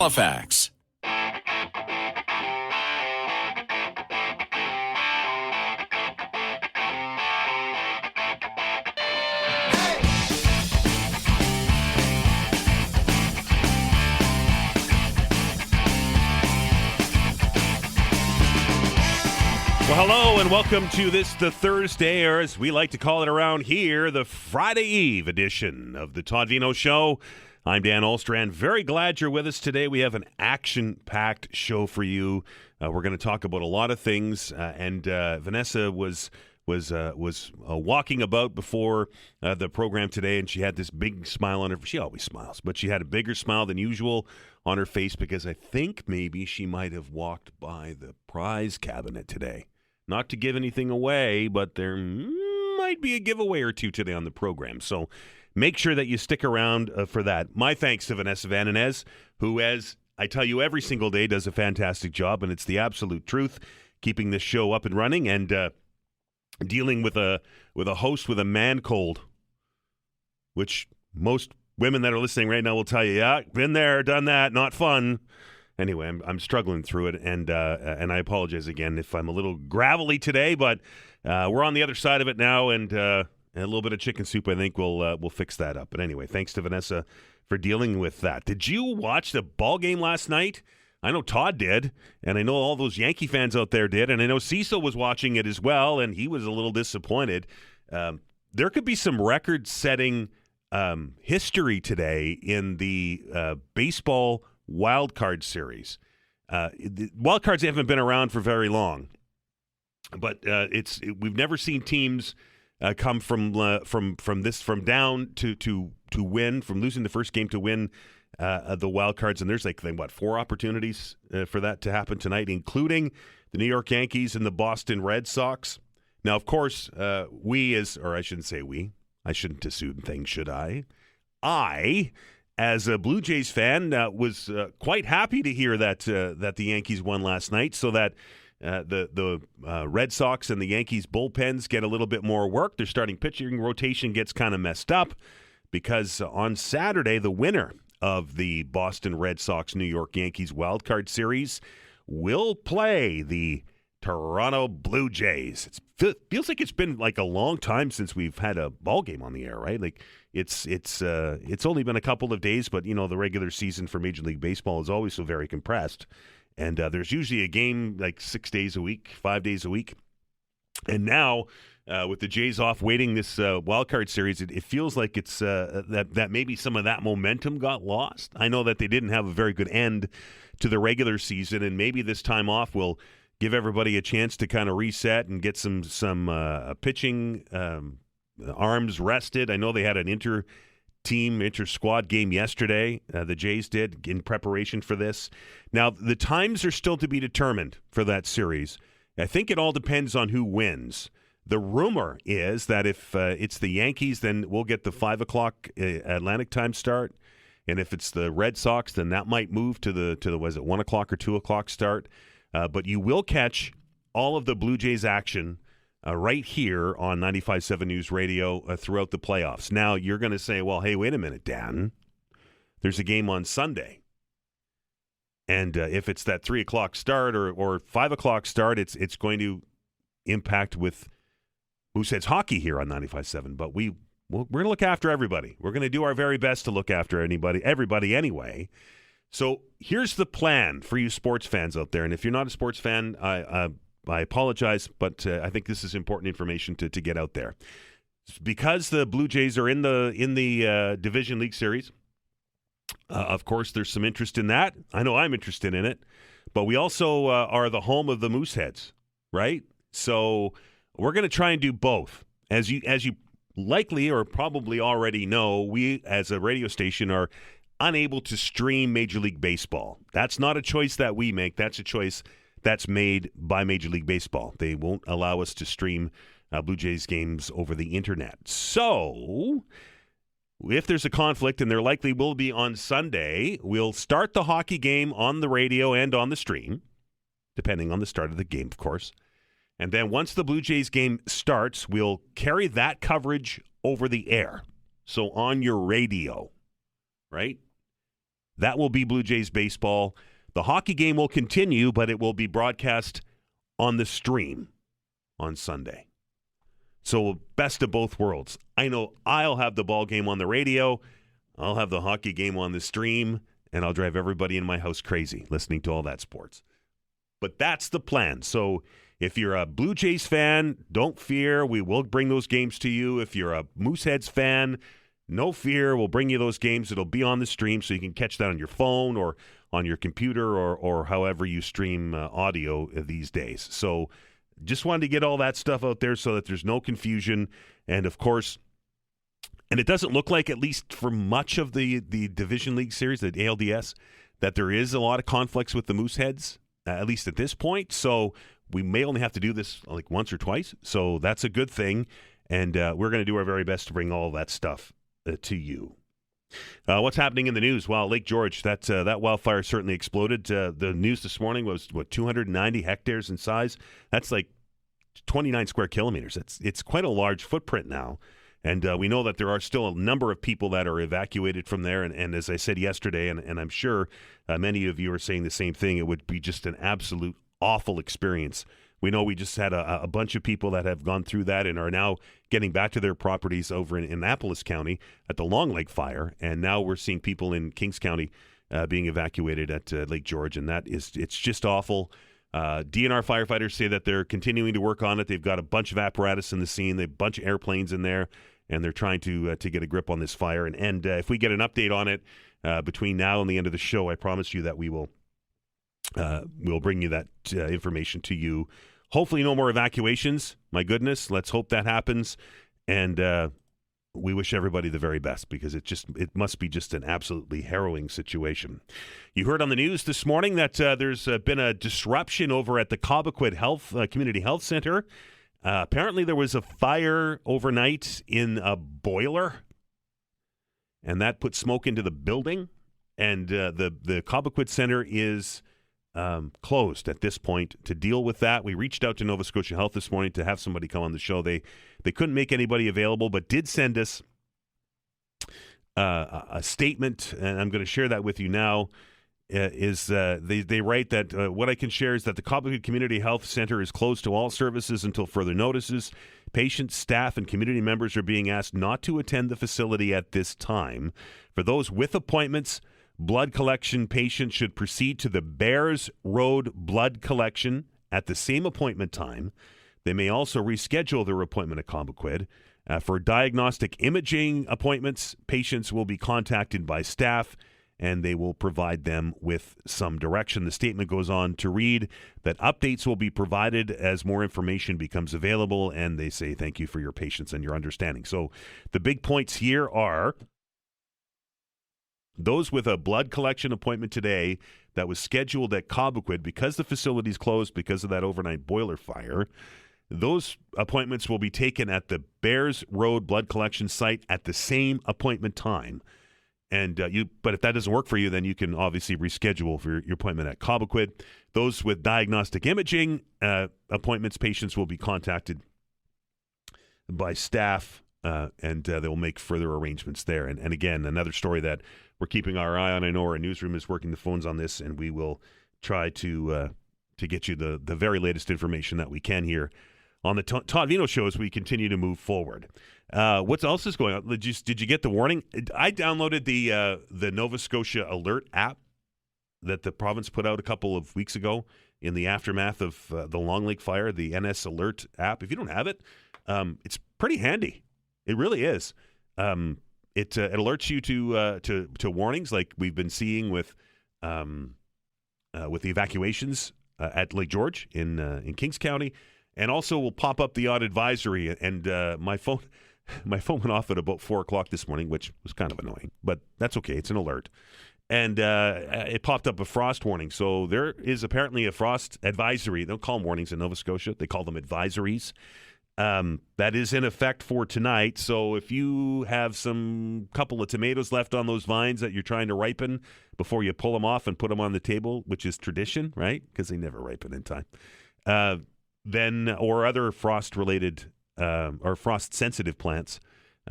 Halifax. Well, hello and welcome to the Thursday, or as we like to call it around here, the Friday Eve edition of the Todd Veinotte Show. I'm Dan Olstrand. Very glad you're with us today. We have an action-packed show for you. We're going to talk about a lot of things, and Vanessa was walking about before the program today, and she had this big smile on her. She always smiles, but she had a bigger smile than usual on her face because I think maybe she might have walked by the prize cabinet today. Not to give anything away, but there might be a giveaway or two today on the program. So make sure that you stick around for that. My thanks to Vanessa Van Inez, who, as I tell you every single day, does a fantastic job, and it's the absolute truth, keeping this show up and running and dealing with a host with a man cold, which most women that are listening right now will tell you, yeah, been there, done that, not fun. Anyway, I'm struggling through it, and I apologize again if I'm a little gravelly today, but we're on the other side of it now, and a little bit of chicken soup, I think, we'll fix that up. But anyway, thanks to Vanessa for dealing with that. Did you watch the ball game last night? I know Todd did, and I know all those Yankee fans out there did, and I know Cecil was watching it as well, and he was a little disappointed. There could be some record-setting history today in the baseball wild card series. The wild cards haven't been around for very long, but we've never seen teams come from down to win, from losing the first game to win the wild cards. And there's 4 opportunities for that to happen tonight, including the New York Yankees and the Boston Red Sox. Now, of course, I shouldn't assume things, should I? As a Blue Jays fan, was quite happy to hear that the Yankees won last night, so that the Red Sox and the Yankees bullpens get a little bit more work. Their starting pitching rotation gets kind of messed up because on Saturday, the winner of the Boston Red Sox New York Yankees wildcard series will play the Toronto Blue Jays. It feels like it's been like a long time since we've had a ball game on the air, right? Like it's only been a couple of days, but the regular season for Major League Baseball is always so very compressed, and there's usually a game like 6 days a week, 5 days a week, and now with the Jays off waiting this wild card series, it feels like it's that maybe some of that momentum got lost. I know that they didn't have a very good end to the regular season, and maybe this time off will give everybody a chance to kind of reset and get some pitching arms rested. I know they had an inter-squad game yesterday. The Jays did in preparation for this. Now, the times are still to be determined for that series. I think it all depends on who wins. The rumor is that if it's the Yankees, then we'll get the 5 o'clock Atlantic time start. And if it's the Red Sox, then that might move to the was it 1 o'clock or 2 o'clock start? But you will catch all of the Blue Jays action right here on 95.7 News Radio throughout the playoffs. Now, you're going to say, well, hey, wait a minute, Dan. There's a game on Sunday. And if it's that 3 o'clock start or 5 o'clock start, it's going to impact with Mooseheads hockey here on 95.7. But we're going to look after everybody. We're going to do our very best to look after everybody anyway. So here's the plan for you sports fans out there. And if you're not a sports fan, I apologize, but I think this is important information to get out there. Because the Blue Jays are in the Division League Series, of course, there's some interest in that. I know I'm interested in it. But we also are the home of the Mooseheads, right? So we're going to try and do both. As you likely or probably already know, we as a radio station are unable to stream Major League Baseball. That's not a choice that we make. That's a choice that's made by Major League Baseball. They won't allow us to stream Blue Jays games over the internet. So if there's a conflict, and there likely will be on Sunday, we'll start the hockey game on the radio and on the stream, depending on the start of the game, of course. And then once the Blue Jays game starts, we'll carry that coverage over the air. So on your radio, right? That will be Blue Jays baseball. The hockey game will continue, but it will be broadcast on the stream on Sunday. So best of both worlds. I know I'll have the ball game on the radio. I'll have the hockey game on the stream, and I'll drive everybody in my house crazy listening to all that sports. But that's the plan. So if you're a Blue Jays fan, don't fear. We will bring those games to you. If you're a Mooseheads fan, no fear. We'll bring you those games. It'll be on the stream, so you can catch that on your phone or on your computer or however you stream audio these days. So just wanted to get all that stuff out there so that there's no confusion. And, of course, and it doesn't look like, at least for much of the Division League series, the ALDS, that there is a lot of conflicts with the Mooseheads, at least at this point. So we may only have to do this like once or twice. So that's a good thing. And we're going to do our very best to bring all that stuff to you. What's happening in the news? Well, Lake George, that wildfire certainly exploded. The news this morning was, 290 hectares in size? That's like 29 square kilometers. It's quite a large footprint now. And we know that there are still a number of people that are evacuated from there. And as I said yesterday, and I'm sure many of you are saying the same thing, it would be just an absolute awful experience. We know we just had a bunch of people that have gone through that and are now getting back to their properties over in Annapolis County at the Long Lake Fire. And now we're seeing people in Kings County being evacuated at Lake George. And it's just awful. DNR firefighters say that they're continuing to work on it. They've got a bunch of apparatus in the scene. They have a bunch of airplanes in there, and they're trying to get a grip on this fire. And if we get an update on it between now and the end of the show, I promise you that we'll bring you that information to you. Hopefully no more evacuations. My goodness, let's hope that happens. And we wish everybody the very best, because it must be just an absolutely harrowing situation. You heard on the news this morning that there's been a disruption over at the Cobequid Community Health Center. Apparently there was a fire overnight in a boiler, and that put smoke into the building. And the Cobequid Center is closed at this point to deal with that. We reached out to Nova Scotia Health this morning to have somebody come on the show. They couldn't make anybody available, but did send us a statement, and I'm going to share that with you now. They write that what I can share is that the Cobequid Community Health Center is closed to all services until further notices. Patients, staff, and community members are being asked not to attend the facility at this time. For those with appointments, blood collection patients should proceed to the Bears Road blood collection at the same appointment time. They may also reschedule their appointment at Cobequid. For diagnostic imaging appointments, patients will be contacted by staff, and they will provide them with some direction. The statement goes on to read that updates will be provided as more information becomes available, and they say thank you for your patience and your understanding. So the big points here are: those with a blood collection appointment today that was scheduled at Cobequid, because the facility's closed because of that overnight boiler fire, those appointments will be taken at the Bears Road blood collection site at the same appointment time. And but if that doesn't work for you, then you can obviously reschedule for your appointment at Cobequid. Those with diagnostic imaging appointments, patients will be contacted by staff, and they will make further arrangements there. And again, another story that we're keeping our eye on. I know our newsroom is working the phones on this, and we will try to get you the very latest information that we can here on the Todd Veinotte show as we continue to move forward. What else is going on? Did you get the warning? I downloaded the Nova Scotia Alert app that the province put out a couple of weeks ago in the aftermath of the Long Lake fire, the NS Alert app. If you don't have it, it's pretty handy. It really is. It alerts you to warnings like we've been seeing with the evacuations at Lake George in Kings County, and also will pop up the odd advisory. And my phone went off at about 4:00 this morning, which was kind of annoying, but that's okay. It's an alert. And it popped up a frost warning. So there is apparently a frost advisory. They don't call them warnings in Nova Scotia. They call them advisories. That is in effect for tonight. So if you have some couple of tomatoes left on those vines that you're trying to ripen before you pull them off and put them on the table, which is tradition, right? Because they never ripen in time. Then, or other frost-related or frost-sensitive plants,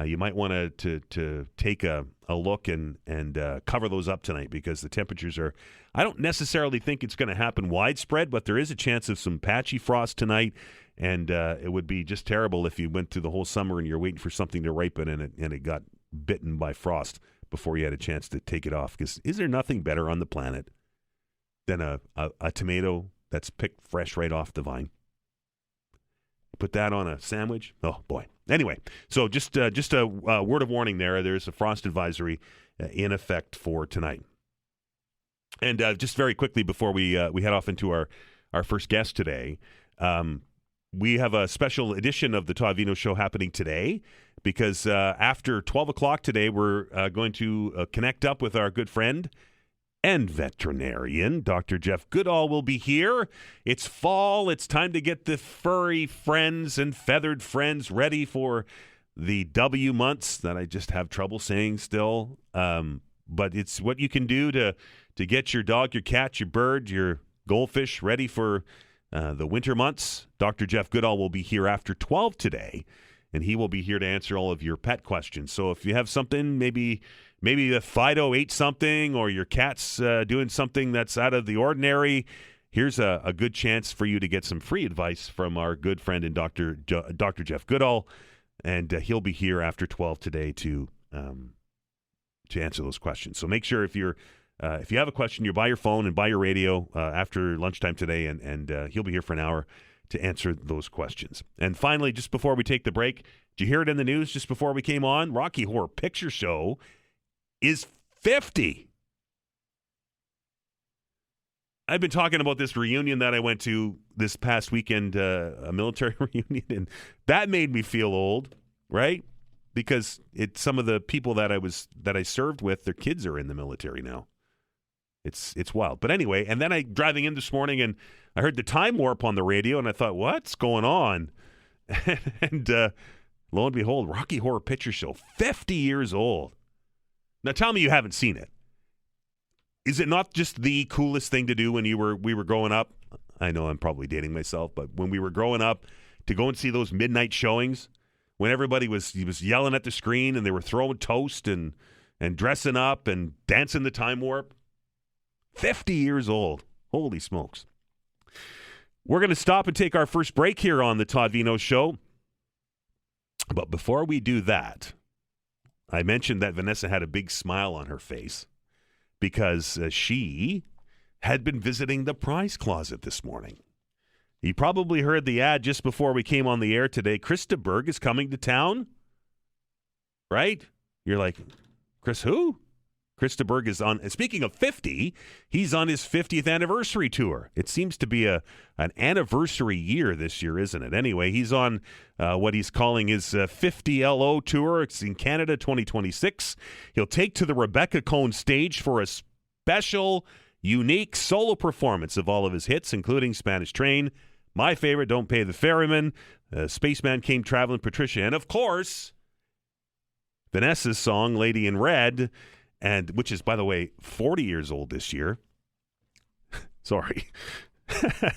you might want to take a look and cover those up tonight, because the temperatures are, I don't necessarily think it's going to happen widespread, but there is a chance of some patchy frost tonight, and it would be just terrible if you went through the whole summer and you're waiting for something to ripen and it got bitten by frost before you had a chance to take it off. Because is there nothing better on the planet than a tomato that's picked fresh right off the vine? Put that on a sandwich. Oh, boy. Anyway, so just a word of warning there. There's a frost advisory in effect for tonight. And just very quickly before we head off into our first guest today, we have a special edition of the Todd Veinotte Show happening today, because after 12 o'clock today, we're going to connect up with our good friend and veterinarian, Dr. Jeff Goodall, will be here. It's fall. It's time to get the furry friends and feathered friends ready for the W months that I just have trouble saying still. But it's what you can do to get your dog, your cat, your bird, your goldfish ready for the winter months. Dr. Jeff Goodall will be here after 12 today, and he will be here to answer all of your pet questions. So if you have something, maybe the Fido ate something, or your cat's doing something that's out of the ordinary, here's a good chance for you to get some free advice from our good friend and Dr. Jeff Goodall, and he'll be here after 12 today to answer those questions. So make sure if you have a question, you're by your phone and by your radio after lunchtime today, and he'll be here for an hour to answer those questions. And finally, just before we take the break, did you hear it in the news just before we came on? Rocky Horror Picture Show is 50. I've been talking about this reunion that I went to this past weekend, a military reunion, and that made me feel old, right? Because some of the people that I served with, their kids are in the military now. It's wild. But anyway, and then driving in this morning, and I heard the Time Warp on the radio, and I thought, what's going on? And lo and behold, Rocky Horror Picture Show, 50 years old. Now tell me you haven't seen it. Is it not just the coolest thing to do when we were growing up? I know I'm probably dating myself, but when we were growing up, to go and see those midnight showings, when everybody was yelling at the screen and they were throwing toast and dressing up and dancing the Time Warp. 50 years old. Holy smokes. We're going to stop and take our first break here on the Todd Veinotte Show. But before we do that, I mentioned that Vanessa had a big smile on her face because she had been visiting the prize closet this morning. You probably heard the ad just before we came on the air today. Krista Berg is coming to town, right? You're like, Chris who? Krista Berg is on, and speaking of 50, he's on his 50th anniversary tour. It seems to be an anniversary year this year, isn't it? Anyway, he's on what he's calling his 50 LO tour. It's in Canada 2026. He'll take to the Rebecca Cohn stage for a special, unique solo performance of all of his hits, including Spanish Train, my favorite, Don't Pay the Ferryman, Spaceman Came Traveling, Patricia, and of course, Vanessa's song, Lady in Red, and which is, by the way, 40 years old this year. Sorry.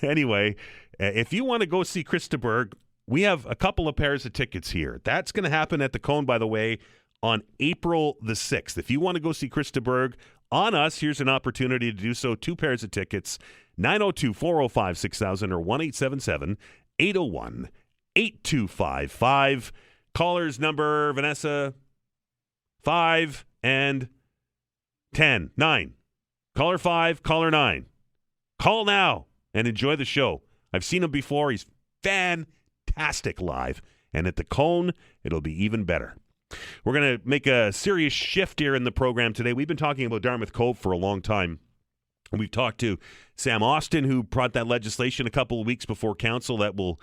Anyway, if you want to go see Krista Berg, we have a couple of pairs of tickets here. That's going to happen at the Cone, by the way, on April the 6th. If you want to go see Krista Berg on us, here's an opportunity to do so. 2 pairs of tickets, 902-405-6000 or 1-877-801-8255. Callers number, Vanessa, 5 and 10. 9. Caller 5, caller 9. Call now and enjoy the show. I've seen him before. He's fantastic live. And at the Cone, it'll be even better. We're going to make a serious shift here in the program today. We've been talking about Dartmouth Cove for a long time. We've talked to Sam Austin, who brought that legislation a couple of weeks before council that will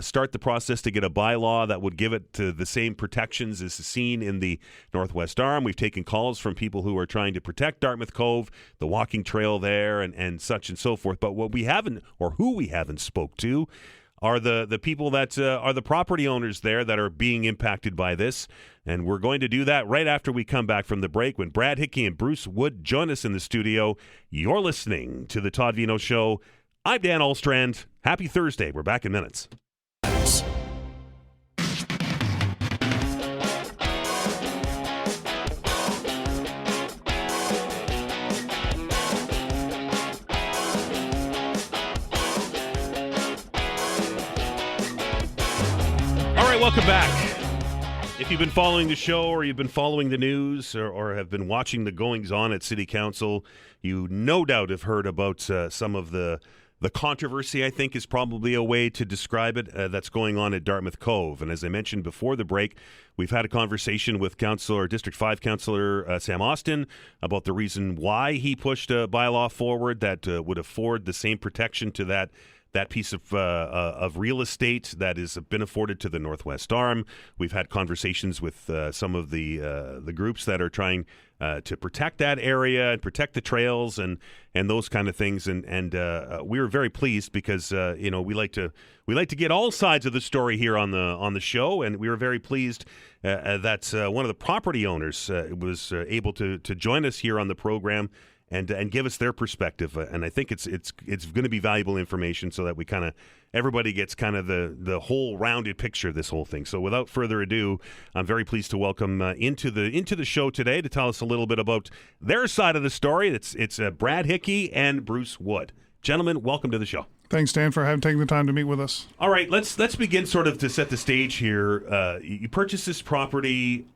start the process to get a bylaw that would give it to the same protections as seen in the Northwest Arm. We've taken calls from people who are trying to protect Dartmouth Cove, the walking trail there, and such and so forth. But what we haven't, or who we haven't spoke to, are the people that are the property owners there that are being impacted by this. And we're going to do that right after we come back from the break when Brad Hickey and Bruce Wood join us in the studio. You're listening to the Todd Veinotte Show. I'm Dan Alstrand. Happy Thursday. We're back in minutes. right, welcome back. If you've been following the show or you've been following the news or have been watching the goings-on at City Council, you no doubt have heard about some of the controversy, I think is probably a way to describe it, that's going on at Dartmouth Cove. And as I mentioned before the break, we've had a conversation with District 5 Councillor Sam Austin about the reason why he pushed a bylaw forward that would afford the same protection to that piece of real estate that has been afforded to the Northwest Arm. We've had conversations with some of the groups that are trying to protect that area and protect the trails and those kind of things. And we were very pleased because we like to get all sides of the story here on the show, and we were very pleased that one of the property owners was able to join us here on the program and give us their perspective. And I think it's going to be valuable information so that we everybody gets the whole rounded picture of this whole thing. So without further ado, I'm very pleased to welcome into the show today to tell us a little bit about their side of the story. It's Brad Hickey and Bruce Wood. Gentlemen, welcome to the show. Thanks, Dan, for taking the time to meet with us. All right, let's begin sort of to set the stage here. You purchased this property.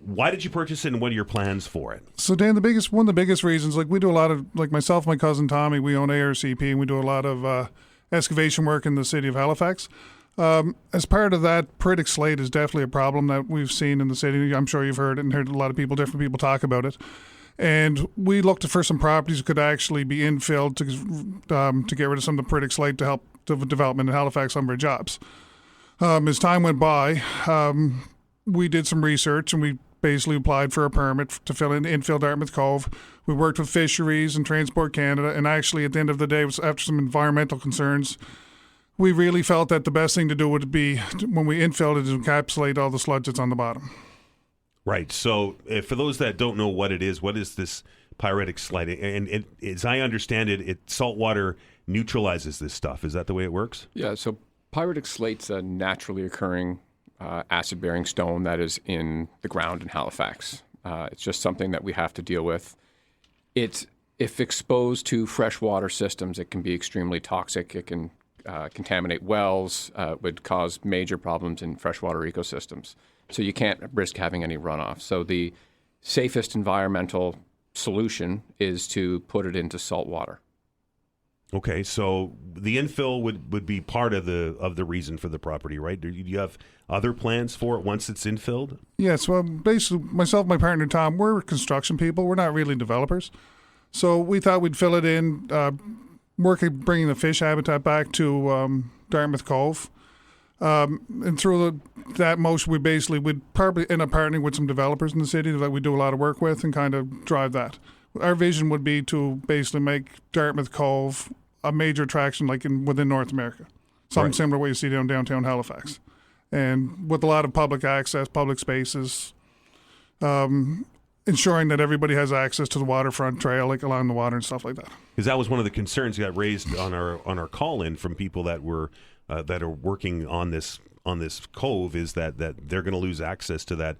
Why did you purchase it, and what are your plans for it? So, Dan, one of the biggest reasons, we do a lot of, myself, my cousin Tommy, we own ARCP, and we do a lot of excavation work in the city of Halifax. As part of that, Pyrrhic slate is definitely a problem that we've seen in the city. I'm sure you've heard it and heard a lot of different people talk about it. And we looked for some properties that could actually be infilled to get rid of some of the Pyrrhic slate to help the development in Halifax lumber jobs. As time went by, we did some research and we basically applied for a permit to infill Dartmouth Cove. We worked with Fisheries and Transport Canada, and actually at the end of the day, after some environmental concerns, we really felt that the best thing to do would be, when we infilled it, to encapsulate all the sludge that's on the bottom. Right. So for those that don't know what is this pyritic slate? And as I understand it, salt water neutralizes this stuff. Is that the way it works? Yeah, so pyritic slate's a naturally occurring acid-bearing stone that is in the ground in Halifax. It's just something that we have to deal with. If exposed to freshwater systems, it can be extremely toxic. It can contaminate wells, would cause major problems in freshwater ecosystems. So you can't risk having any runoff. So the safest environmental solution is to put it into salt water. Okay, so the infill would be part of the reason for the property, right? Do you have other plans for it once it's infilled? Yes, well, basically, myself and my partner Tom, we're construction people. We're not really developers. So we thought we'd fill it in, bringing the fish habitat back to Dartmouth Cove. And through that motion, we'd probably end up partnering with some developers in the city that we do a lot of work with and kind of drive that. Our vision would be to basically make Dartmouth Cove a major attraction within North America. Something similar to what you see downtown Halifax. And with a lot of public access, public spaces, ensuring that everybody has access to the waterfront trail, along the water and stuff like that. Because that was one of the concerns that got raised on our call-in from people that are working on this cove, is that they're going to lose access to that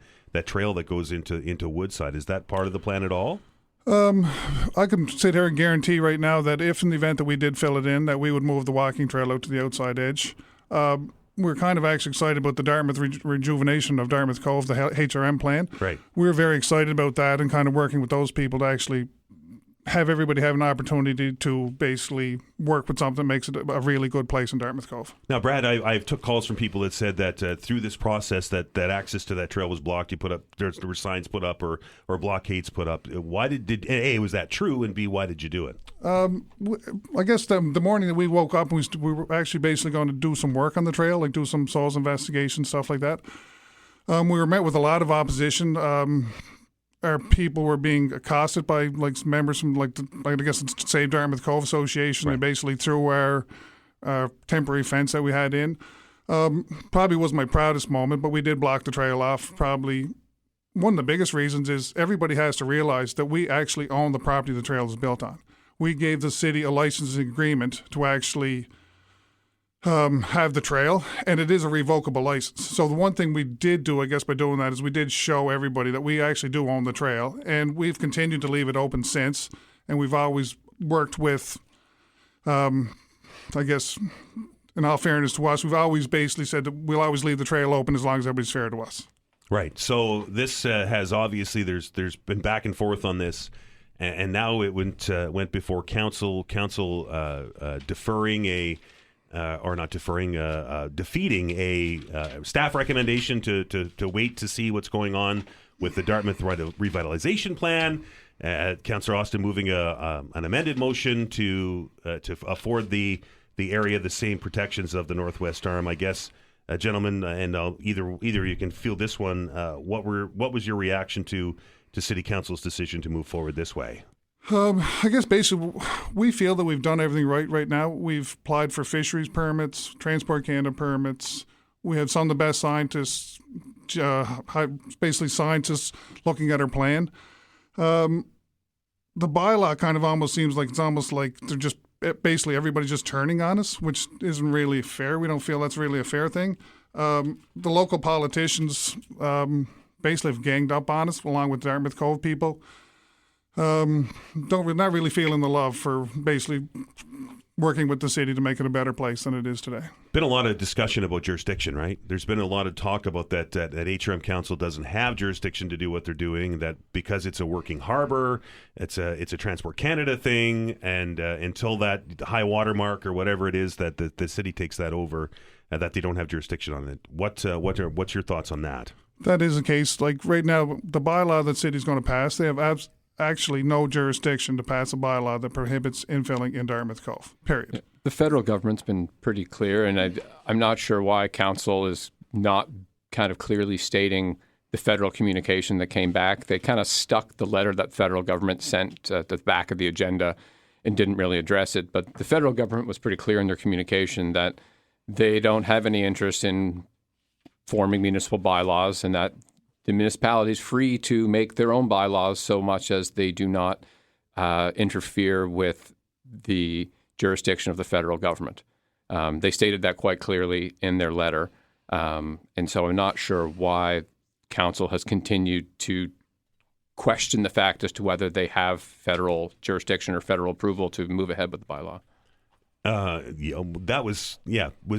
trail that goes into Woodside. Is that part of the plan at all? I can sit here and guarantee right now that if in the event that we did fill it in, that we would move the walking trail out to the outside edge. We're kind of actually excited about the Dartmouth rejuvenation of Dartmouth Cove, the HRM plan. Right. We're very excited about that and kind of working with those people to actually have everybody have an opportunity to basically work with something that makes it a really good place in Dartmouth Cove. Now, Brad, I've took calls from people that said that through this process that access to that trail was blocked. There were signs put up or blockades put up. Why did A, was that true, and B, why did you do it? I guess the morning that we woke up, we were actually basically going to do some work on the trail, do some soils investigation, stuff like that. We were met with a lot of opposition. Our people were being accosted by members from I guess it's Save Dartmouth Cove Association. Right. They basically threw our temporary fence that we had in. Probably wasn't my proudest moment, but we did block the trail off. Probably one of the biggest reasons is everybody has to realize that we actually own the property the trail is built on. We gave the city a licensing agreement to actually have the trail, and it is a revocable license. So the one thing we did do, I guess, by doing that is we did show everybody that we actually do own the trail, and we've continued to leave it open since, and we've always worked with, I guess, in all fairness to us, we've always basically said that we'll always leave the trail open as long as everybody's fair to us. Right. So this has obviously there's been back and forth on this, and now it went before council. Council deferring defeating a staff recommendation to wait to see what's going on with the Dartmouth revitalization plan. Councillor Austin moving an amended motion to afford the area the same protections of the Northwest Arm. I guess, gentlemen, and either you can field this one. What was your reaction to City Council's decision to move forward this way? I guess basically we feel that we've done everything right now. We've applied for fisheries permits, Transport Canada permits. We have some of the best scientists, basically scientists looking at our plan. The bylaw kind of almost seems like it's almost like they're just basically everybody's just turning on us, which isn't really fair. We don't feel that's really a fair thing. The local politicians basically have ganged up on us, along with Dartmouth Cove people. Not really feeling the love for basically working with the city to make it a better place than it is today. Been a lot of discussion about jurisdiction, right? There's been a lot of talk about that HRM Council doesn't have jurisdiction to do what they're doing, that because it's a working harbor, it's a Transport Canada thing, and until that high water mark or whatever it is that the city takes that over, that they don't have jurisdiction on it. What's your thoughts on that? That is the case. Like right now, the bylaw that city's going to pass, they have actually no jurisdiction to pass a bylaw that prohibits infilling in Dartmouth Cove, period. The federal government's been pretty clear, and I'm not sure why council is not kind of clearly stating the federal communication that came back. They kind of stuck the letter that federal government sent at the back of the agenda and didn't really address it. But the federal government was pretty clear in their communication that they don't have any interest in forming municipal bylaws, and that the municipality is free to make their own bylaws so much as they do not interfere with the jurisdiction of the federal government. They stated that quite clearly in their letter. And so I'm not sure why council has continued to question the fact as to whether they have federal jurisdiction or federal approval to move ahead with the bylaw. That was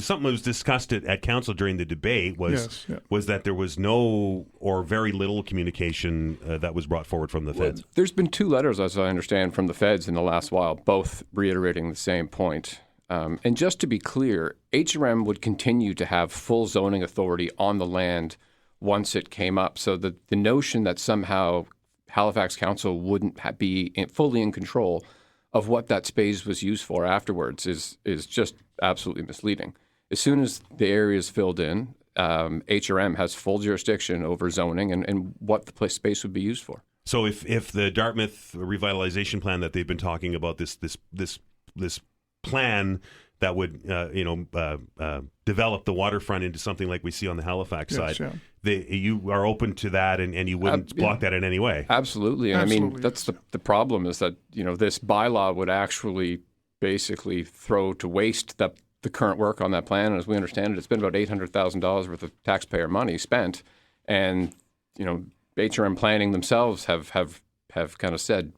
something that was discussed at council during the debate was that there was no or very little communication that was brought forward from the feds. There's been two letters, as I understand, from the feds in the last while, both reiterating the same point. And just to be clear, HRM would continue to have full zoning authority on the land once it came up. So the notion that somehow Halifax Council wouldn't be fully in control of what that space was used for afterwards is just absolutely misleading. As soon as the area is filled in, HRM has full jurisdiction over zoning and what the space would be used for. So if the Dartmouth revitalization plan that they've been talking about, this plan that would develop the waterfront into something like we see on the Halifax side, you are open to that and you wouldn't block that in any way. Absolutely. And I mean, that's the problem is that, this bylaw would actually basically throw to waste the current work on that plan. And as we understand it, it's been about $800,000 worth of taxpayer money spent. And, HRM planning themselves have kind of said,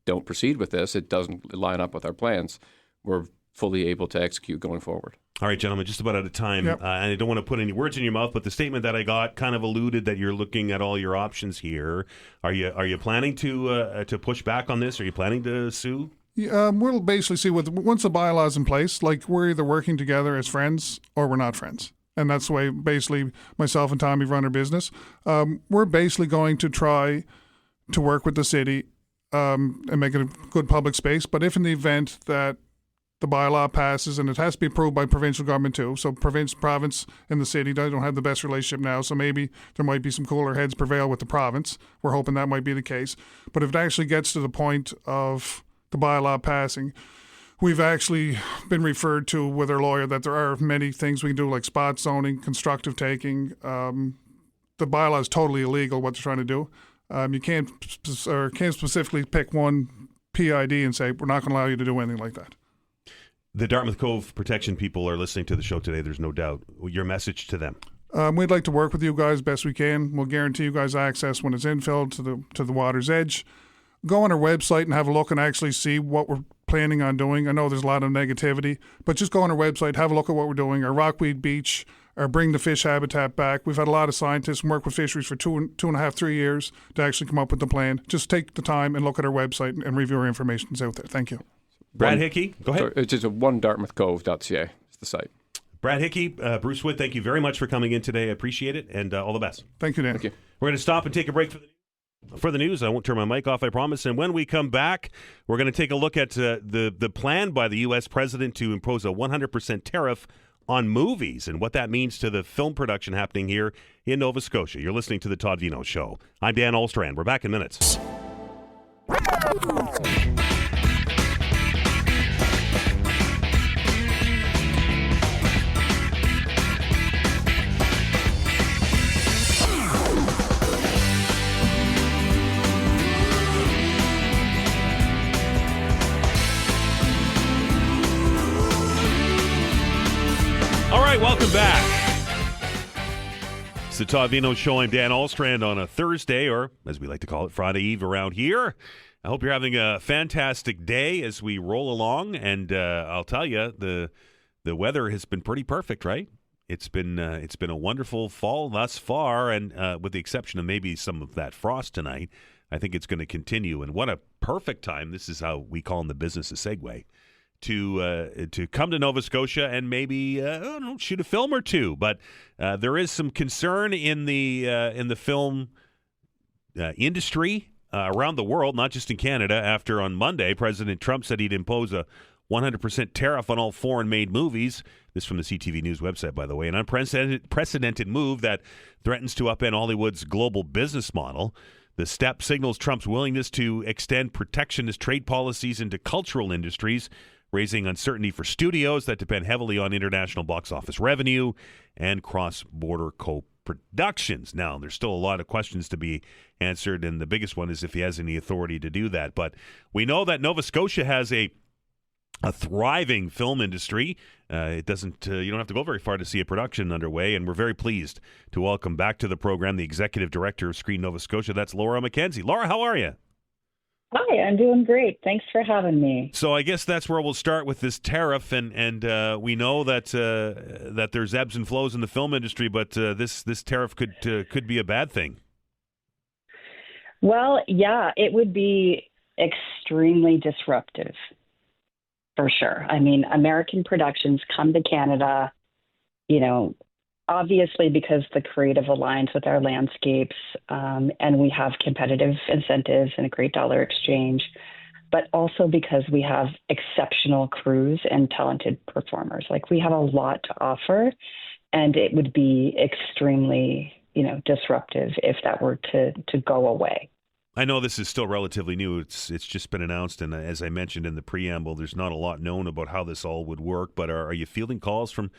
don't proceed with this. It doesn't line up with our plans. We're fully able to execute going forward. All right, gentlemen, just about out of time. Yep. And I don't want to put any words in your mouth, but the statement that I got kind of alluded that you're looking at all your options here. Are you planning to push back on this? Are you planning to sue? We'll basically see once the bylaw's in place, like we're either working together as friends or we're not friends. And that's the way basically myself and Tommy run our business. We're basically going to try to work with the city and make it a good public space. But if in the event that the bylaw passes, and it has to be approved by provincial government too. So province and the city don't have the best relationship now, so maybe there might be some cooler heads prevail with the province. We're hoping that might be the case. But if it actually gets to the point of the bylaw passing, we've actually been referred to with our lawyer that there are many things we can do, like spot zoning, constructive taking. The bylaw is totally illegal, what they're trying to do. You can't specifically pick one PID and say, we're not going to allow you to do anything like that. The Dartmouth Cove protection people are listening to the show today, there's no doubt. Your message to them? We'd like to work with you guys best we can. We'll guarantee you guys access when it's infilled to the water's edge. Go on our website and have a look and actually see what we're planning on doing. I know there's a lot of negativity, but just go on our website, have a look at what we're doing. Our Rockweed Beach, or bring the fish habitat back. We've had a lot of scientists work with fisheries for two and a half, 3 years to actually come up with the plan. Just take the time and look at our website and review our information that's out there. Thank you. Brad Hickey, go ahead. It's just onedartmouthcove.ca is the site. Brad Hickey, Bruce Wood, thank you very much for coming in today. I appreciate it, and all the best. Thank you, Dan. Thank you. We're going to stop and take a break for the news. I won't turn my mic off, I promise. And when we come back, we're going to take a look at the plan by the U.S. president to impose a 100% tariff on movies and what that means to the film production happening here in Nova Scotia. You're listening to the Todd Veinotte Show. I'm Dan Olstrand. We're back in minutes. All right, welcome back. It's the Todd Veinotte Show. I'm Dan Olstrand on a Thursday, or as we like to call it, Friday Eve around here. I hope you're having a fantastic day as we roll along. And I'll tell you, the weather has been pretty perfect, right? It's been a wonderful fall thus far, and with the exception of maybe some of that frost tonight, I think it's going to continue. And what a perfect time! This is how we call in the business a segue. To come to Nova Scotia and maybe shoot a film or two, but there is some concern in the film industry around the world, not just in Canada. After on Monday, President Trump said he'd impose a 100% tariff on all foreign-made movies. This from the CTV News website, by the way, an unprecedented move that threatens to upend Hollywood's global business model. The step signals Trump's willingness to extend protectionist trade policies into cultural industries, raising uncertainty for studios that depend heavily on international box office revenue and cross-border co-productions. Now, there's still a lot of questions to be answered, and the biggest one is if he has any authority to do that. But we know that Nova Scotia has a thriving film industry. It doesn't. You don't have to go very far to see a production underway, and we're very pleased to welcome back to the program the Executive Director of Screen Nova Scotia. That's Laura Makenzie. Laura, how are you? Hi, I'm doing great. Thanks for having me. So I guess that's where we'll start with this tariff, and we know that that there's ebbs and flows in the film industry, but this tariff could be a bad thing. Well, yeah, it would be extremely disruptive, for sure. I mean, American productions come to Canada, obviously because the creative aligns with our landscapes, and we have competitive incentives and a great dollar exchange, but also because we have exceptional crews and talented performers. Like, we have a lot to offer, and it would be extremely, disruptive if that were to go away. I know this is still relatively new. It's just been announced, and as I mentioned in the preamble, there's not a lot known about how this all would work, but are you fielding calls from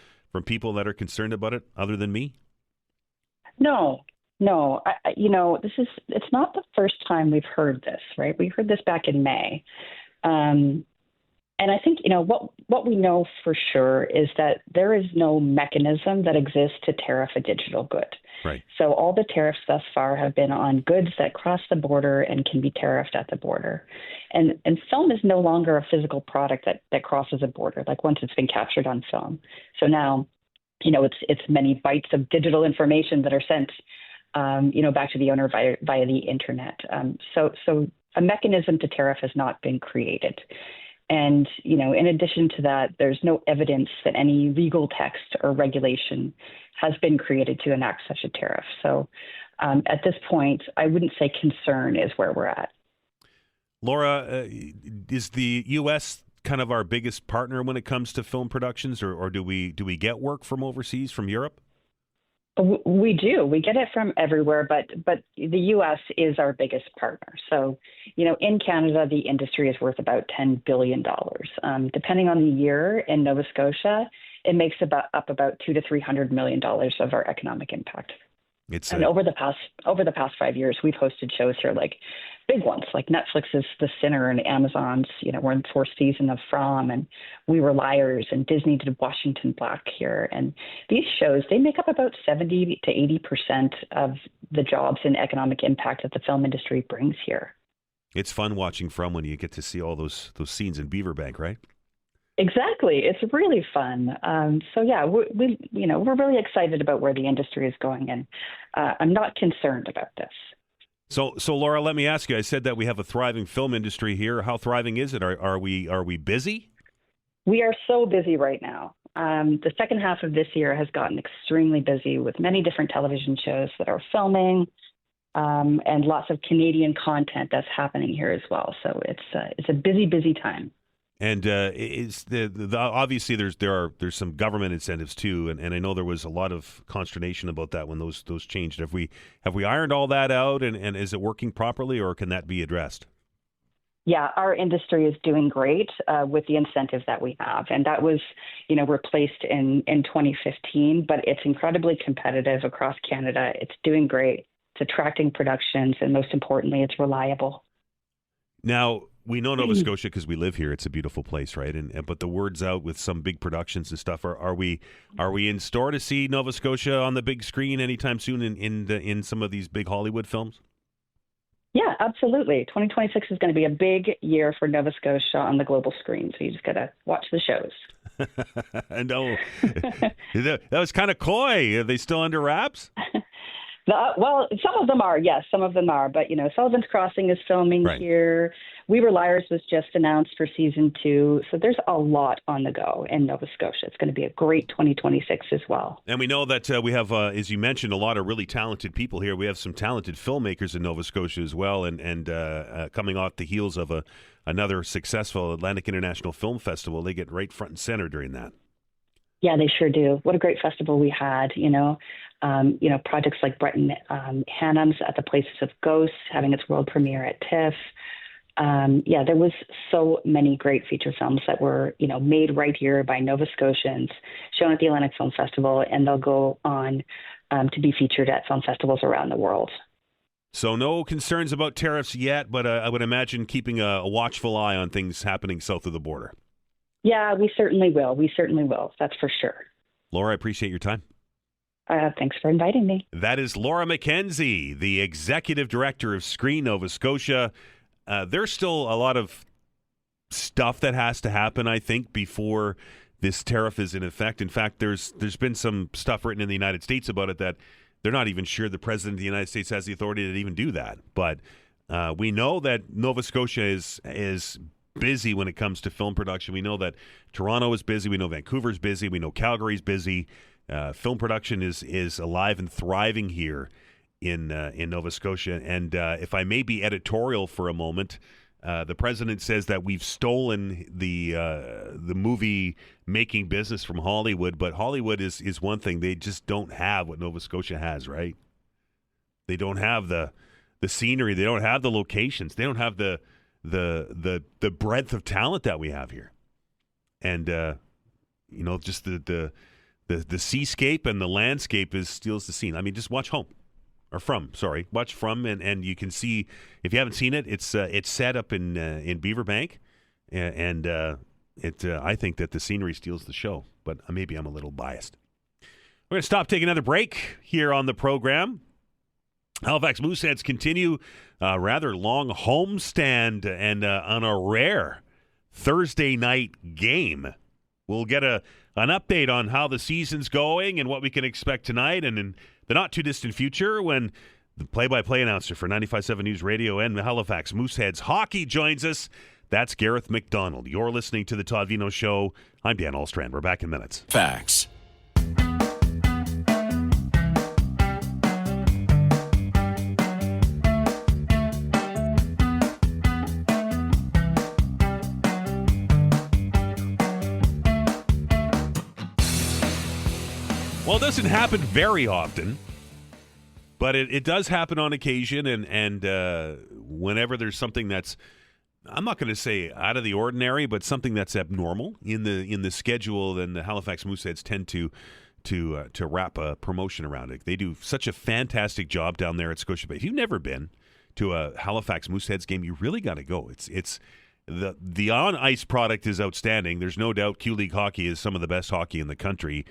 people that are concerned about it other than me? No. It's not the first time we've heard this, right? We heard this back in May. And I think, what we know for sure is that there is no mechanism that exists to tariff a digital good. Right. So all the tariffs thus far have been on goods that cross the border and can be tariffed at the border. And film is no longer a physical product that crosses a border, like once it's been captured on film. So now, it's many bytes of digital information that are sent, back to the owner via the internet. So a mechanism to tariff has not been created. And, in addition to that, there's no evidence that any legal text or regulation has been created to enact such a tariff. So at this point, I wouldn't say concern is where we're at. Laura, is the U.S. kind of our biggest partner when it comes to film productions, or do we get work from overseas, from Europe? We do. We get it from everywhere, but the U.S. is our biggest partner. So, in Canada, the industry is worth about $10 billion. Depending on the year in Nova Scotia, it makes up about $200 to $300 million of our economic impact. Over the past 5 years, we've hosted shows here, like big ones, like Netflix's The Sinner and Amazon's, we're in the fourth season of From, and We Were Liars, and Disney did Washington Black here. And these shows, they make up about 70 to 80% of the jobs and economic impact that the film industry brings here. It's fun watching from when you get to see all those scenes in Beaverbank, right? Exactly. It's really fun. We're really excited about where the industry is going, and I'm not concerned about this. So Laura, let me ask you. I said that we have a thriving film industry here. How thriving is it? Are we busy? We are so busy right now. The second half of this year has gotten extremely busy with many different television shows that are filming, and lots of Canadian content that's happening here as well. So it's a busy time. And is the obviously there's some government incentives too, and I know there was a lot of consternation about that when those changed. Have we ironed all that out, and is it working properly, or can that be addressed? Yeah, our industry is doing great with the incentives that we have, and that was replaced in 2015. But it's incredibly competitive across Canada. It's doing great. It's attracting productions, and most importantly, it's reliable. Now, we know Nova Scotia because we live here. It's a beautiful place, right? But the word's out with some big productions and stuff. Are we in store to see Nova Scotia on the big screen anytime soon in some of these big Hollywood films? Yeah, absolutely. 2026 is going to be a big year for Nova Scotia on the global screen. So you just got to watch the shows. No, that was kind of coy. Are they still under wraps? Well, some of them are, yes, some of them are. But, Sullivan's Crossing is filming here. We Were Liars was just announced for season 2. So there's a lot on the go in Nova Scotia. It's going to be a great 2026 as well. And we know that we have, as you mentioned, a lot of really talented people here. We have some talented filmmakers in Nova Scotia as well. And coming off the heels of another successful Atlantic International Film Festival, they get right front and center during that. Yeah, they sure do. What a great festival we had, projects like Bretton Hannum's at the Places of Ghosts having its world premiere at TIFF. There was so many great feature films that were, made right here by Nova Scotians, shown at the Atlantic Film Festival, and they'll go on to be featured at film festivals around the world. So no concerns about tariffs yet, but I would imagine keeping a watchful eye on things happening south of the border. Yeah, we certainly will. That's for sure. Laura, I appreciate your time. Thanks for inviting me. That is Laura Makenzie, the Executive Director of Screen Nova Scotia. There's still a lot of stuff that has to happen, I think, before this tariff is in effect. In fact, there's been some stuff written in the United States about it that they're not even sure the President of the United States has the authority to even do that. But we know that Nova Scotia is busy when it comes to film production. We know that Toronto is busy. We know Vancouver's busy. We know Calgary's busy. Film production is alive and thriving here in Nova Scotia. And if I may be editorial for a moment, the president says that we've stolen the movie making business from Hollywood. But Hollywood is one thing. They just don't have what Nova Scotia has, right? They don't have the scenery. They don't have the locations. They don't have the breadth of talent that we have here. And just the seascape and the landscape steals the scene. I mean, just watch Watch From, and you can see, if you haven't seen it, it's set up in Beaverbank, and I think that the scenery steals the show, but maybe I'm a little biased. We're going to stop, take another break here on the program. Halifax Mooseheads continue a rather long homestand and on a rare Thursday night game. We'll get an update on how the season's going and what we can expect tonight and in the not-too-distant future when the play-by-play announcer for 95.7 News Radio and Halifax Mooseheads Hockey joins us. That's Garreth MacDonald. You're listening to the Todd Veinotte Show. I'm Dan Alstrand. We're back in minutes. Facts. Well, it doesn't happen very often, but it does happen on occasion, and whenever there's something that's, I'm not going to say out of the ordinary, but something that's abnormal in the schedule, then the Halifax Mooseheads tend to wrap a promotion around it. They do such a fantastic job down there at Scotiabank. If you've never been to a Halifax Mooseheads game, you really got to go. It's the on-ice product is outstanding. There's no doubt Q-League hockey is some of the best hockey in the country.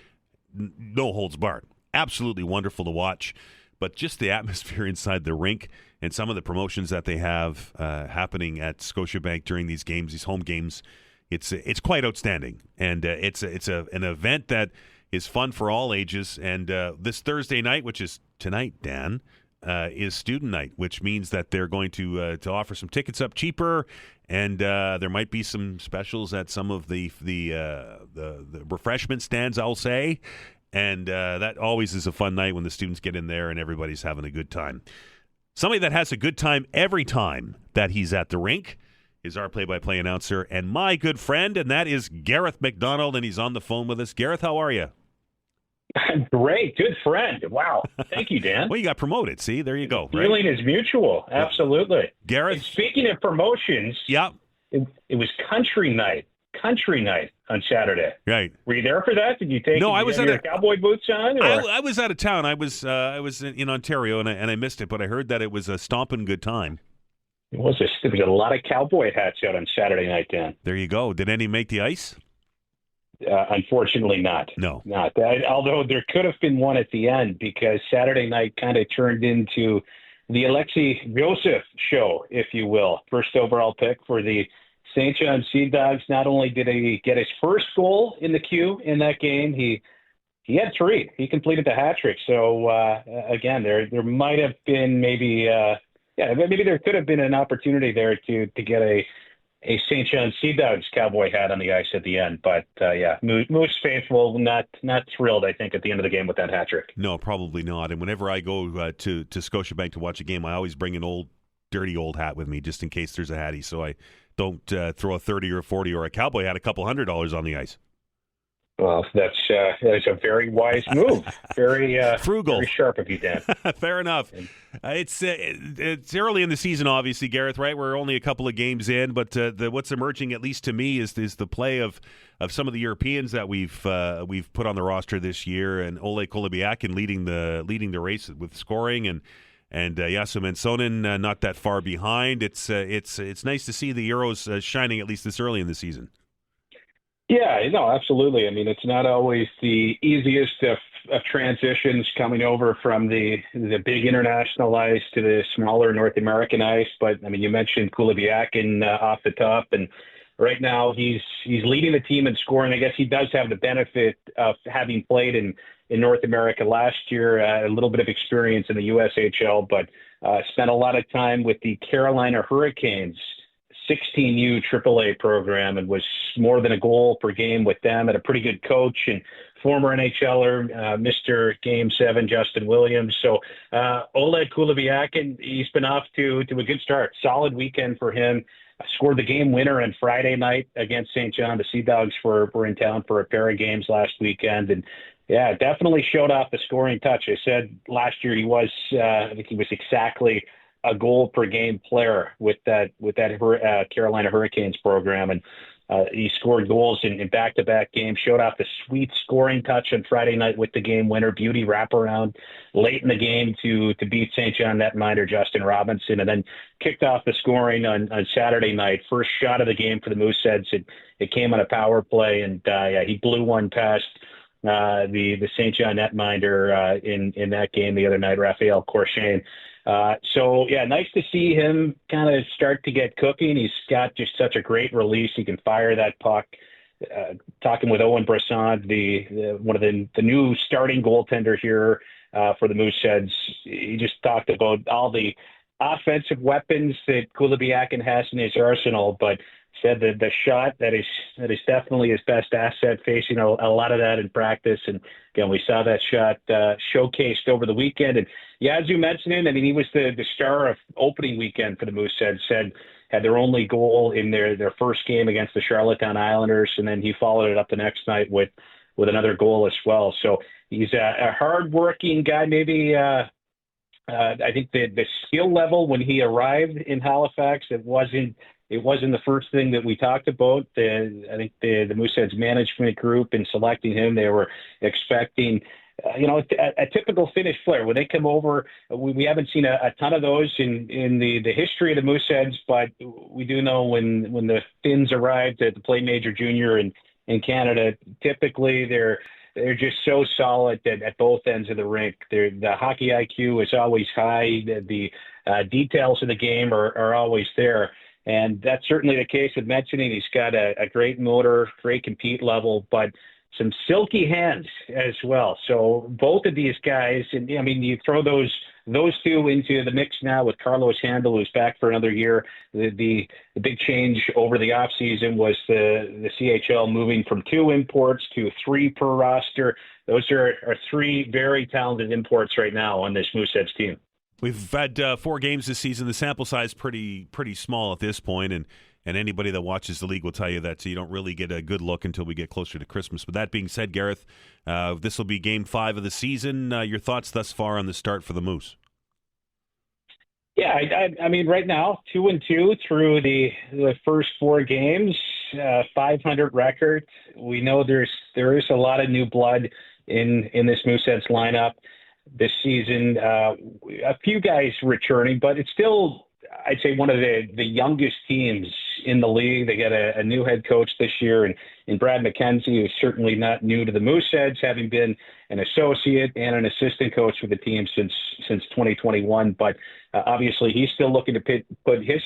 No holds barred. Absolutely wonderful to watch. but just the atmosphere inside the rink and some of the promotions that they have happening at Scotiabank during these games, these home games, it's quite outstanding. And it's an event that is fun for all ages. And this Thursday night, which is tonight, Dan, is student night, which means that they're going to offer some tickets up cheaper, and there might be some specials at some of the refreshment stands, I'll say. And that always is a fun night when the students get in there and everybody's having a good time. Somebody that has a good time every time that he's at the rink is our play-by-play announcer and my good friend, and that is Garreth MacDonald, and he's on the phone with us. Garreth, how are you? Great. Good friend. Wow. Thank you, Dan. Well, you got promoted. See, there you go. Right? Feeling is mutual. Absolutely. Garreth. And speaking of promotions, Yeah. it was country night on Saturday. Right. Were you there for that? Did you take No, I was your cowboy boots on? Or? I was out of town. I was in Ontario, and I missed it, but I heard that it was a stomping good time. There was a lot of cowboy hats out on Saturday night, Dan. There you go. Did any make the ice? Unfortunately not. No. Not. Although there could have been one at the end, because Saturday night kind of turned into the Alexei Yosef show, if you will. First overall pick for the St. John Sea Dogs. Not only did he get his first goal in the queue in that game, he had three. He completed the hat trick. So again, there might have been maybe there could have been an opportunity there to get a St. John Sea Dogs cowboy hat on the ice at the end. But, Moose faithful, not thrilled, I think, at the end of the game with that hat trick. No, probably not. And whenever I go to Scotiabank to watch a game, I always bring an dirty old hat with me just in case there's a hattie, so I don't throw a 30 or a 40 or a cowboy hat, a couple $100 on the ice. Well, that's a very wise move. Very frugal, very sharp of you, Dan. Fair enough. It's early in the season, obviously, Garreth. Right, we're only a couple of games in, but what's emerging, at least to me, is the play of some of the Europeans that we've put on the roster this year, and Ole Kolibiakin leading the race with scoring, and Yasu Mensonen not that far behind. It's nice to see the Euros shining at least this early in the season. Yeah, no, absolutely. I mean, it's not always the easiest of transitions coming over from the big international ice to the smaller North American ice. But I mean, you mentioned Kulibiakin off the top, and right now he's leading the team in scoring. I guess he does have the benefit of having played in North America last year, a little bit of experience in the USHL, but spent a lot of time with the Carolina Hurricanes 16U AAA program, and was more than a goal per game with them, and a pretty good coach and former NHLer, Mr. Game 7, Justin Williams. So Oleg Kulibiakin, he's been off to a good start. Solid weekend for him. Scored the game winner on Friday night against St. John. The Sea Dogs were in town for a pair of games last weekend, and yeah, definitely showed off the scoring touch. I said last year I think he was exactly a goal per game player with that Carolina Hurricanes program, and he scored goals in back-to-back games. Showed off the sweet scoring touch on Friday night with the game winner, beauty wraparound late in the game to beat St. John netminder Justin Robinson, and then kicked off the scoring on Saturday night. First shot of the game for the Mooseheads. It came on a power play, and he blew one past the St. John netminder in that game the other night, Raphael Courchain. So, yeah, nice to see him kind of start to get cooking. He's got just such a great release. He can fire that puck. Talking with Owen Brisson, one of the new starting goaltender here for the Mooseheads, he just talked about all the offensive weapons that Kulibiakin has in his arsenal, but said that the shot that is definitely his best asset, facing a lot of that in practice. And again, we saw that shot showcased over the weekend. And yeah, as you mentioned it, I mean, he was the star of opening weekend for the Mooseheads. Had their only goal in their first game against the Charlottetown Islanders, and then he followed it up the next night with another goal as well. So he's a hard-working guy. Maybe I think the skill level when he arrived in Halifax, it wasn't the first thing that we talked about. I think the Mooseheads management group, in selecting him, they were expecting a typical Finnish player. When they come over, we haven't seen a ton of those in the history of the Mooseheads, but we do know when the Finns arrived to play Major Junior in Canada, typically they're they're just so solid at both ends of the rink. The hockey IQ is always high. The details of the game are always there. And that's certainly the case with mentioning. He's got a great motor, great compete level, but some silky hands as well. So both of these guys, and I mean, you throw those two into the mix now with Carlos Handel, who's back for another year. The big change over the offseason was the CHL moving from 2 imports to 3 per roster. Those are 3 very talented imports right now on this Mooseheads team. We've had 4 games this season. The sample size pretty small at this point, and anybody that watches the league will tell you that you don't really get a good look until we get closer to Christmas. But that being said, Gareth, this will be Game 5 of the season. Your thoughts thus far on the start for the Moose? Yeah, I mean, right now, 2-2 through the first 4 games, 500 record. We know there is a lot of new blood in this Mooseheads lineup this season. A few guys returning, but it's still, I'd say, one of the youngest teams in the league. They got a new head coach this year, and Brad Makenzie, who's certainly not new to the Mooseheads, having been an associate and an assistant coach with the team since 2021. But obviously, he's still looking to put his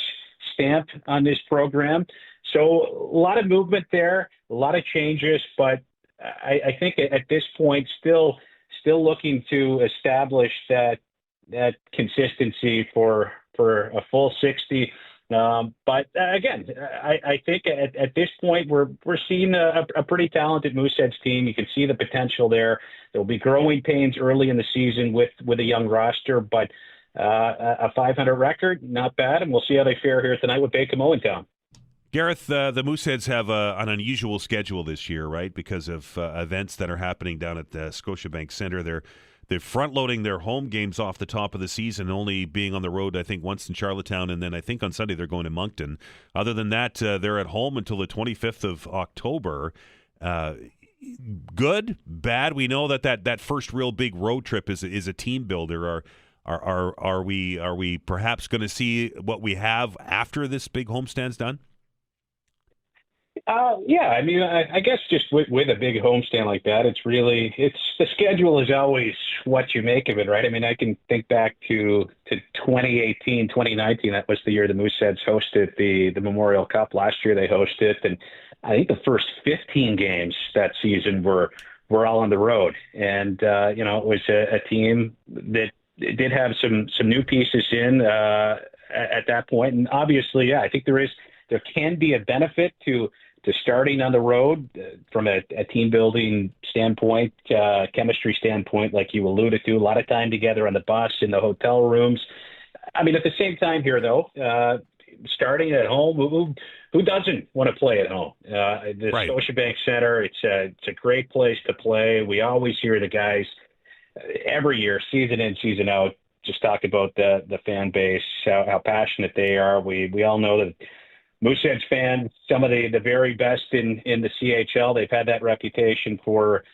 stamp on this program. So a lot of movement there, a lot of changes, but I think at this point, still looking to establish that consistency for a full 60. But again, I think at this point we're seeing a pretty talented Mooseheads team. You can see the potential there. There'll be growing pains early in the season with a young roster, but a 500 record, not bad, and we'll see how they fare here tonight with Baie-Comeau in town. Gareth, the Mooseheads have an unusual schedule this year, right? Because of events that are happening down at the Scotiabank Centre. They're front-loading their home games off the top of the season, only being on the road, I think, once in Charlottetown, and then I think on Sunday they're going to Moncton. Other than that, they're at home until the 25th of October. Good, bad. We know that first real big road trip is a team builder. Are we perhaps going to see what we have after this big homestand's done? Yeah, I mean, I guess just with a big homestand like that, it's the schedule is always what you make of it, right? I mean, I can think back to 2018, 2019. That was the year the Mooseheads hosted the Memorial Cup. Last year they hosted, and I think the first 15 games that season were all on the road. And, it was a team that did have some new pieces in at that point. And obviously, yeah, I think there can be a benefit to starting on the road from a team building standpoint, chemistry standpoint, like you alluded to, a lot of time together on the bus, in the hotel rooms. I mean, at the same time here, though, starting at home, who doesn't want to play at home? The Right. Scotiabank Centre, it's a great place to play. We always hear the guys every year, season in, season out, just talk about the fan base, how passionate they are. We all know that Mooseheads fans, some of the very best in the CHL, they've had that reputation for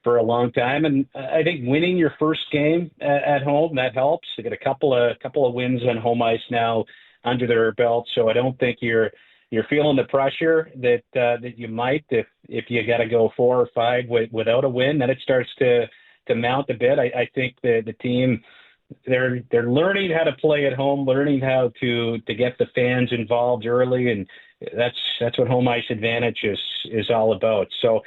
a long time. And I think winning your first game at home, that helps. They got a couple of wins on home ice now under their belt. So I don't think you're feeling the pressure that you might if you got to go 4 or 5 without a win. Then it starts to mount a bit. I think the team, they're learning how to play at home, learning how to get the fans involved early, and that's what home ice advantage is all about. So,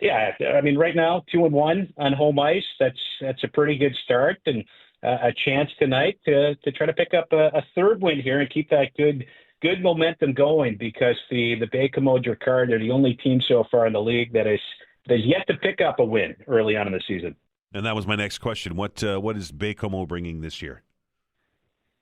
yeah, I mean, right now 2-1 on home ice. That's a pretty good start, and a chance tonight to try to pick up a third win here and keep that good momentum going, because the Baie-Comeau Drakkar, they're the only team so far in the league that has yet to pick up a win early on in the season. And that was my next question. What is Baie-Comeau bringing this year?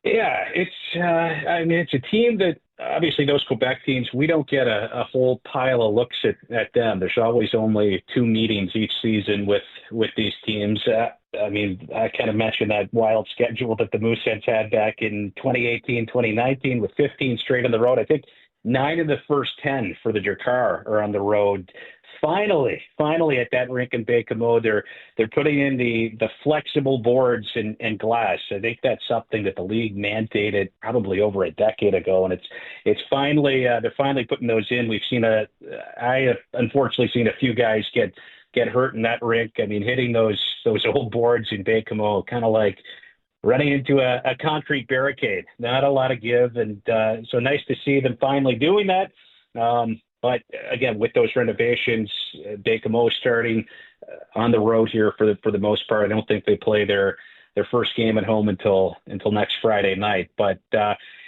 Yeah, it's a team that obviously those Quebec teams, we don't get a whole pile of looks at them. There's always only 2 meetings each season with these teams. I kind of mentioned that wild schedule that the Mooseheads had back in 2018, 2019 with 15 straight on the road. I think 9 of the first 10 for the Drakkar are on the road. Finally at that rink in Baie-Comeau, they're putting in the flexible boards and glass. I think that's something that the league mandated probably over a decade ago, and it's finally they're finally putting those in. I have unfortunately seen a few guys get get hurt in that rink. I mean, hitting those old boards in Baie-Comeau, kind of like running into a concrete barricade. Not a lot of give, and so nice to see them finally doing that. But again, with those renovations, Baie-Comeau starting on the road here for the most part. I don't think they play their first game at home until next Friday night. But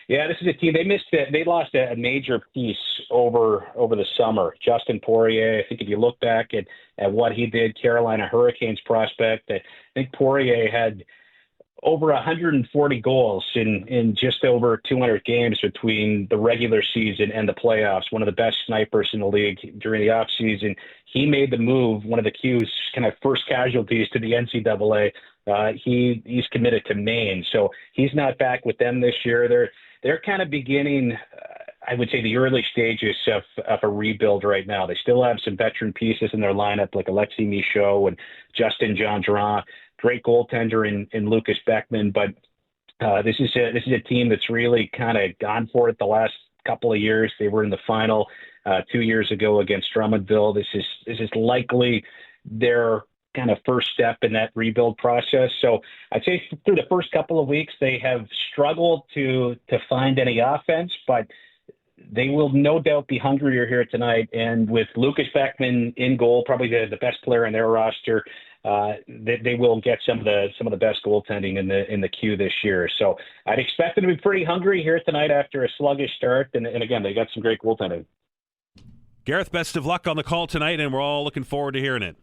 yeah, this is a team. They lost a major piece over the summer. Justin Poirier. I think if you look back at what he did, Carolina Hurricanes prospect, I think Poirier had over 140 goals in just over 200 games between the regular season and the playoffs. One of the best snipers in the league during the offseason. He made the move, one of the Q's kind of first casualties to the NCAA. He's committed to Maine, so he's not back with them this year. They're kind of beginning, I would say, the early stages of a rebuild right now. They still have some veteran pieces in their lineup like Alexis Michaud and Justin Gendron. Great goaltender in Lucas Beckman, but this is a team that's really kind of gone for it the last couple of years. They were in the final 2 years ago against Drummondville. This is likely their kind of first step in that rebuild process. So I'd say through the first couple of weeks they have struggled to find any offense, but they will no doubt be hungrier here tonight. And with Lucas Beckman in goal, probably the best player in their roster, they will get some of the best goaltending in the queue this year. So I'd expect them to be pretty hungry here tonight after a sluggish start. And again, they got some great goaltending. Gareth, best of luck on the call tonight, and we're all looking forward to hearing it.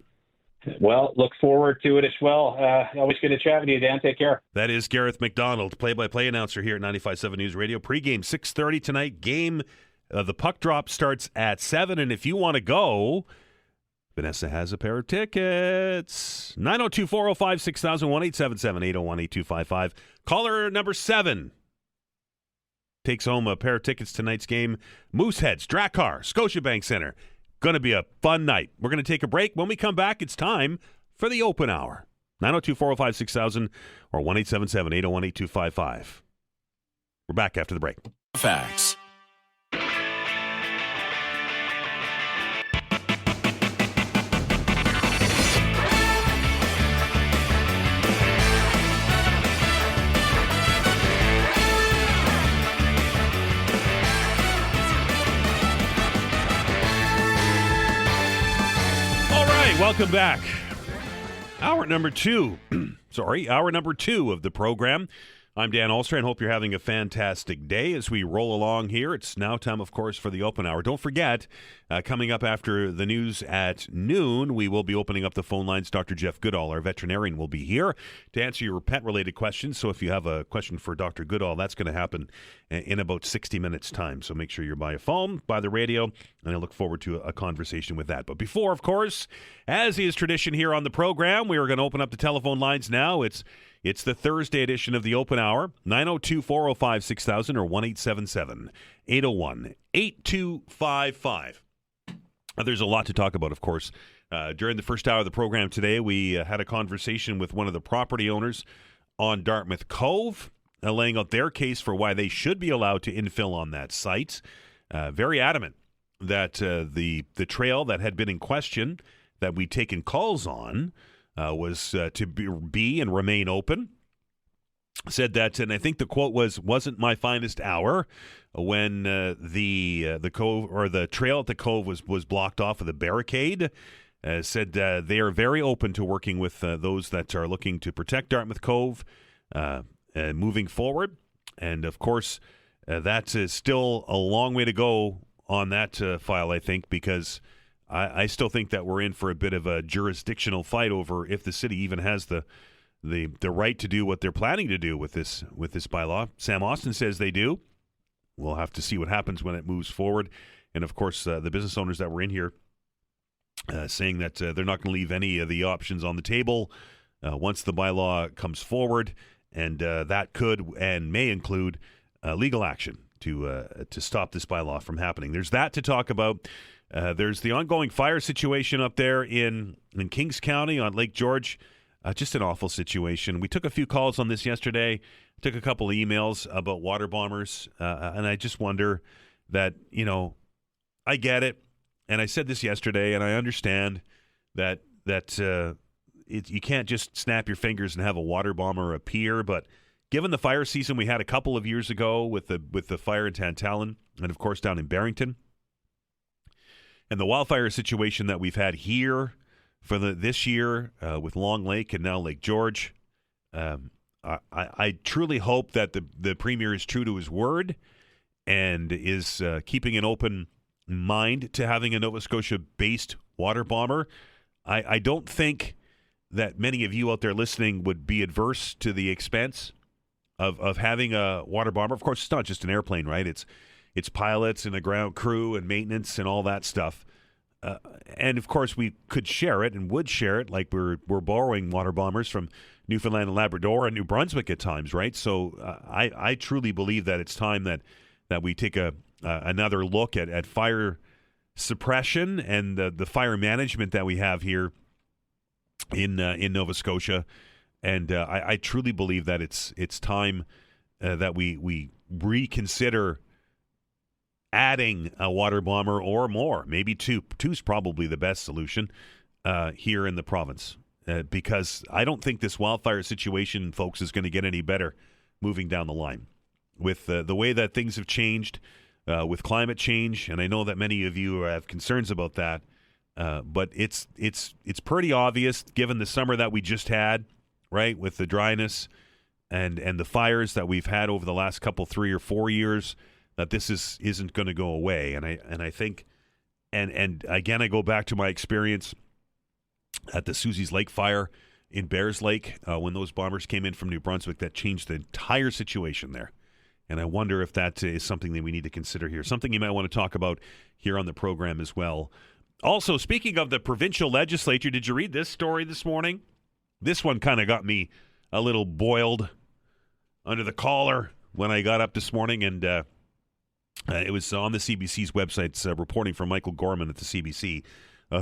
Well, look forward to it as well. Always good to chat with you, Dan. Take care. That is Garreth MacDonald, play-by-play announcer here at 95.7 News Radio. Pre-game 6:30 tonight. Game, the puck drop starts at 7, and if you want to go, Vanessa has a pair of tickets. 902-405-6000, 1-877-801-8255. Caller number 7 takes home a pair of tickets to tonight's game. Mooseheads, Drakkar, Scotiabank Center. Going to be a fun night. We're going to take a break. When we come back, it's time for the open hour. 902-405-6000 or 1-877-801-8255. We're back after the break. Facts. Welcome back. Hour number 2 of the program. I'm Dan Ulster, and hope you're having a fantastic day as we roll along here. It's now time, of course, for the open hour. Don't forget, coming up after the news at noon, we will be opening up the phone lines. Dr. Jeff Goodall, our veterinarian, will be here to answer your pet-related questions. So if you have a question for Dr. Goodall, that's going to happen in about 60 minutes' time. So make sure you're by a phone, by the radio, and I look forward to a conversation with that. But before, of course, as is tradition here on the program, we are going to open up the telephone lines now. It's the Thursday edition of the Open Hour, 902-405-6000 or 1-877-801-8255. There's a lot to talk about, of course. During the first hour of the program today, we had a conversation with one of the property owners on Dartmouth Cove, laying out their case for why they should be allowed to infill on that site. Very adamant that the trail that had been in question that we'd taken calls on was to be and remain open. Said that, and I think the quote wasn't my finest hour when the cove or the trail at the cove was blocked off with a barricade. Said they are very open to working with those that are looking to protect Dartmouth Cove moving forward. And of course, that is still a long way to go on that file, I think, because I still think that we're in for a bit of a jurisdictional fight over if the city even has the right to do what they're planning to do with this bylaw. Sam Austin says they do. We'll have to see what happens when it moves forward. And of course, the business owners that were in here saying that they're not going to leave any of the options on the table once the bylaw comes forward, and that could and may include legal action to stop this bylaw from happening. There's that to talk about. There's the ongoing fire situation up there in Kings County on Lake George. Just an awful situation. We took a few calls on this yesterday, took a couple of emails about water bombers, and I just wonder that, I get it, and I said this yesterday, and I understand that you can't just snap your fingers and have a water bomber appear. But given the fire season we had a couple of years ago with the fire in Tantallon and, of course, down in Barrington, and the wildfire situation that we've had here for this year with Long Lake and now Lake George, I truly hope that the Premier is true to his word and is keeping an open mind to having a Nova Scotia-based water bomber. I don't think that many of you out there listening would be adverse to the expense of having a water bomber. Of course, it's not just an airplane, right? It's pilots and a ground crew and maintenance and all that stuff. And, of course, we could share it and would share it, like we're borrowing water bombers from Newfoundland and Labrador and New Brunswick at times, right? So I truly believe that it's time that we take another look at fire suppression and the fire management that we have here in Nova Scotia. And I truly believe that it's time that we reconsider adding a water bomber or more, maybe two. Two's probably the best solution here in the province, because I don't think this wildfire situation, folks, is going to get any better moving down the line with the way that things have changed with climate change. And I know that many of you have concerns about that, but it's pretty obvious given the summer that we just had, right, with the dryness and the fires that we've had over the last couple 3 or 4 years, that this isn't going to go away. And I think, and again, I go back to my experience at the Susie's Lake fire in Bears Lake when those bombers came in from New Brunswick. That changed the entire situation there. And I wonder if that is something that we need to consider here, something you might want to talk about here on the program as well. Also, speaking of the provincial legislature, did you read this story this morning? This one kind of got me a little boiled under the collar when I got up this morning, and it was on the CBC's website. It's reporting from Michael Gorman at the CBC,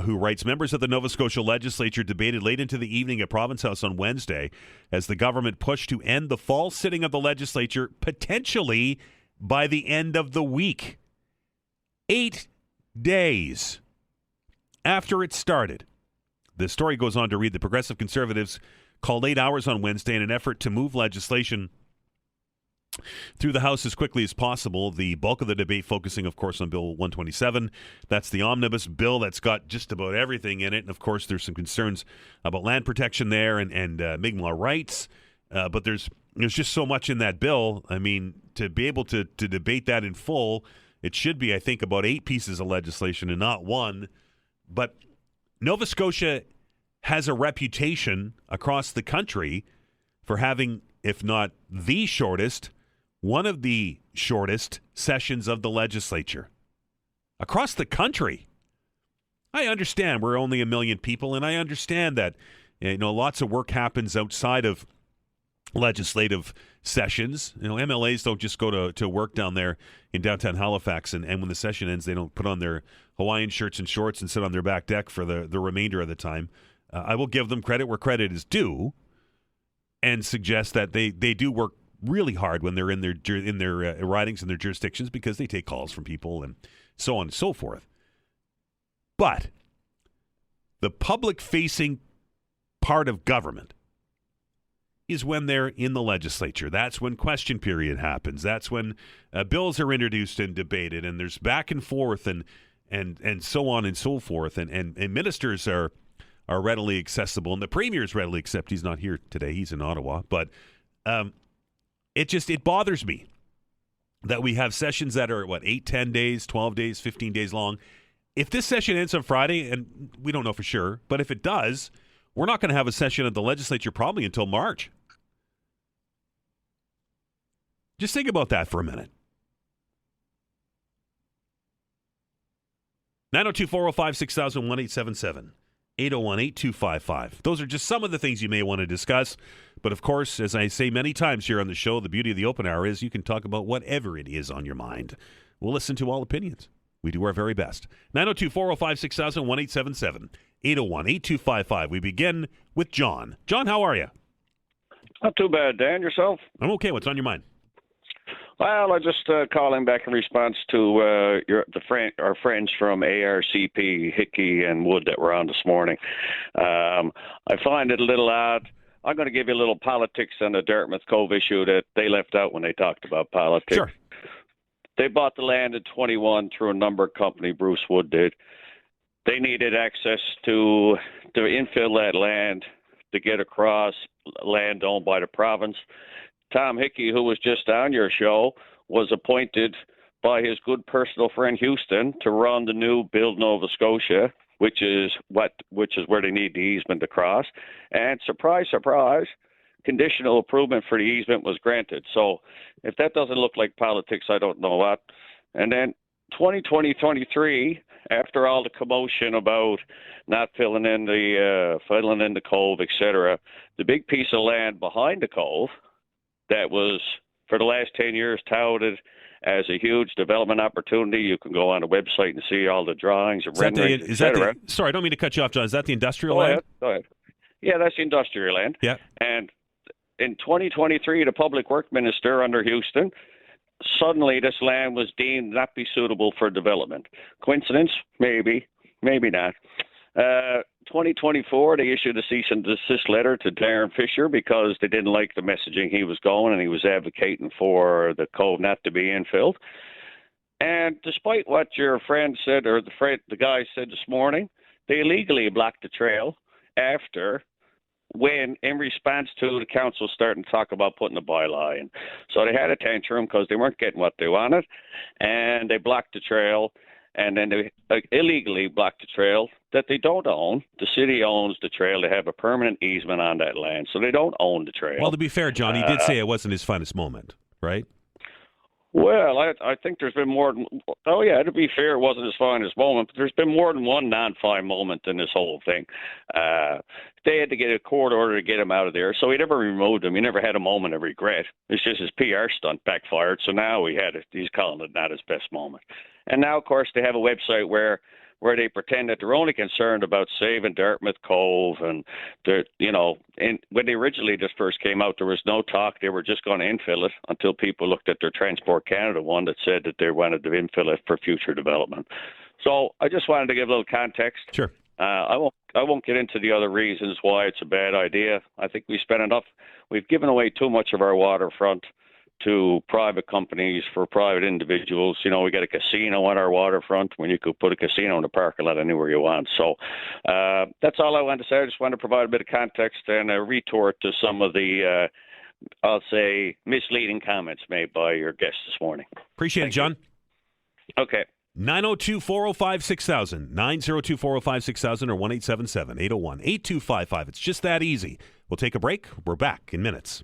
who writes, members of the Nova Scotia legislature debated late into the evening at Province House on Wednesday as the government pushed to end the fall sitting of the legislature potentially by the end of the week. 8 days after it started. The story goes on to read, the Progressive Conservatives called 8 hours on Wednesday in an effort to move legislation through the House as quickly as possible. The bulk of the debate focusing, of course, on Bill 127. That's the omnibus bill that's got just about everything in it. And, of course, there's some concerns about land protection there and Mi'kmaq rights. But there's just so much in that bill. I mean, to be able to debate that in full, it should be, I think, about 8 pieces of legislation and not one. But Nova Scotia has a reputation across the country for having, if not the shortest, one of the shortest sessions of the legislature across the country. I understand we're only 1 million people, and I understand that lots of work happens outside of legislative sessions. MLAs don't just go to work down there in downtown Halifax, and when the session ends, they don't put on their Hawaiian shirts and shorts and sit on their back deck for the remainder of the time. I will give them credit where credit is due, and suggest that they do work really hard when they're in their ridings and their jurisdictions, because they take calls from people and so on and so forth. But the public-facing part of government is when they're in the legislature. That's when question period happens. That's when bills are introduced and debated, and there's back and forth and so on and so forth. And ministers are readily accessible, and the Premier is readily accessible. He's not here today. He's in Ottawa. But it bothers me that we have sessions that are, 8, 10 days, 12 days, 15 days long. If this session ends on Friday, and we don't know for sure, but if it does, we're not going to have a session at the legislature probably until March. Just think about that for a minute. 902-405-6000, 1-877. 801-8255. Those are just some of the things you may want to discuss. But, of course, as I say many times here on the show, the beauty of the open hour is you can talk about whatever it is on your mind. We'll listen to all opinions. We do our very best. 902-405-6000, 1-877. 801-8255. We begin with John. John, how are you? Not too bad, Dan. Yourself? I'm okay. What's on your mind? Well, I'm just calling back in response to our friends from ARCP, Hickey and Wood that were on this morning. I find it a little odd. I'm going to give you a little politics on the Dartmouth Cove issue that they left out when they talked about politics. Sure. They bought the land in 21 through a number company, Bruce Wood did. They needed access to infill that land to get across land owned by the province. Tom Hickey, who was just on your show, was appointed by his good personal friend Houston to run the new Build Nova Scotia, which is where they need the easement to cross. And surprise, surprise, conditional approval for the easement was granted. So if that doesn't look like politics, I don't know what. And then 2023, after all the commotion about not filling in the cove, etc., the big piece of land behind the cove that was for the last 10 years touted as a huge development opportunity. You can go on the website and see all the drawings and renderings, etc. Sorry, I don't mean to cut you off, John. Is that the industrial land? Go ahead. Yeah, that's the industrial land. Yeah. And in 2023, the public work minister under Houston, suddenly this land was deemed not be suitable for development. Coincidence? Maybe. Maybe not. 2024, they issued a cease and desist letter to Darren Fisher because they didn't like the messaging he was going, and he was advocating for the cove not to be infilled. And despite what your friend said, or the guy said this morning, they illegally blocked the trail after, when in response to the council starting to talk about putting a bylaw in. So they had a tantrum because they weren't getting what they wanted, and they blocked the trail. And then they illegally blocked the trail that they don't own. The city owns the trail. They have a permanent easement on that land, so they don't own the trail. Well, to be fair, John, he did say it wasn't his finest moment, right? Well, I think there's been more than – oh, yeah, to be fair, it wasn't his finest moment, but there's been more than one non-fine moment in this whole thing. They had to get a court order to get him out of there, so he never removed him. He never had a moment of regret. It's just his PR stunt backfired, so now he's calling it not his best moment. And now, of course, they have a website where they pretend that they're only concerned about saving Dartmouth Cove, and when they originally just first came out, there was no talk. They were just going to infill it until people looked at their Transport Canada one that said that they wanted to infill it for future development. So I just wanted to give a little context. Sure. I won't get into the other reasons why it's a bad idea. I think we spent enough. We've given away too much of our waterfront to private companies for private individuals. We got a casino on our waterfront when you could put a casino in the parking lot anywhere you want. So that's all I wanted to say. I just wanted to provide a bit of context and a retort to some of the, I'll say, misleading comments made by your guest this morning. Appreciate it, John. Okay. 902-405-6000, 902-405-6000, or 1-877-801-8255. It's just that easy. We'll take a break. We're back in minutes.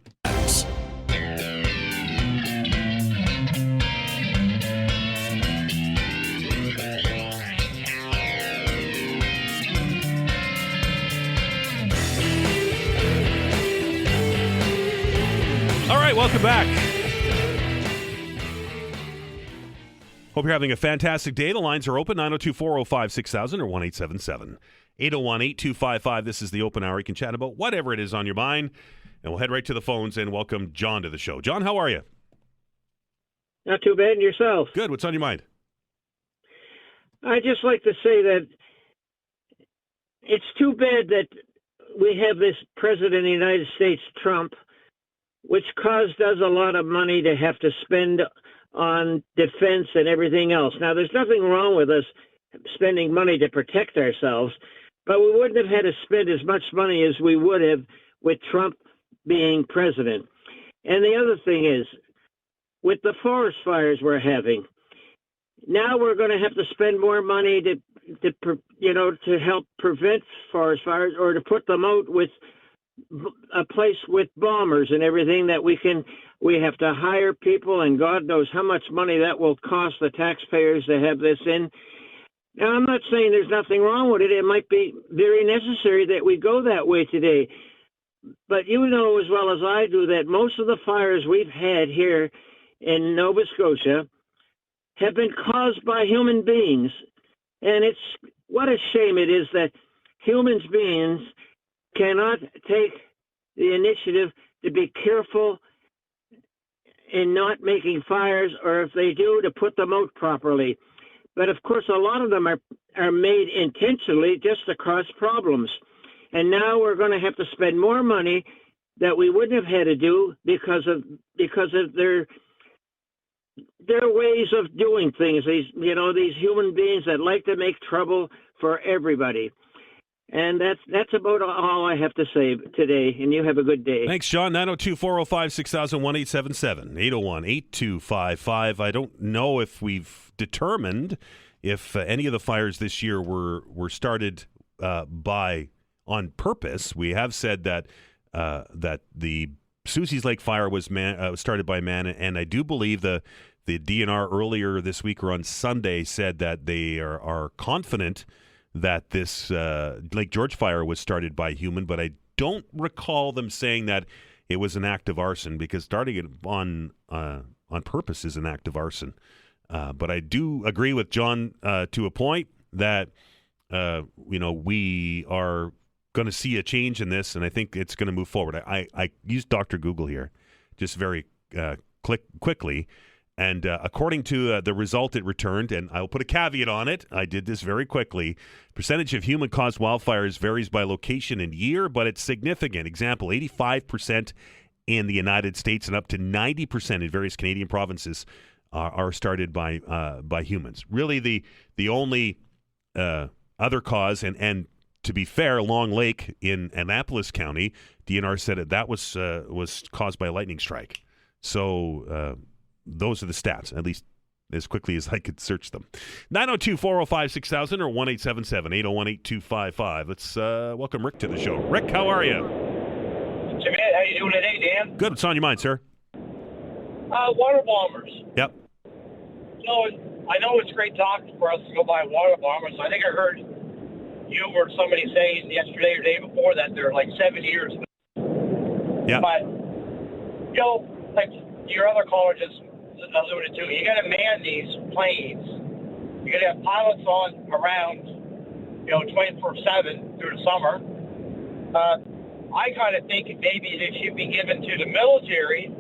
All right, welcome back. Hope you're having a fantastic day. The lines are open, 902-405-6000 or 1-877-801-8255. This is the open hour. You can chat about whatever it is on your mind, and we'll head right to the phones and welcome John to the show. John, how are you? Not too bad, and yourself? Good. What's on your mind? I'd just like to say that it's too bad that we have this president of the United States, Trump, which caused us a lot of money to have to spend on defense and everything else. Now, there's nothing wrong with us spending money to protect ourselves, but we wouldn't have had to spend as much money as we would have with Trump being president. And the other thing is, with the forest fires we're having, now we're going to have to spend more money to help prevent forest fires, or to put them out with a place with bombers and everything that we have to hire people, and God knows how much money that will cost the taxpayers to have this in. Now, I'm not saying there's nothing wrong with it. It might be very necessary that we go that way today. But you know as well as I do that most of the fires we've had here in Nova Scotia have been caused by human beings. And what a shame it is that human beings cannot take the initiative to be careful in not making fires, or if they do, to put them out properly. But of course, a lot of them are made intentionally just to cause problems. And now we're going to have to spend more money that we wouldn't have had to do because of their ways of doing things. These human beings that like to make trouble for everybody. And that's about all I have to say today, and you have a good day. Thanks, John. 902-405-6000, 1-877-801-8255. I don't know if we've determined if any of the fires this year were started on purpose. We have said that the Susie's Lake fire was started by man, and I do believe the DNR earlier this week or on Sunday said that they are confident that this Lake George fire was started by human, but I don't recall them saying that it was an act of arson, because starting it on purpose is an act of arson. But I do agree with John to a point that we are going to see a change in this, and I think it's going to move forward. I used Dr. Google here just very quickly. And according to the result it returned, and I'll put a caveat on it, I did this very quickly, percentage of human-caused wildfires varies by location and year, but it's significant. Example, 85% in the United States and up to 90% in various Canadian provinces are started by humans. Really, the only other cause, and to be fair, Long Lake in Annapolis County, DNR said that was caused by a lightning strike. So those are the stats, at least as quickly as I could search them. 902-405-6000 or 1-877-801-8255. Let's welcome Rick to the show. Rick, how are you? Jimmy, how you doing today, Dan? Good. What's on your mind, sir? Water bombers. Yep. So I know it's great talk for us to go buy water bombers. I think I heard you or somebody saying yesterday or the day before that they're like 7 years. Yeah. But, like your other caller just alluded to, you got to man these planes. You got to have pilots on around, 24/7 through the summer. I kind of think maybe they should be given to the military.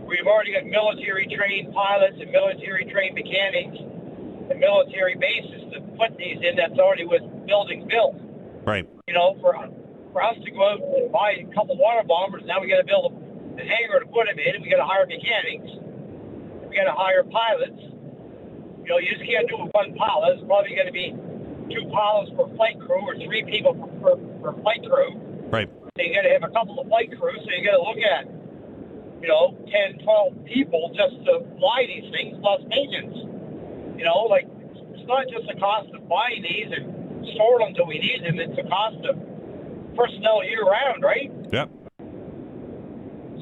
We've already got military-trained pilots and military-trained mechanics and military bases to put these in that's already with buildings built. Right. For us to go out and buy a couple water bombers, now we got to build a hangar to put them in, and we got to hire mechanics. We got to hire pilots. You just can't do it with one pilot. It's probably going to be 2 pilots per flight crew or 3 people per flight crew. Right. So you got to have a couple of flight crews, so you got to look at 10, 12 people just to fly these things, plus maintenance. It's not just the cost of buying these and store them till we need them. It's the cost of personnel year-round, right? Yep.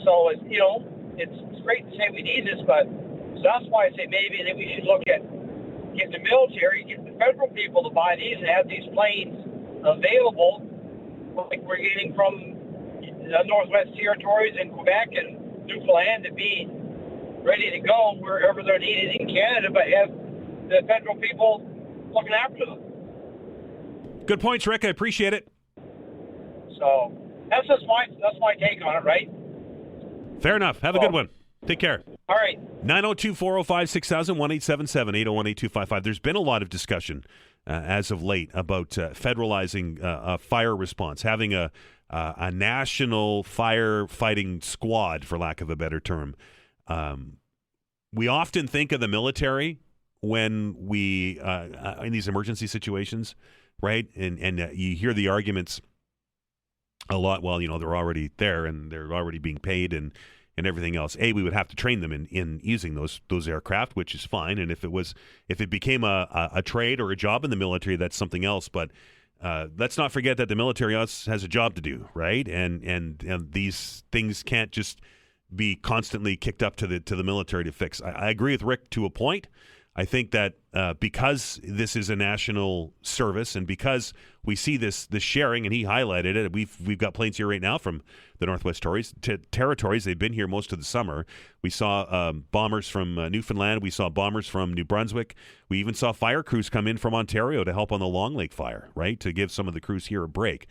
So, it's great to say we need this, but so that's why I say maybe that we should look at getting the military, getting the federal people to buy these and have these planes available, like we're getting from the Northwest Territories and Quebec and Newfoundland, to be ready to go wherever they're needed in Canada, but have the federal people looking after them. Good points, Rick. I appreciate it. So that's my take on it, right? Fair enough. Have a good one. Take care. All right. 902-405-6000, 1-877-801-8255. There's been a lot of discussion as of late about federalizing fire response, having a national firefighting squad, for lack of a better term. We often think of the military when we in these emergency situations, right? And you hear the arguments a lot. Well, they're already there and they're already being paid and everything else. We would have to train them in using those aircraft, which is fine. And if it became a trade or a job in the military, that's something else. But let's not forget that the military has a job to do, right? And these things can't just be constantly kicked up to the military to fix. I agree with Rick to a point. I think that because this is a national service and because we see this sharing, and he highlighted it, we've got planes here right now from the Northwest Territories. They've been here most of the summer. We saw bombers from Newfoundland. We saw bombers from New Brunswick. We even saw fire crews come in from Ontario to help on the Long Lake fire, right, to give some of the crews here a break.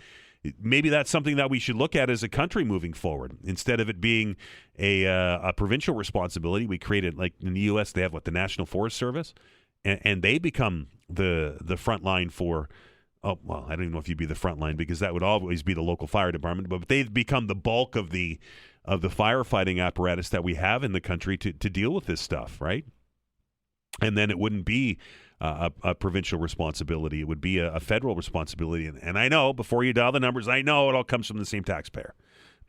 maybe that's something that we should look at as a country moving forward. Instead of it being a provincial responsibility, we created, like in the U.S., they have the National Forest Service, and they become the front line for. Oh, well, I don't even know if you'd be the front line, because that would always be the local fire department, but they've become the bulk of the firefighting apparatus that we have in the country to deal with this stuff, right? And then it wouldn't be a provincial responsibility. It would be a federal responsibility. And I know, before you dial the numbers, I know it all comes from the same taxpayer.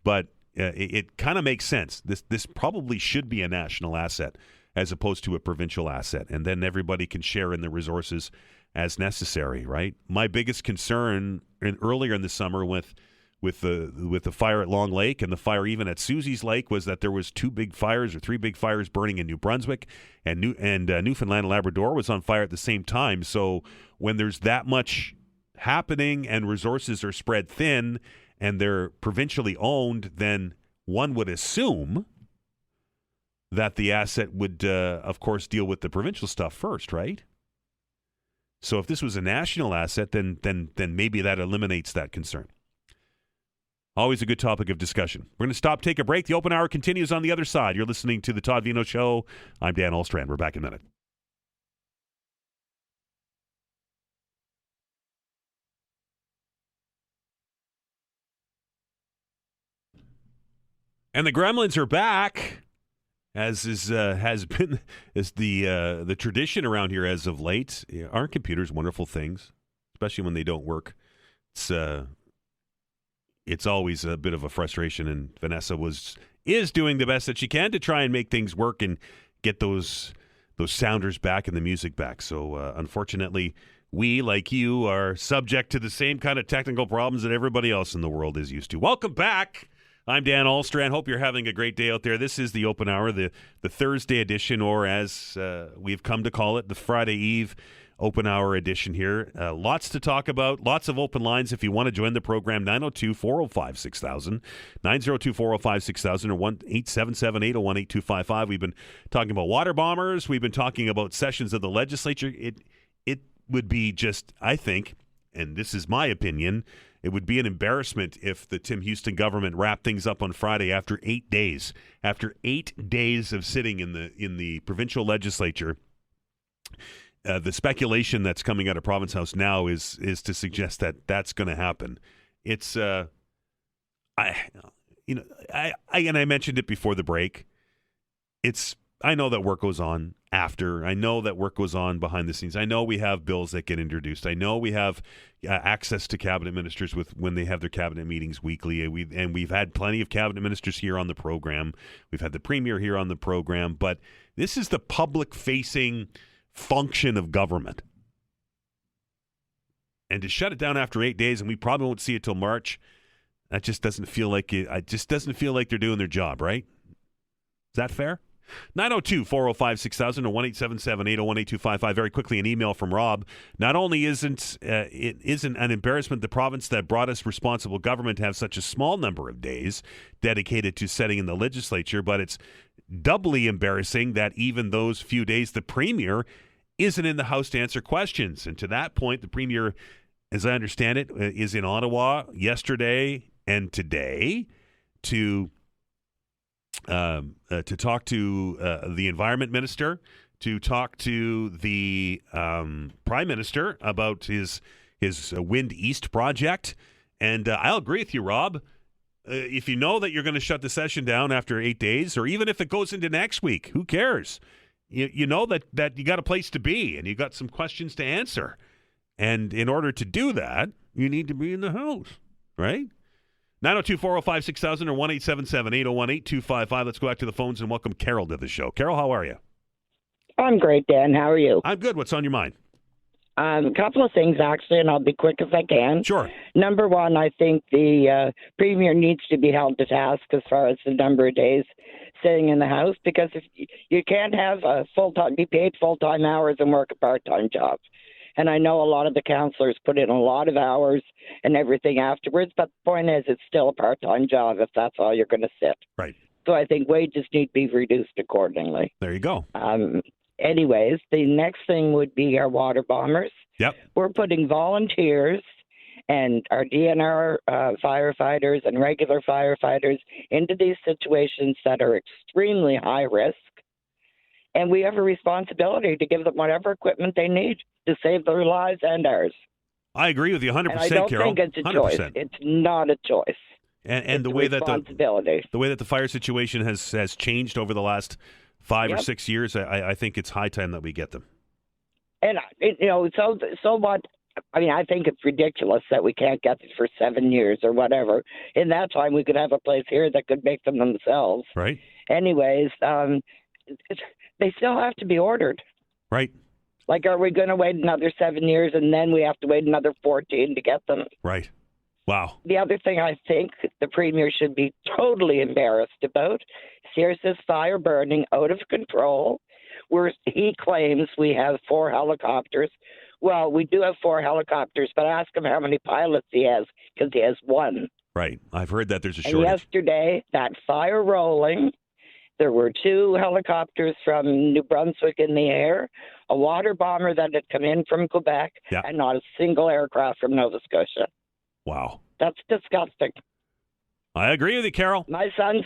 But it kind of makes sense. This probably should be a national asset as opposed to a provincial asset. And then everybody can share in the resources as necessary, right? My biggest concern earlier in the summer with the fire at Long Lake and the fire even at Susie's Lake was that there was 3 big fires burning in New Brunswick, and Newfoundland and Labrador was on fire at the same time. So when there's that much happening and resources are spread thin and they're provincially owned, then one would assume that the asset would, of course, deal with the provincial stuff first, right? So if this was a national asset, then maybe that eliminates that concern. Always a good topic of discussion. We're going to stop, take a break. The open hour continues on the other side. You're listening to the Todd Veinotte Show. I'm Dan Alstrand. We're back in a minute. And the Gremlins are back, as has been the tradition around here as of late. Aren't computers wonderful things, especially when they don't work? It's always a bit of a frustration, and Vanessa is doing the best that she can to try and make things work and get those sounders back and the music back. So unfortunately, we, like you, are subject to the same kind of technical problems that everybody else in the world is used to. Welcome back. I'm Dan Alstrand. Hope you're having a great day out there. This is the Open Hour, the Thursday edition, or as we've come to call it, the Friday Eve Open Hour edition here. Lots to talk about, lots of open lines if you want to join the program. 902-405-6000, 902-405-6000, or 1-877-801-8255. We've been talking about water bombers. We've been talking about sessions of the legislature. It would be just, I think, and this is my opinion, it would be an embarrassment if the Tim Houston government wrapped things up on Friday after 8 days. After 8 days of sitting in the provincial legislature, the speculation that's coming out of Province House now is to suggest that that's going to happen. It's I mentioned it before the break. I know that work goes on after. I know that work goes on behind the scenes. I know we have bills that get introduced. I know we have access to cabinet ministers when they have their cabinet meetings weekly. And we've had plenty of cabinet ministers here on the program. We've had the premier here on the program. But this is the public-facing function of government. And to shut it down after 8 days, and we probably won't see it till March, that just doesn't feel like it. It just doesn't feel like they're doing their job, right? Is that fair? 902-405-6000 or 1-877-801-8255. Very quickly, an email from Rob. Not only isn't an embarrassment the province that brought us responsible government to have such a small number of days dedicated to setting in the legislature, but it's doubly embarrassing that even those few days the premier isn't in the House to answer questions. And to that point, the premier, as I understand it, is in Ottawa yesterday and today to talk to the environment minister, to talk to the prime minister about his Wind East project. And I'll agree with you, Rob. If you know that you're going to shut the session down after 8 days, or even if it goes into next week, who cares? You know that you got a place to be and you got some questions to answer. And in order to do that, you need to be in the House, right? 902-405-6000 or 1-877-801-8255. Let's go back to the phones and welcome Carol to the show. Carol, how are you? I'm great, Dan. How are you? I'm good. What's on your mind? A couple of things, actually, and I'll be quick if I can. Sure. Number one, I think the Premier needs to be held to task as far as the number of days sitting in the House, because if you can't have be paid full-time hours and work a part-time job. And I know a lot of the councillors put in a lot of hours and everything afterwards, but the point is it's still a part-time job if that's all you're going to sit. Right. So I think wages need to be reduced accordingly. There you go. Anyways, the next thing would be our water bombers. Yep. We're putting volunteers and our DNR firefighters and regular firefighters into these situations that are extremely high risk. And we have a responsibility to give them whatever equipment they need to save their lives and ours. I agree with you 100%, and I don't Carol. think it's a 100%. choice. It's not a choice. And the It's way a that responsibility. the way that the fire situation has changed over the last 5 or 6 years, I think it's high time that we get them. And so what? I mean, I think it's ridiculous that we can't get it for 7 years or whatever. In that time, we could have a place here that could make them themselves. Right. Anyways, they still have to be ordered. Right. Like, are we going to wait another 7 years and then we have to wait another 14 to get them? Right. Wow. The other thing I think the Premier should be totally embarrassed about is here's this fire burning out of control where he claims we have 4 helicopters. Well, we do have 4 helicopters, but ask him how many pilots he has, because he has 1. Right. I've heard that there's a And shortage. yesterday, that fire rolling, there were 2 helicopters from New Brunswick in the air, a water bomber that had come in from Quebec, and not a single aircraft from Nova Scotia. Wow. That's disgusting. I agree with you, Carol. My son's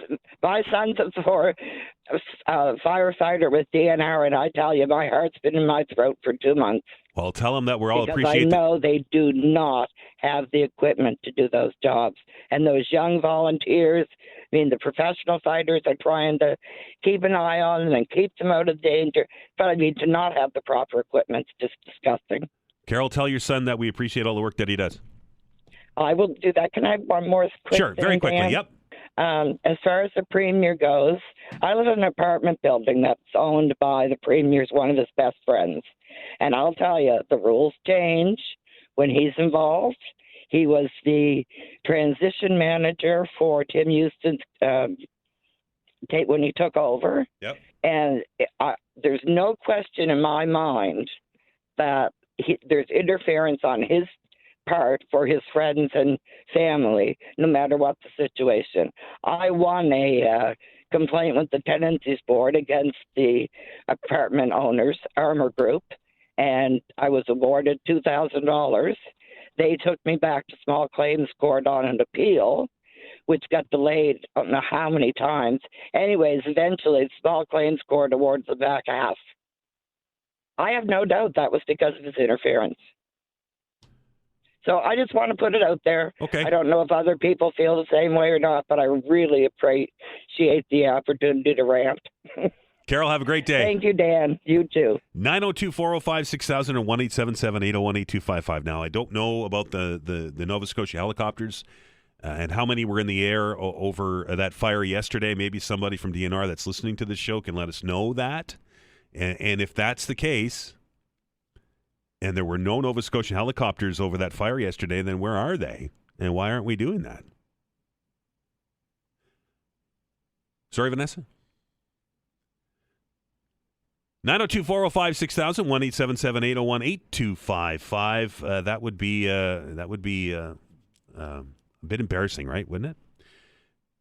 a firefighter with DNR, and I tell you, my heart's been in my throat for 2 months. Well, tell them that we're all because appreciate I know they do not have the equipment to do those jobs. And those young volunteers, I mean, the professional fighters are trying to keep an eye on them and keep them out of danger. But I mean, to not have the proper equipment is just disgusting. Carol, tell your son that we appreciate all the work that he does. I will do that. Can I have one more quick Sure, thing, very quickly. Dan? Yep. As far as the Premier goes, I live in an apartment building that's owned by the Premier's one of his best friends. And I'll tell you, the rules change when he's involved. He was the transition manager for Tim Houston's when he took over. Yep. And there's no question in my mind that there's interference on his part for his friends and family, no matter what the situation. I won a complaint with the Tenancies Board against the apartment owners, Armour Group, and I was awarded $2,000. They took me back to small claims court on an appeal, which got delayed I don't know how many times. Anyways, eventually, the small claims court awards them back half. I have no doubt that was because of his interference. So I just want to put it out there. Okay. I don't know if other people feel the same way or not, but I really appreciate the opportunity to rant. Carol, have a great day. Thank you, Dan. You too. 902-405-6000 and 1-877-801-8255. Now, I don't know about the Nova Scotia helicopters and how many were in the air over that fire yesterday. Maybe somebody from DNR that's listening to this show can let us know that. And if that's the case, and there were no Nova Scotia helicopters over that fire yesterday, then where are they? And why aren't we doing that? Sorry, Vanessa? 902-405-6000, 1-877-801-8255. That would be a bit embarrassing, right? Wouldn't it?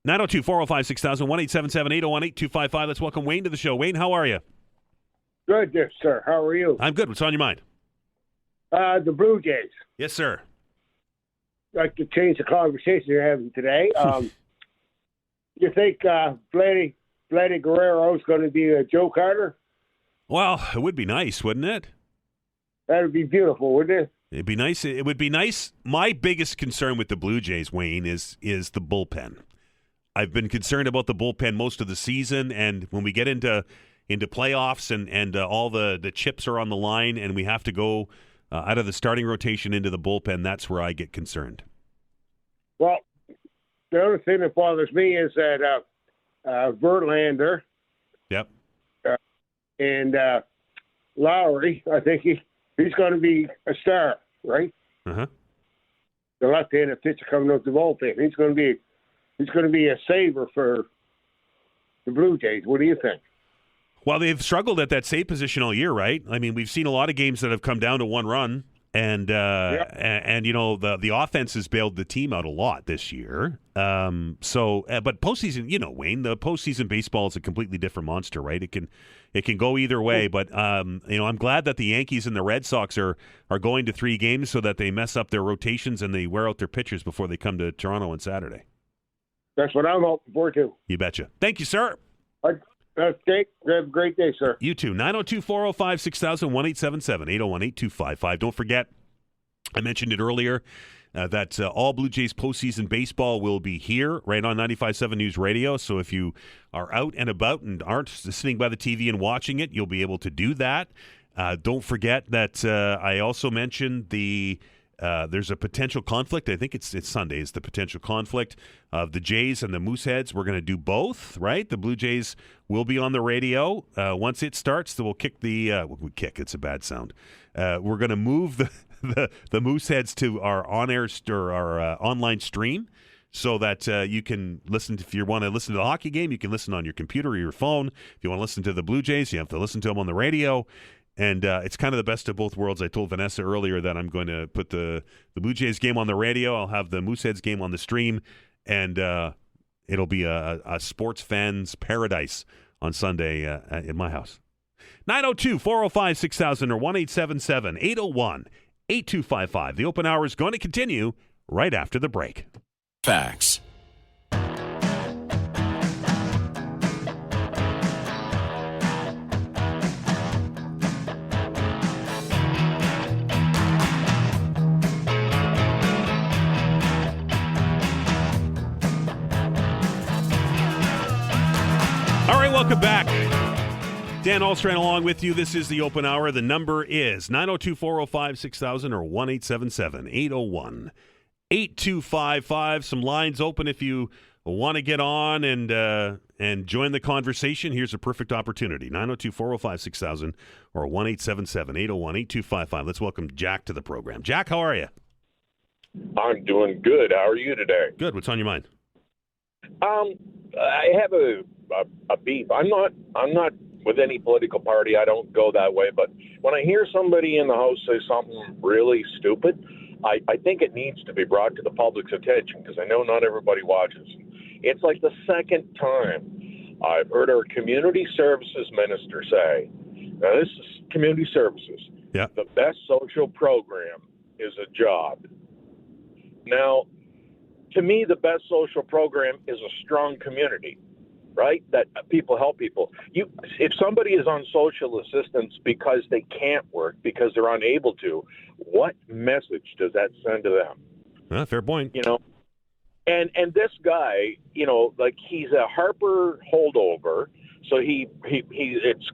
902-405-6000, 1-877-801-8255. Let's welcome Wayne to the show. Wayne, how are you? Good, yes, sir. How are you? I'm good. What's on your mind? The Blue Jays. Yes, sir. I'd like to change the conversation you're having today. You think Vladdy Guerrero is going to be a Joe Carter? Well, it would be nice, wouldn't it? That would be beautiful, wouldn't it? It'd be nice. It would be nice. My biggest concern with the Blue Jays, Wayne, is the bullpen. I've been concerned about the bullpen most of the season, and when we get into playoffs and all the chips are on the line and we have to go out of the starting rotation into the bullpen, that's where I get concerned. Well, the other thing that bothers me is that Verlander Yep. And Lowry, I think he's going to be a star, right? Uh-huh. The left-handed pitcher coming up the bullpen. He's going to be a saver for the Blue Jays. What do you think? Well, they've struggled at that save position all year, right? I mean, we've seen a lot of games that have come down to one run, And you know, the offense has bailed the team out a lot this year. But postseason, you know, Wayne, the postseason baseball is a completely different monster, right? It can go either way. But you know, I'm glad that the Yankees and the Red Sox are going to 3 games so that they mess up their rotations and they wear out their pitchers before they come to Toronto on Saturday. That's what I'm hoping for too. You betcha. Thank you, sir. Okay. Have a great day, sir. You too. 902-405-6000, 1-877-801-8255. Don't forget, I mentioned it earlier, that all Blue Jays postseason baseball will be here right on 95.7 News Radio. So if you are out and about and aren't sitting by the TV and watching it, you'll be able to do that. Don't forget that I also mentioned there's a potential conflict. I think it's Sunday is the potential conflict of the Jays and the Mooseheads. We're going to do both, right? The Blue Jays will be on the radio. Once it starts, we'll kick the kick. It's a bad sound. We're going to move the Mooseheads to our on-air or our online stream so that you can listen. If you want to listen to the hockey game, you can listen on your computer or your phone. If you want to listen to the Blue Jays, you have to listen to them on the radio. And it's kind of the best of both worlds. I told Vanessa earlier that I'm going to put the Blue Jays game on the radio. I'll have the Mooseheads game on the stream. And it'll be a sports fan's paradise on Sunday in my house. 902-405-6000 or 1-877-801-8255. The open hour is going to continue right after the break. Facts. All right, welcome back. Dan Alstrand along with you. This is the open hour. The number is 902-405-6000 or 1-877-801-8255. Some lines open if you want to get on and join the conversation. Here's a perfect opportunity. 902-405-6000 or 1-877-801-8255. Let's welcome Jack to the program. Jack, how are you? I'm doing good. How are you today? Good. What's on your mind? I have a beef. I'm not with any political party. I don't go that way. But when I hear somebody in the House say something really stupid, I think it needs to be brought to the public's attention because I know not everybody watches. It's like the second time I've heard our community services minister say, now this is community services, the best social program is a job. Now, to me, the best social program is a strong community, right? That people help people. If somebody is on social assistance because they can't work, because they're unable to, what message does that send to them? Fair point. You know, and this guy, you know, like he's a Harper holdover. So it's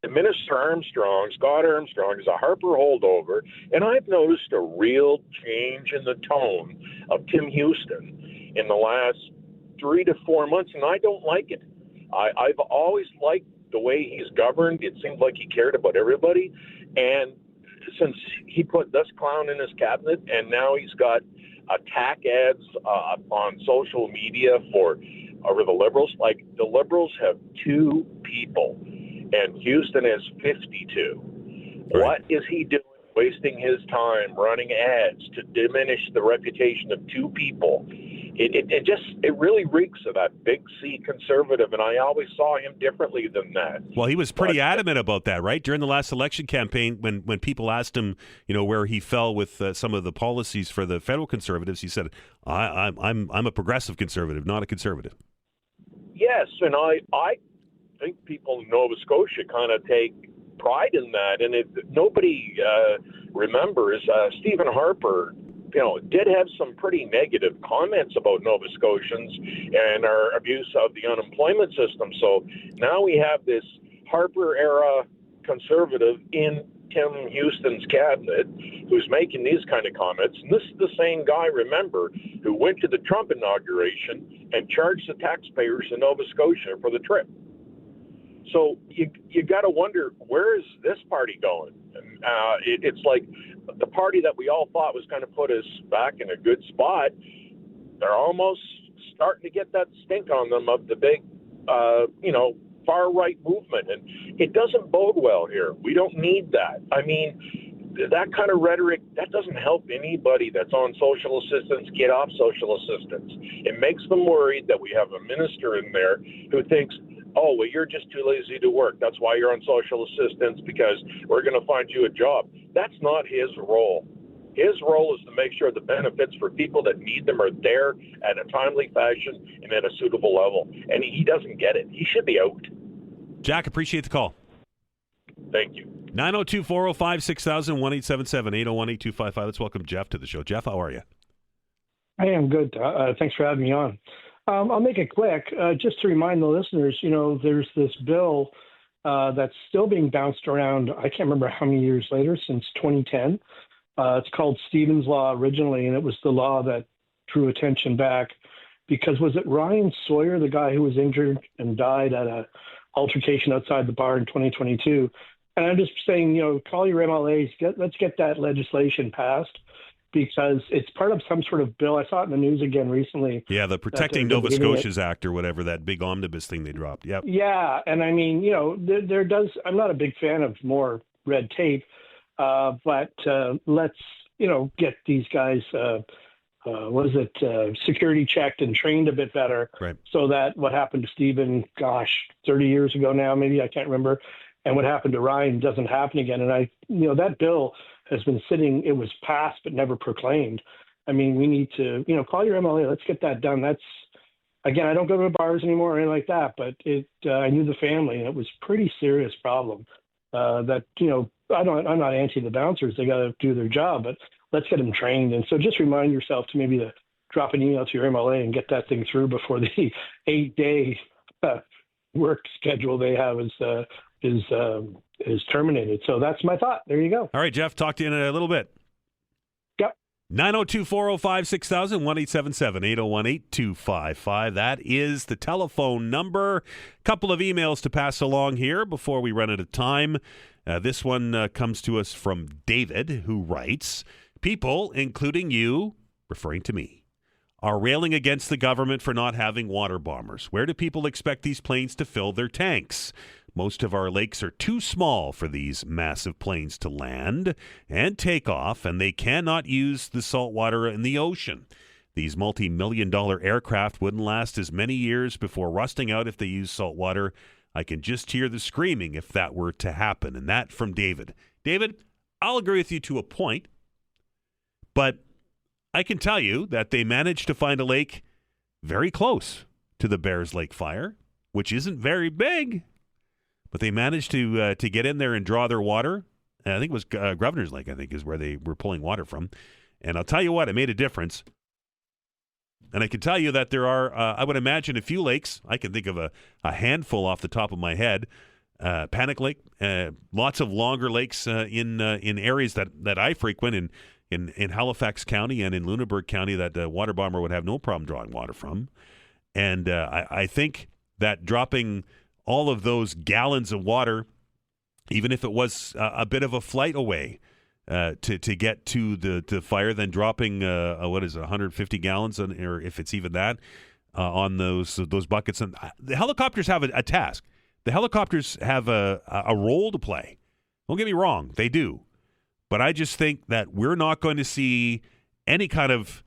Minister Armstrong, Scott Armstrong is a Harper holdover, and I've noticed a real change in the tone of Tim Houston in the last 3 to 4 months, and I don't like it. I've always liked the way he's governed. It seemed like he cared about everybody, and since he put this clown in his cabinet, and now he's got attack ads on social media for the Liberals. Like, the Liberals have 2 people, and Houston has 52. Right. What is he doing, wasting his time running ads to diminish the reputation of 2 people? It really reeks of that big C conservative, and I always saw him differently than that. Well, he was pretty adamant about that, right? During the last election campaign, when people asked him, you know, where he fell with some of the policies for the federal conservatives, he said, "I'm a progressive conservative, not a conservative." Yes, and I think people in Nova Scotia kind of take pride in that, and nobody remembers Stephen Harper. You know, did have some pretty negative comments about Nova Scotians and our abuse of the unemployment system. So now we have this Harper-era conservative in Tim Houston's cabinet who's making these kind of comments. And this is the same guy, remember, who went to the Trump inauguration and charged the taxpayers in Nova Scotia for the trip. So you got to wonder, where is this party going? It's like the party that we all thought was going to put us back in a good spot, they're almost starting to get that stink on them of the big, far-right movement. And it doesn't bode well here. We don't need that. I mean, that kind of rhetoric, that doesn't help anybody that's on social assistance get off social assistance. It makes them worried that we have a minister in there who thinks, oh, well, you're just too lazy to work. That's why you're on social assistance, because we're going to find you a job. That's not his role. His role is to make sure the benefits for people that need them are there at a timely fashion and at a suitable level. And he doesn't get it. He should be out. Jack, appreciate the call. Thank you. 902-405-6000, 1-877-801-8255. Let's welcome Jeff to the show. Jeff, how are you? I am good. Thanks for having me on. I'll make it quick. Just to remind the listeners, there's this bill that's still being bounced around. I can't remember how many years later, since 2010. It's called Stevens Law originally, and it was the law that drew attention back because was it Ryan Sawyer, the guy who was injured and died at a altercation outside the bar in 2022? And I'm just saying, call your MLAs, let's get that legislation passed because it's part of some sort of bill. I saw it in the news again recently. Yeah, the Protecting Nova Scotia's Act or whatever, that big omnibus thing they dropped. Yep. Yeah, and I mean, there does. I'm not a big fan of more red tape, but let's get these guys. Security checked and trained a bit better, right? So that what happened to Stephen, 30 years ago now, maybe, I can't remember, and what happened to Ryan doesn't happen again. And that bill has been sitting. It was passed but never proclaimed. I mean, we need to, call your MLA. Let's get that done. That's, again, I don't go to bars anymore or anything like that, but I knew the family, and it was a pretty serious problem. I'm not anti the bouncers. They got to do their job, but let's get them trained. And so just remind yourself to maybe to drop an email to your MLA and get that thing through before the 8-day work schedule they have is terminated. So that's my thought. There you go. All right, Jeff, talk to you in a little bit. Yep. 902-405-6000, 1-877-801-8255. That is the telephone number. Couple of emails to pass along here before we run out of time. This one comes to us from David, who writes, people, including you, referring to me, are railing against the government for not having water bombers. Where do people expect these planes to fill their tanks? Most of our lakes are too small for these massive planes to land and take off, and they cannot use the salt water in the ocean. These multi-million-dollar aircraft wouldn't last as many years before rusting out if they use salt water. I can just hear the screaming if that were to happen. And that from David. David, I'll agree with you to a point, but I can tell you that they managed to find a lake very close to the Bears Lake fire, which isn't very big, but they managed to get in there and draw their water. And I think it was Governor's Lake, I think, is where they were pulling water from. And I'll tell you what, it made a difference. And I can tell you that there are, I would imagine, a few lakes. I can think of a handful off the top of my head. Panic Lake, lots of longer lakes in areas that I frequent in Halifax County and in Lunenburg County that the water bomber would have no problem drawing water from. And I think that dropping all of those gallons of water, even if it was a bit of a flight away, to get to the fire, then dropping 150 gallons, or if it's even that, on those buckets. And the helicopters have a task. The helicopters have a role to play. Don't get me wrong, they do. But I just think that we're not going to see any kind of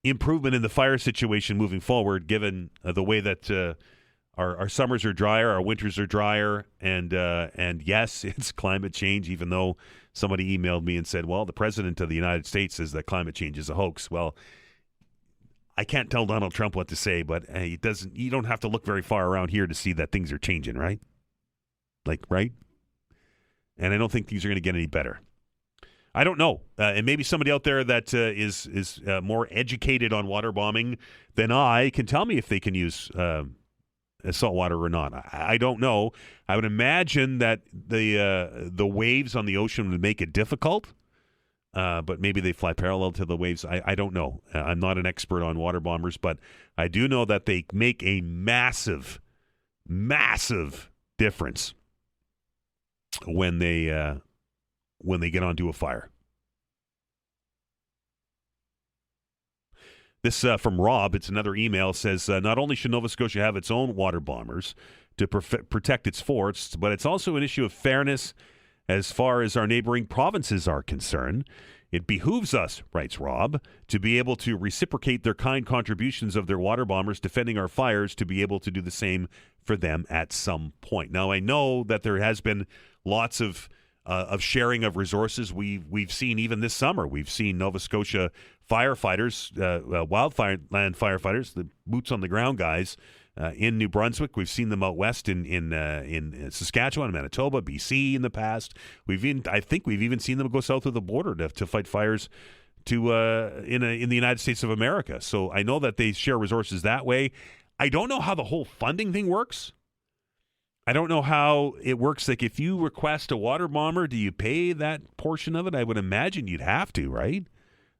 improvement in the fire situation moving forward, given the way that our summers are drier, our winters are drier, and yes, it's climate change, even though somebody emailed me and said, well, the president of the United States says that climate change is a hoax. Well, I can't tell Donald Trump what to say, but you don't have to look very far around here to see that things are changing, right? Right? And I don't think things are going to get any better. I don't know. And maybe somebody out there that is more educated on water bombing than I can tell me if they can use salt water or not. I don't know. I would imagine that the waves on the ocean would make it difficult, but maybe they fly parallel to the waves. I don't know. I'm not an expert on water bombers, but I do know that they make a massive, massive difference when they get onto a fire. This from Rob, it's another email, says, not only should Nova Scotia have its own water bombers to protect its forts, but it's also an issue of fairness as far as our neighboring provinces are concerned. It behooves us, writes Rob, to be able to reciprocate their kind contributions of their water bombers defending our fires, to be able to do the same for them at some point. Now, I know that there has been lots of sharing of resources. We've seen even this summer, we've seen Nova Scotia firefighters, wildland firefighters, the boots on the ground guys in New Brunswick. We've seen them out west in Saskatchewan, Manitoba, BC in the past. I think we've even seen them go south of the border to fight fires in the United States of America. So I know that they share resources that way. I don't know how the whole funding thing works. I don't know how it works. Like, if you request a water bomber, do you pay that portion of it? I would imagine you'd have to, right?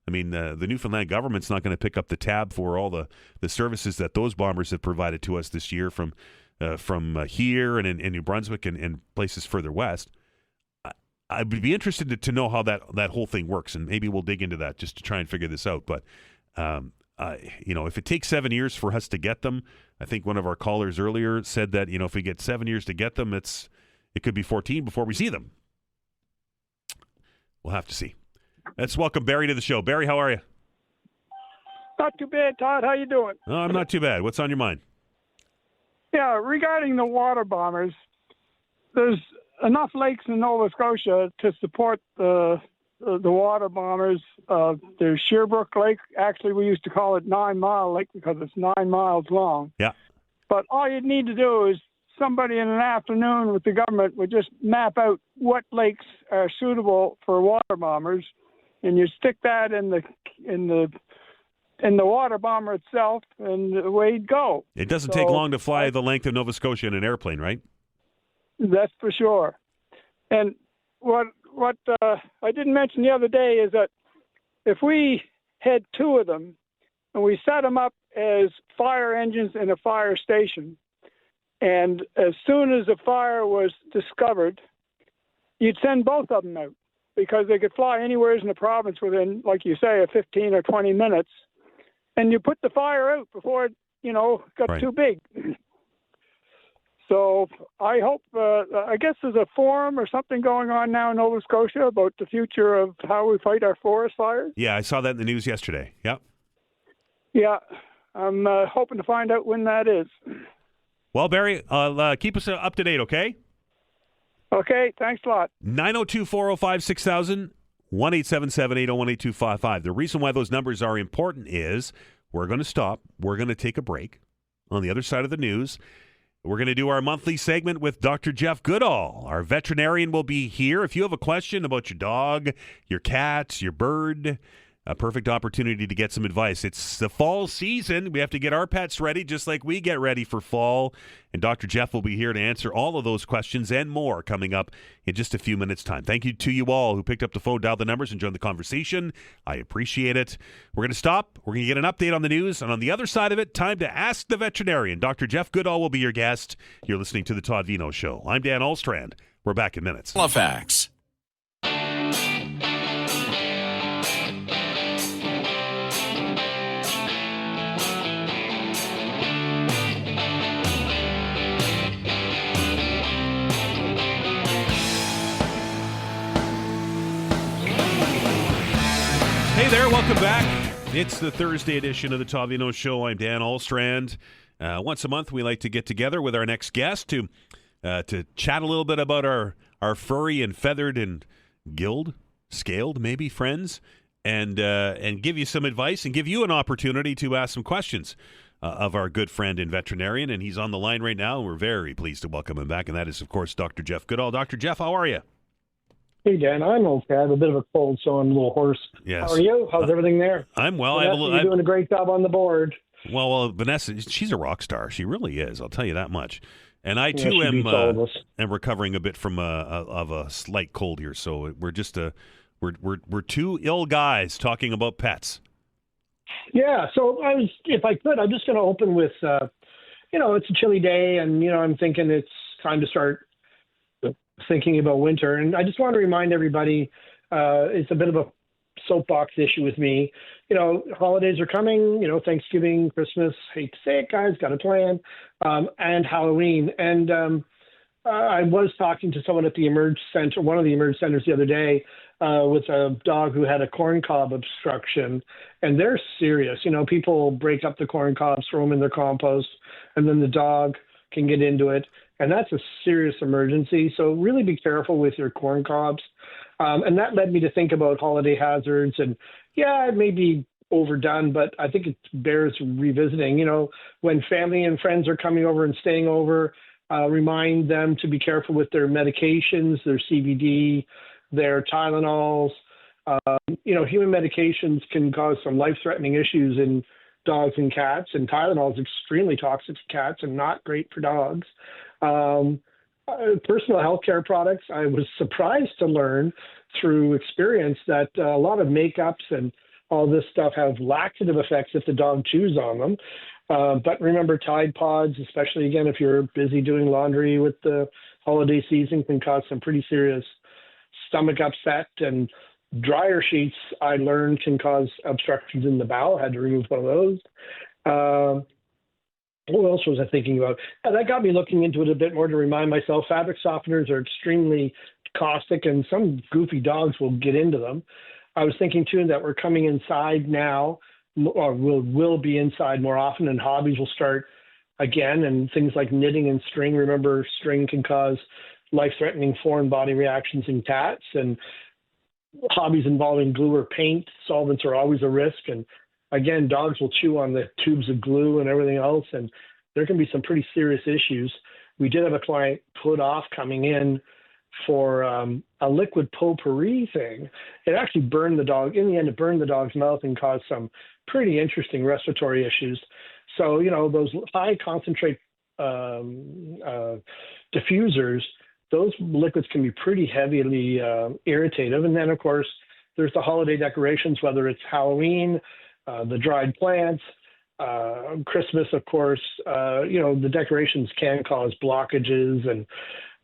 I mean, the Newfoundland government's not going to pick up the tab for all the services that those bombers have provided to us this year from here and in New Brunswick and places further west. I'd be interested to know how that whole thing works, and maybe we'll dig into that just to try and figure this out. But if it takes 7 years for us to get them, I think one of our callers earlier said that if we get 7 years to get them, it could be 14 before we see them. We'll have to see. Let's welcome Barry to the show. Barry, how are you? Not too bad, Todd. How you doing? Oh, I'm not too bad. What's on your mind? Yeah, regarding the water bombers, there's enough lakes in Nova Scotia to support the water bombers. There's Sherbrooke Lake. Actually, we used to call it 9 Mile Lake because it's 9 miles long. Yeah. But all you'd need to do is somebody in an afternoon with the government would just map out what lakes are suitable for water bombers, and you stick that in the water bomber itself, and away you'd go. It doesn't take long to fly the length of Nova Scotia in an airplane, right? That's for sure. And what I didn't mention the other day is that if we had 2 of them and we set them up as fire engines in a fire station, and as soon as a fire was discovered, you'd send both of them out because they could fly anywhere in the province within, like you say, 15 or 20 minutes, and you put the fire out before it, got too big. So I hope, I guess there's a forum or something going on now in Nova Scotia about the future of how we fight our forest fires. Yeah, I saw that in the news yesterday. Yep. Yeah, I'm hoping to find out when that is. Well, Barry, keep us up to date, okay? Okay, thanks a lot. 902-405-6000, 1-877-801-8255. The reason why those numbers are important is we're going to stop. We're going to take a break. On the other side of the news, we're going to do our monthly segment with Dr. Jeff Goodall. Our veterinarian will be here. If you have a question about your dog, your cat, your bird, a perfect opportunity to get some advice. It's the fall season. We have to get our pets ready just like we get ready for fall. And Dr. Jeff will be here to answer all of those questions and more coming up in just a few minutes' time. Thank you to you all who picked up the phone, dialed the numbers, and joined the conversation. I appreciate it. We're going to stop. We're going to get an update on the news. And on the other side of it, time to ask the veterinarian. Dr. Jeff Goodall will be your guest. You're listening to The Todd Veinotte Show. I'm Dan Alstrand. We're back in minutes. Halifax. Hey there, welcome back. It's the Thursday edition of the Todd Veinotte Show. I'm Dan Alstrand. Once a month, we like to get together with our next guest to chat a little bit about our furry and feathered and scaled maybe friends, and give you some advice and give you an opportunity to ask some questions of our good friend and veterinarian. And he's on the line right now, and we're very pleased to welcome him back. And that is, of course, Dr. Jeff Goodall. Dr. Jeff, how are you? Hey, Dan, I'm okay. I have a bit of a cold, so I'm a little hoarse. Yes. How are you? How's everything there? I'm well. Vanessa, you're doing a great job on the board. Well, Vanessa, she's a rock star. She really is. I'll tell you that much. And I too am recovering a bit from a slight cold here. So we're just we're two ill guys talking about pets. Yeah. So if I could, I'm just going to open with, it's a chilly day, and I'm thinking it's time to start thinking about winter. And I just want to remind everybody, it's a bit of a soapbox issue with me. Holidays are coming, Thanksgiving, Christmas, hate to say it, guys, got a plan, and Halloween. And I was talking to someone at the Emerge Center, one of the Emerge Centers the other day, with a dog who had a corn cob obstruction, and they're serious. You know, people break up the corn cobs, throw them in their compost, and then the dog can get into it, and that's a serious emergency. So really be careful with your corn cobs. And that led me to think about holiday hazards, and yeah, it may be overdone, but I think it bears revisiting. You know, when family and friends are coming over and staying over, remind them to be careful with their medications, their CBD, their Tylenols. You know, human medications can cause some life-threatening issues in dogs and cats, and Tylenol is extremely toxic to cats and not great for dogs. Personal healthcare products, I was surprised to learn through experience that a lot of makeups and all this stuff have laxative effects if the dog chews on them. But remember, Tide Pods, especially again if you're busy doing laundry with the holiday season, can cause some pretty serious stomach upset. And dryer sheets, I learned, can cause obstructions in the bowel. I had to remove one of those. What else was I thinking about? That got me looking into it a bit more to remind myself fabric softeners are extremely caustic, and some goofy dogs will get into them. I was thinking, too, that we're coming inside now, or will be inside more often, and hobbies will start again, and things like knitting and string. Remember, string can cause life-threatening foreign body reactions in cats, and hobbies involving glue or paint solvents are always a risk. And again, dogs will chew on the tubes of glue and everything else, and there can be some pretty serious issues. We did have a client put off coming in for a liquid potpourri thing. It actually burned the dog. In the end, it burned the dog's mouth and caused some pretty interesting respiratory issues. So, you know, those high concentrate diffusers, those liquids can be pretty heavily irritative. And then, of course, there's the holiday decorations, whether it's Halloween, the dried plants, Christmas, of course. You know, the decorations can cause blockages. And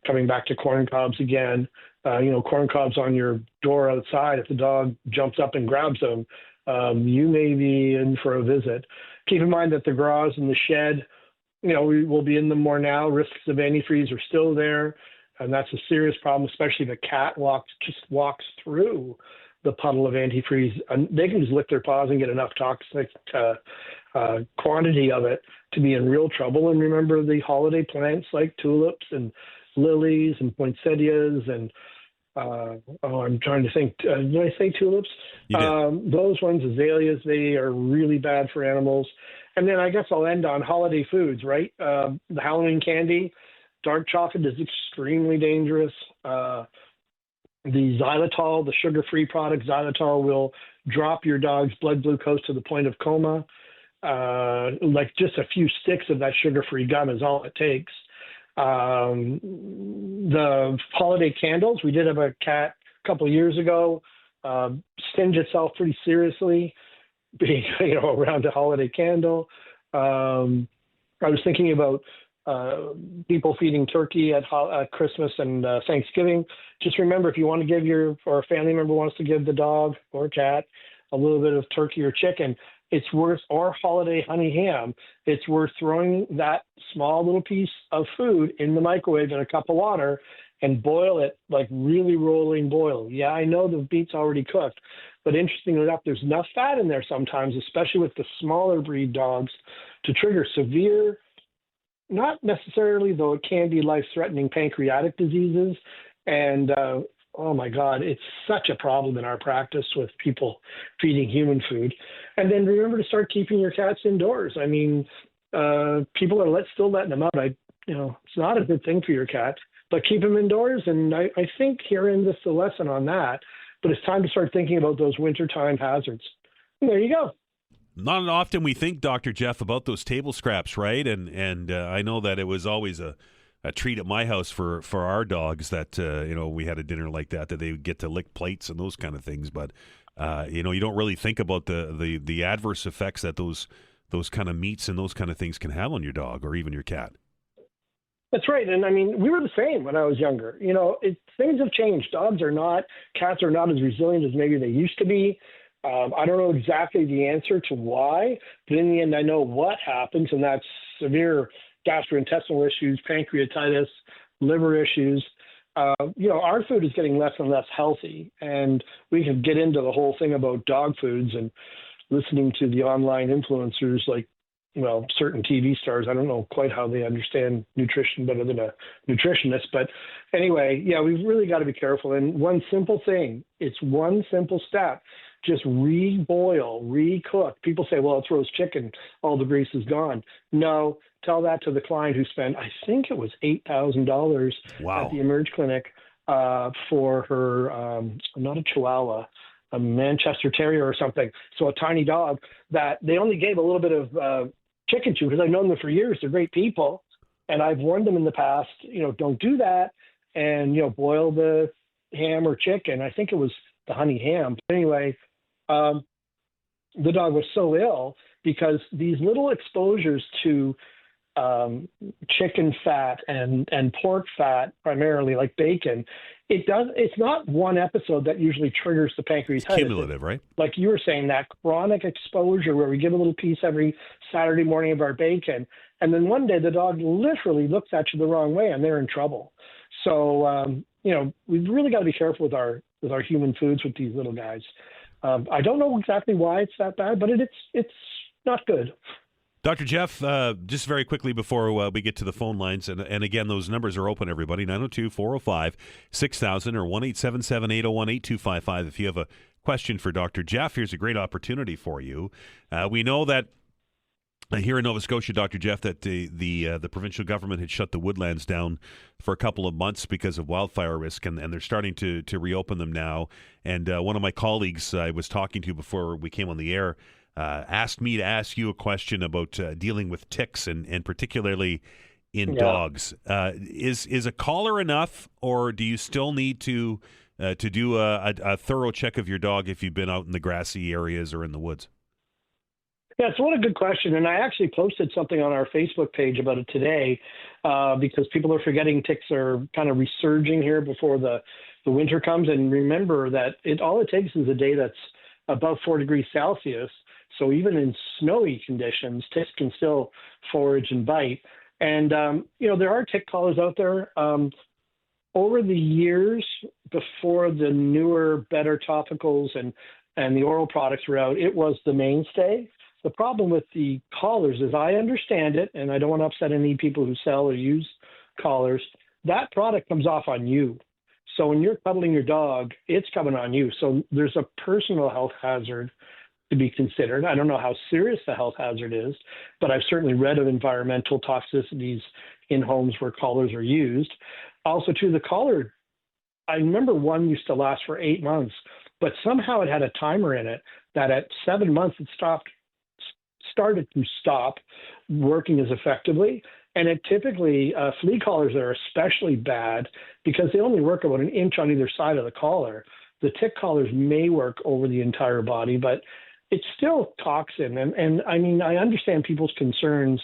coming back to corn cobs again, you know, corn cobs on your door outside, if the dog jumps up and grabs them, you may be in for a visit. Keep in mind that the garage and the shed, you know, we will be in them more now. Risks of antifreeze are still there, and that's a serious problem, especially if a cat just walks through the puddle of antifreeze. And they can just lick their paws and get enough toxic quantity of it to be in real trouble. And remember the holiday plants like tulips and lilies and poinsettias and I'm trying to think. Did I say tulips? Those ones, azaleas, they are really bad for animals. And then I guess I'll end on holiday foods, right? The Halloween candy, dark chocolate is extremely dangerous. The xylitol, the sugar-free product, xylitol will drop your dog's blood glucose to the point of coma. Like just a few sticks of that sugar-free gum is all it takes. The holiday candles, we did have a cat a couple of years ago, singed itself pretty seriously, being, you know, around a holiday candle. I was thinking about people feeding turkey at Christmas and Thanksgiving. Just remember, if you want to give or a family member wants to give the dog or cat a little bit of turkey or chicken, it's worth, or holiday honey ham, it's worth throwing that small little piece of food in the microwave in a cup of water and boil it, like really rolling boil. Yeah, I know the meat's already cooked, but interestingly enough, there's enough fat in there sometimes, especially with the smaller breed dogs, to trigger severe, not necessarily, though it can be life-threatening pancreatic diseases. And oh my God, it's such a problem in our practice with people feeding human food. And then remember to start keeping your cats indoors. I mean, people are still letting them out. It's not a good thing for your cat, but keep them indoors. And I think herein this is the lesson on that. But it's time to start thinking about those wintertime hazards. And there you go. Not often we think, Dr. Jeff, about those table scraps, right? And I know that it was always a treat at my house for our dogs that, we had a dinner like that they would get to lick plates and those kind of things. But, you don't really think about the adverse effects that those kind of meats and those kind of things can have on your dog or even your cat. That's right. And I mean, we were the same when I was younger. Things have changed. Cats are not as resilient as maybe they used to be. I don't know exactly the answer to why, but in the end, I know what happens, and that's severe gastrointestinal issues, pancreatitis, liver issues. Our food is getting less and less healthy, and we can get into the whole thing about dog foods and listening to the online influencers like, certain TV stars. I don't know quite how they understand nutrition better than a nutritionist. But anyway, we've really got to be careful. And one simple thing, it's one simple step. Just reboil, recook. People say, well, it's roast chicken. All the grease is gone. No, tell that to the client who spent, I think it was $8,000 at the Emerge Clinic for her, not a Chihuahua, a Manchester Terrier or something. So a tiny dog that they only gave a little bit of chicken to, because I've known them for years. They're great people. And I've warned them in the past, don't do that. And, boil the ham or chicken. I think it was the honey ham. But anyway, the dog was so ill because these little exposures to chicken fat and pork fat, primarily like bacon, it's not one episode that usually triggers the pancreas. It's cumulative, right? Like you were saying, that chronic exposure where we give a little piece every Saturday morning of our bacon, and then one day the dog literally looks at you the wrong way and they're in trouble. So we've really got to be careful with our human foods with these little guys. I don't know exactly why it's that bad, but it's not good. Dr. Jeff, just very quickly before we get to the phone lines, and again, those numbers are open, everybody, 902-405-6000 or 1-877-801-8255. If you have a question for Dr. Jeff, here's a great opportunity for you. We know that here in Nova Scotia, Dr. Jeff, that the provincial government had shut the woodlands down for a couple of months because of wildfire risk, and they're starting to reopen them now. And one of my colleagues I was talking to before we came on the air asked me to ask you a question about dealing with ticks and particularly in dogs. Is a collar enough, or do you still need to do a thorough check of your dog if you've been out in the grassy areas or in the woods? Yeah, it's what a good question. And I actually posted something on our Facebook page about it today because people are forgetting ticks are kind of resurging here before the winter comes. And remember that all it takes is a day that's above 4 degrees Celsius. So even in snowy conditions, ticks can still forage and bite. And, there are tick collars out there. Over the years, before the newer, better topicals and the oral products were out, it was the mainstay. The problem with the collars, as I understand it, and I don't want to upset any people who sell or use collars, that product comes off on you. So when you're cuddling your dog, it's coming on you. So there's a personal health hazard to be considered. I don't know how serious the health hazard is, but I've certainly read of environmental toxicities in homes where collars are used. Also, too, the collar, I remember one used to last for 8 months, but somehow it had a timer in it that at 7 months it started to stop working as effectively. And it typically, flea collars are especially bad because they only work about an inch on either side of the collar. The tick collars may work over the entire body, but it's still toxin. And I mean, I understand people's concerns.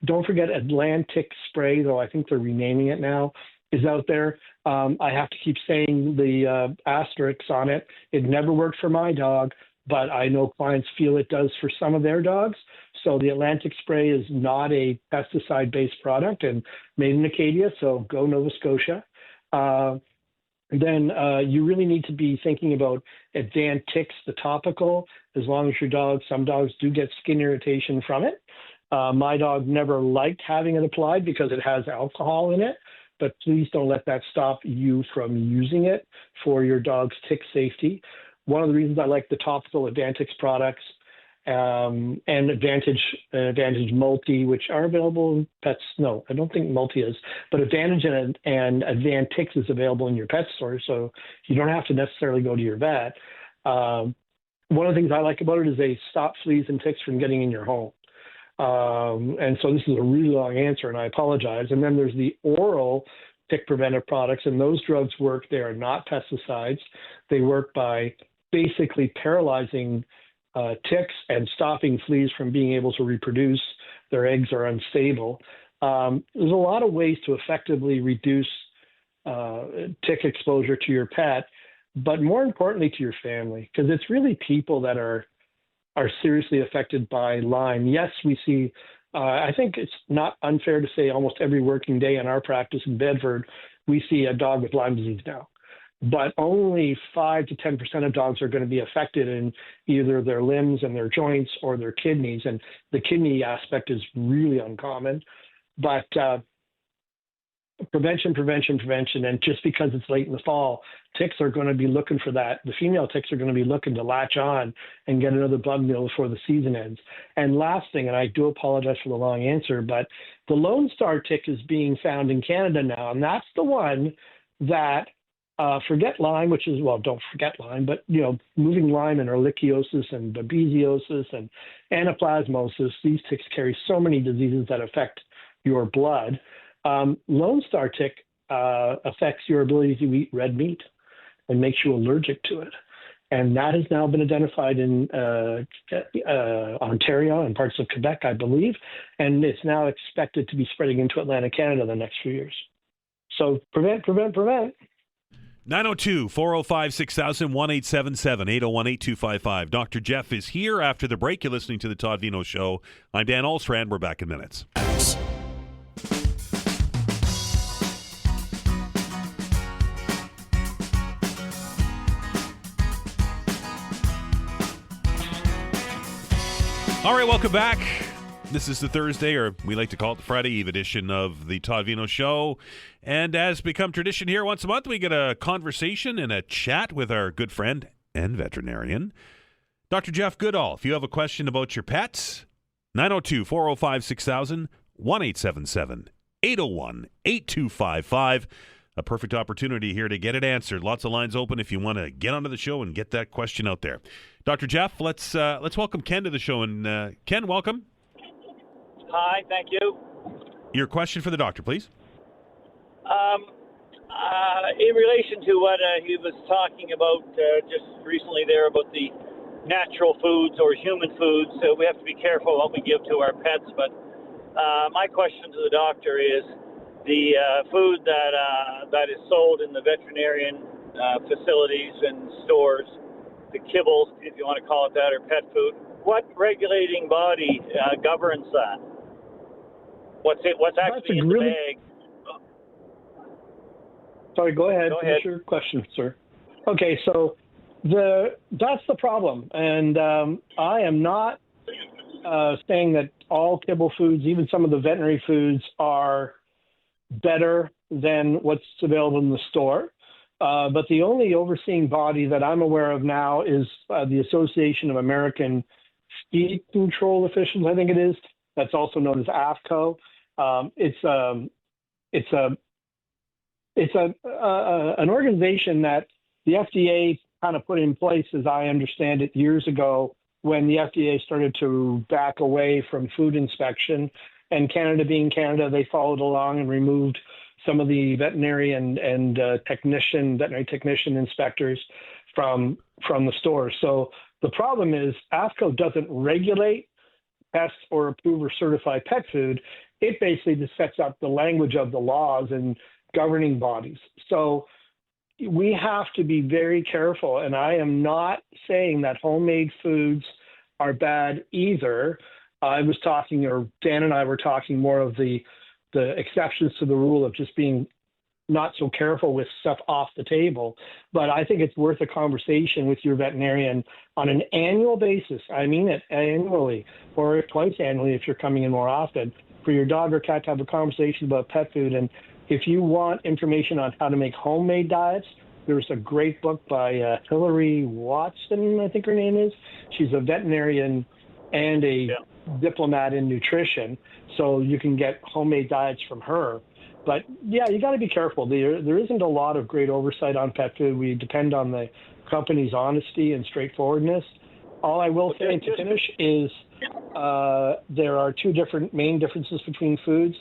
Don't forget Atlantic spray, though I think they're renaming it now, is out there. I have to keep saying the asterisks on it. It never worked for my dog, but I know clients feel it does for some of their dogs. So the Atlantic spray is not a pesticide-based product and made in Acadia, so go Nova Scotia. Then you really need to be thinking about Advantix, the topical, as long as some dogs do get skin irritation from it. My dog never liked having it applied because it has alcohol in it, but please don't let that stop you from using it for your dog's tick safety. One of the reasons I like the topical Advantix products and Advantage Multi, which are available in pets. No, I don't think Multi is, but Advantage and Advantix is available in your pet store, so you don't have to necessarily go to your vet. One of the things I like about it is they stop fleas and ticks from getting in your home. And so this is a really long answer, and I apologize. And then there's the oral tick preventive products, and those drugs work. They are not pesticides. They work by basically paralyzing ticks and stopping fleas from being able to reproduce. Their eggs are unstable. There's a lot of ways to effectively reduce tick exposure to your pet, but more importantly to your family, because it's really people that are seriously affected by Lyme. Yes, we see I think it's not unfair to say almost every working day in our practice in Bedford, we see a dog with Lyme disease now. But only 5 to 10% of dogs are going to be affected in either their limbs and their joints or their kidneys. And the kidney aspect is really uncommon. But prevention. And just because it's late in the fall, ticks are going to be looking for that. The female ticks are going to be looking to latch on and get another bug meal before the season ends. And last thing, and I do apologize for the long answer, but the Lone Star tick is being found in Canada now. And that's the one that forget Lyme, which is, well, don't forget Lyme, but, moving Lyme and ehrlichiosis and babesiosis and anaplasmosis, these ticks carry so many diseases that affect your blood. Lone Star tick affects your ability to eat red meat and makes you allergic to it. And that has now been identified in Ontario and parts of Quebec, I believe, and it's now expected to be spreading into Atlantic Canada in the next few years. So prevent. 902-405-6000, 1-877-801-8255. Dr. Jeff is here after the break. You're listening to the Todd Veinotte Show. I'm Dan Olstrand. We're back in minutes. All right, welcome back. This is the Thursday, or we like to call it the Friday Eve edition of the Todd Veinotte Show. And as become tradition here, once a month, we get a conversation and a chat with our good friend and veterinarian, Dr. Jeff Goodall. If you have a question about your pets, 902-405-6000, 1-877-801-8255. A perfect opportunity here to get it answered. Lots of lines open if you want to get onto the show and get that question out there. Dr. Jeff, let's welcome Ken to the show. And Ken, welcome. Hi, thank you. Your question for the doctor, please. In relation to what he was talking about just recently there about the natural foods or human foods, we have to be careful what we give to our pets. But my question to the doctor is the food that is sold in the veterinarian facilities and stores, the kibble, if you want to call it that, or pet food, what regulating body governs that? What's actually in the bag? Sorry, go ahead. Finish your question, sir. Okay, so that's the problem. And I am not saying that all kibble foods, even some of the veterinary foods, are better than what's available in the store. But the only overseeing body that I'm aware of now is the Association of American Feed Control Officials, I think it is. That's also known as AFCO. It's an organization that the FDA kind of put in place, as I understand it, years ago when the FDA started to back away from food inspection. And Canada being Canada, they followed along and removed some of the veterinary and veterinary technician inspectors from the stores. So the problem is AFCO doesn't regulate, test, or approve or certify pet food. It basically just sets up the language of the laws and governing bodies. So we have to be very careful. And I am not saying that homemade foods are bad either. I was talking, or Dan and I were talking more of the exceptions to the rule of just being not so careful with stuff off the table. But I think it's worth a conversation with your veterinarian on an annual basis. I mean it, annually, or twice annually if you're coming in more often, for your dog or cat to have a conversation about pet food. And if you want information on how to make homemade diets, there's a great book by Hillary Watson, I think her name is. She's a veterinarian and a diplomat in nutrition, so you can get homemade diets from her. But yeah, you got to be careful. There isn't a lot of great oversight on pet food. We depend on the company's honesty and straightforwardness. All I will say to finish is there are two main differences between foods: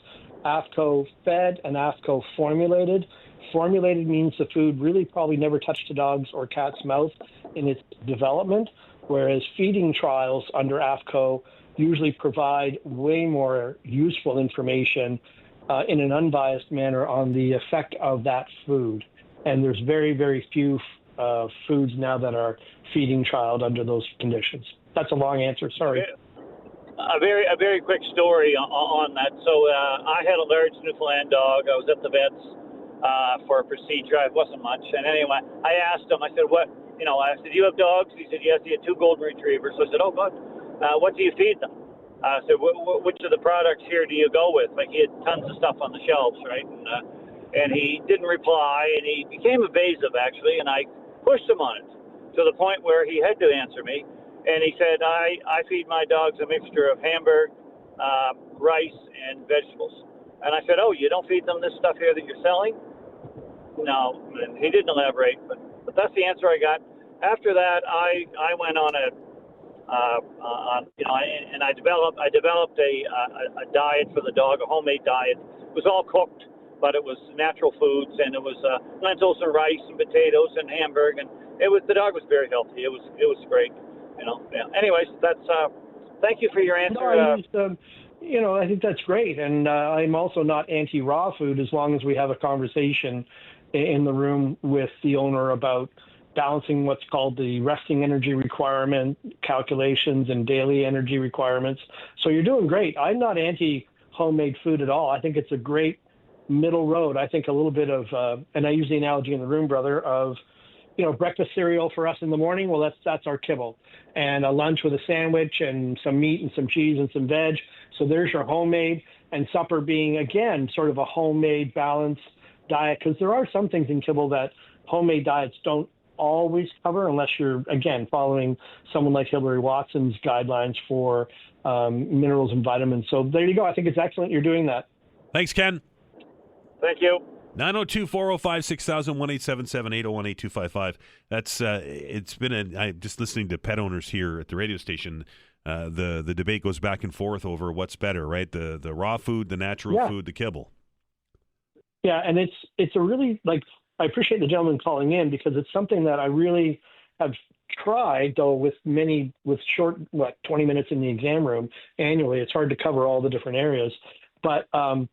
AFCO fed and AFCO formulated. Formulated means the food really probably never touched a dog's or cat's mouth in its development, whereas feeding trials under AFCO usually provide way more useful information in an unbiased manner on the effect of that food. And there's very, very few foods now that are feeding trialed under those conditions. That's a long answer, sorry. A very quick story on that. So I had a large Newfoundland dog. I was at the vet's for a procedure. It wasn't much. And anyway, I asked him, I said, what, I said, do you have dogs? He said, yes, he had 2 golden retrievers. So I said, oh, good. What do you feed them? I said, which of the products here do you go with? Like, he had tons of stuff on the shelves, right? And he didn't reply, and he became evasive, actually, and I pushed him on it to the point where he had to answer me. And he said, I feed my dogs a mixture of Hamburg, rice, and vegetables. And I said, oh, you don't feed them this stuff here that you're selling? No. And he didn't elaborate, but that's the answer I got. After that, I went on and I developed a diet for the dog, a homemade diet. It was all cooked, but it was natural foods, and it was lentils and rice and potatoes and Hamburg, and the dog was very healthy. It was great, Yeah. Anyways, that's thank you for your answer. No, I think that's great, and I'm also not anti-raw food as long as we have a conversation in the room with the owner about balancing what's called the resting energy requirement calculations and daily energy requirements. So you're doing great. I'm not anti-homemade food at all. I think it's a great middle road. I think a little bit of, and I use the analogy in the room, brother, of, breakfast cereal for us in the morning. Well, that's our kibble. And a lunch with a sandwich and some meat and some cheese and some veg. So there's your homemade, and supper being, again, sort of a homemade balanced diet. Because there are some things in kibble that homemade diets don't always cover unless you're, again, following someone like Hillary Watson's guidelines for minerals and vitamins. So there you go. I think it's excellent you're doing that. Thanks, Ken. Thank you. 902-405-6000, 1-877-801-8255. That's it's been I'm just listening to pet owners here at the radio station. The debate goes back and forth over what's better, right? The raw food, the natural food, the kibble. Yeah, and it's a really, I appreciate the gentleman calling in because it's something that I really have tried, though, with short, 20 minutes in the exam room annually. It's hard to cover all the different areas. But, I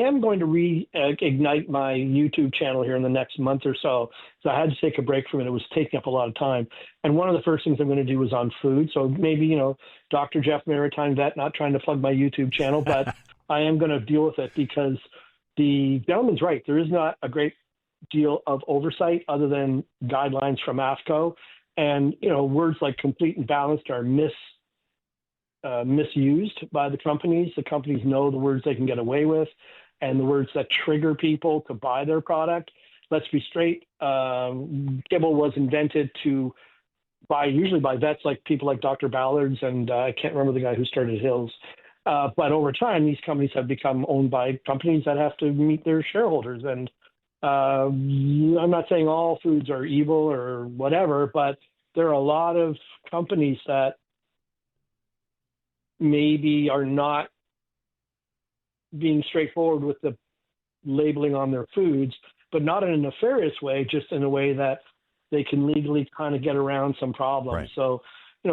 am going to reignite my YouTube channel here in the next month or so. So I had to take a break from it. It was taking up a lot of time. And one of the first things I'm going to do is on food. So maybe, Dr. Jeff Maritime Vet, not trying to plug my YouTube channel, but I am going to deal with it because the gentleman's right. There is not a great deal of oversight other than guidelines from AFCO. And, words like complete and balanced are misused by the companies. The companies know the words they can get away with and the words that trigger people to buy their product. Let's be straight. Kibble was invented usually by vets like people like Dr. Ballard's, and I can't remember the guy who started Hills. But over time, these companies have become owned by companies that have to meet their shareholders. And I'm not saying all foods are evil or whatever, but there are a lot of companies that maybe are not being straightforward with the labeling on their foods, but not in a nefarious way, just in a way that they can legally kind of get around some problems. Right. So,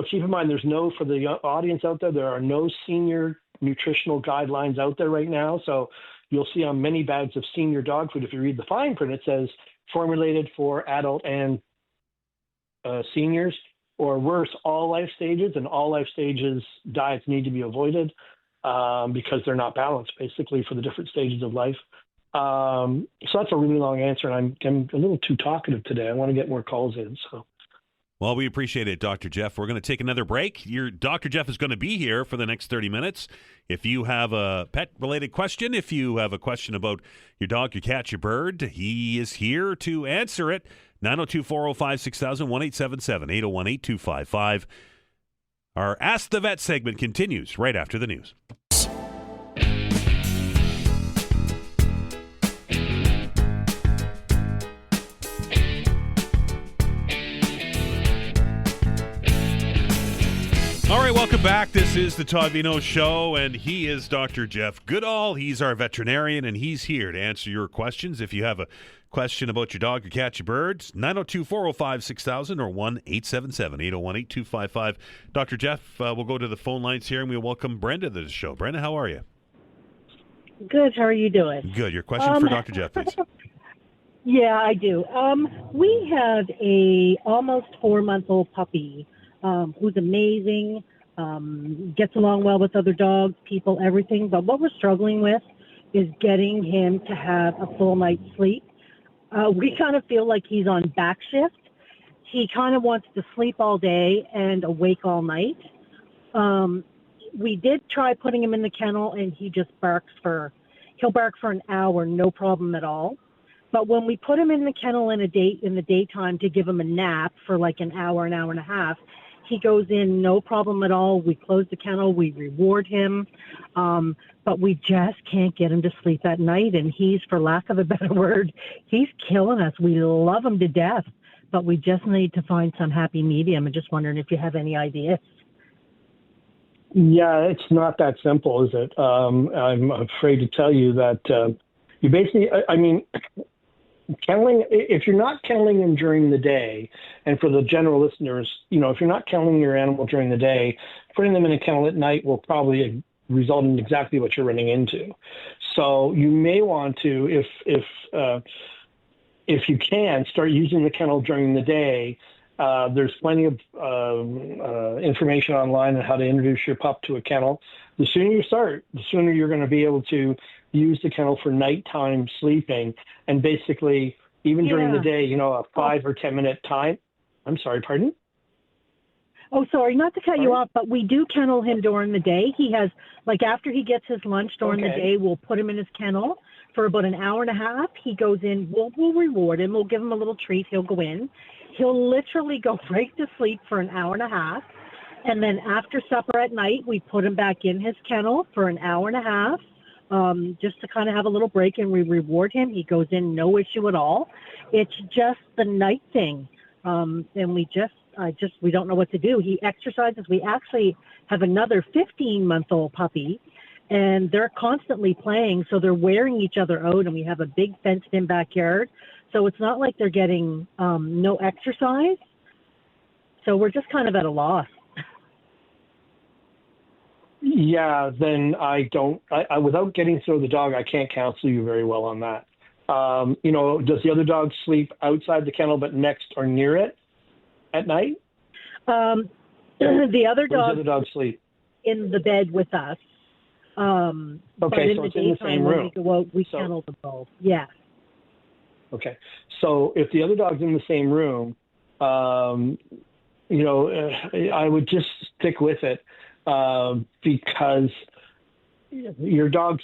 keep in mind, for the audience out there are no senior nutritional guidelines out there right now. So you'll see on many bags of senior dog food, if you read the fine print, it says formulated for adult and seniors, or worse, all life stages, and all life stages diets need to be avoided because they're not balanced, basically, for the different stages of life. So that's a really long answer, and I'm a little too talkative today. I want to get more calls in. So. Well, we appreciate it, Dr. Jeff. We're going to take another break. Dr. Jeff is going to be here for the next 30 minutes. If you have a pet-related question, if you have a question about your dog, your cat, your bird, he is here to answer it. 902-405-6000, 1-877-801-8255. Our Ask the Vet segment continues right after the news. All right, welcome back. This is the Todd Veinotte Show, and he is Dr. Jeff Goodall. He's our veterinarian, and he's here to answer your questions. If you have a question about your dog, your cat, your birds, 902-405-6000 or 1-877-801-8255. Dr. Jeff, we'll go to the phone lines here, and we'll welcome Brenda to the show. Brenda, how are you? Good. How are you doing? Good. Your question for Dr. Jeff, please. Yeah, I do. We had a almost 4-month-old puppy who's amazing, gets along well with other dogs, people, everything. But what we're struggling with is getting him to have a full night's sleep. We kind of feel like he's on back shift. He kind of wants to sleep all day and awake all night. We did try putting him in the kennel, and he just he'll bark for an hour, no problem at all. But when we put him in the kennel in the daytime to give him a nap for like an hour and a half, he goes in no problem at all. We close the kennel, we reward him, but we just can't get him to sleep at night. And he's, for lack of a better word, he's killing us. We love him to death, but we just need to find some happy medium. I'm just wondering if you have any ideas. Yeah, it's not that simple, is it? I'm afraid to tell you that you basically, kenneling, if you're not kenneling him during the day, and for the general listeners, if you're not kenneling your animal during the day, putting them in a kennel at night will probably result in exactly what you're running into. So you may want to, if you can, start using the kennel during the day. There's plenty of information online on how to introduce your pup to a kennel. The sooner you start, the sooner you're going to be able to use the kennel for nighttime sleeping. And basically, even during the day, a 5 or 10 minute time. I'm sorry, pardon? Oh, sorry, not to cut you off, but we do kennel him during the day. He has, after he gets his lunch during the day, we'll put him in his kennel for about an hour and a half. He goes in, we'll reward him, we'll give him a little treat, he'll go in. He'll literally go right to sleep for an hour and a half. And then after supper at night, we put him back in his kennel for an hour and a half, just to kind of have a little break, and we reward him. He goes in, no issue at all. It's just the night thing. And we don't know what to do. He exercises. We actually have another 15-month-old puppy, and they're constantly playing. So they're wearing each other out, and we have a big fenced-in backyard. So it's not like they're getting no exercise. So we're just kind of at a loss. Yeah, then I without getting to know the dog, I can't counsel you very well on that. Does the other dog sleep outside the kennel but next or near it at night? The other dog sleep in the bed with us. Okay, but in so the it's in the same daytime room. when we go out, we kennel them both. Yeah. Okay, so if the other dog's in the same room, I would just stick with it because your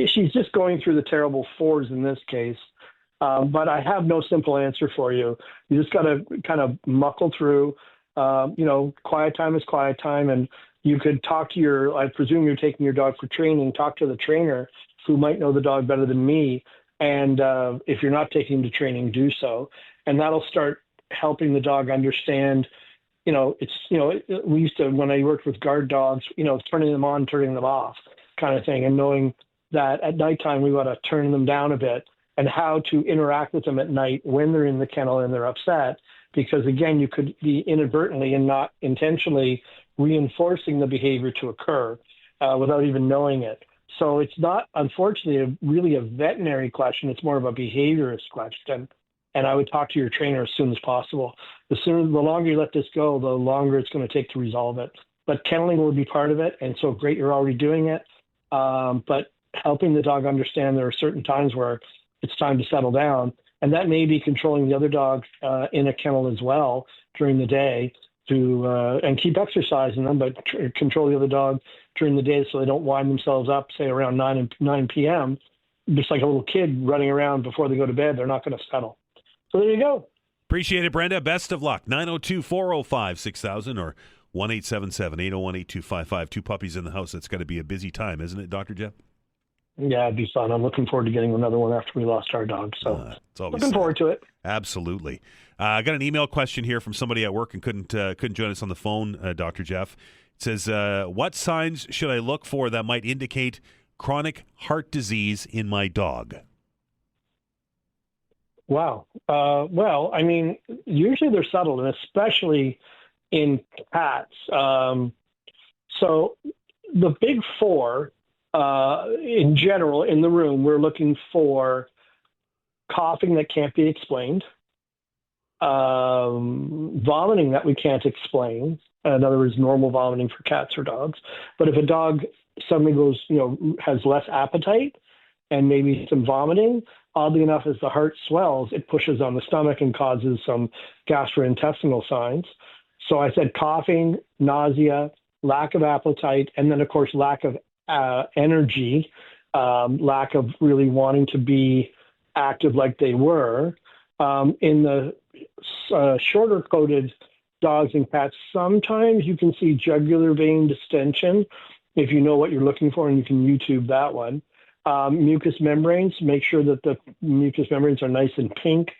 she's just going through the terrible fours in this case. But I have no simple answer for you. You just got to kind of muckle through. Quiet time is quiet time, and you could talk to I presume you're taking your dog for training, talk to the trainer who might know the dog better than me. And if you're not taking him to training, do so. And that'll start helping the dog understand, we used to, when I worked with guard dogs, turning them on, turning them off kind of thing. And knowing that at nighttime, we want to turn them down a bit, and how to interact with them at night when they're in the kennel and they're upset. Because again, you could be inadvertently and not intentionally reinforcing the behavior to occur without even knowing it. So it's not, unfortunately, really a veterinary question. It's more of a behaviorist question. And I would talk to your trainer as soon as possible. The longer you let this go, the longer it's going to take to resolve it. But kenneling will be part of it. And so great, you're already doing it. But helping the dog understand there are certain times where it's time to settle down. And that may be controlling the other dog in a kennel as well during the day and keep exercising them, but control the other dog during the day so they don't wind themselves up, say around 9 p.m., just like a little kid running around before they go to bed. They're not going to settle. So there you go. Appreciate it, Brenda. Best of luck. 902-405-6000 or 1-877-801-8255. 2 puppies in the house. It's got to be a busy time, isn't it, Dr. Jeff? Yeah, it'd be fun. I'm looking forward to getting another one after we lost our dog. So looking forward to it. Absolutely. I got an email question here from somebody at work and couldn't join us on the phone, Dr. Jeff. It says, what signs should I look for that might indicate chronic heart disease in my dog? Wow. Well, I mean, usually they're subtle, and especially in cats. So the big four, in general, in the room, we're looking for coughing that can't be explained, vomiting that we can't explain. In other words, normal vomiting for cats or dogs. But if a dog suddenly goes, has less appetite and maybe some vomiting, oddly enough, as the heart swells, it pushes on the stomach and causes some gastrointestinal signs. So I said coughing, nausea, lack of appetite, and then, of course, lack of energy, lack of really wanting to be active like they were. In the shorter-coated dogs and cats, sometimes you can see jugular vein distension, if you know what you're looking for, and you can YouTube that one. Mucous membranes, make sure that the mucous membranes are nice and pink,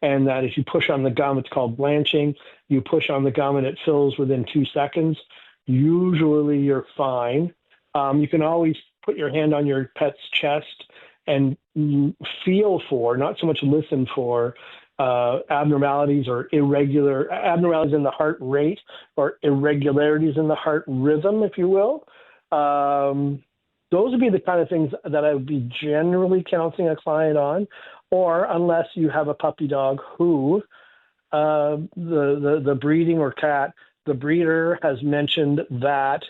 and that if you push on the gum, it's called blanching. You push on the gum and it fills within 2 seconds. Usually you're fine. You can always put your hand on your pet's chest and feel for, not so much listen for, abnormalities or abnormalities in the heart rate or irregularities in the heart rhythm, if you will. Those would be the kind of things that I would be generally counseling a client on, or unless you have a puppy dog who the breeding or cat, the breeder has mentioned that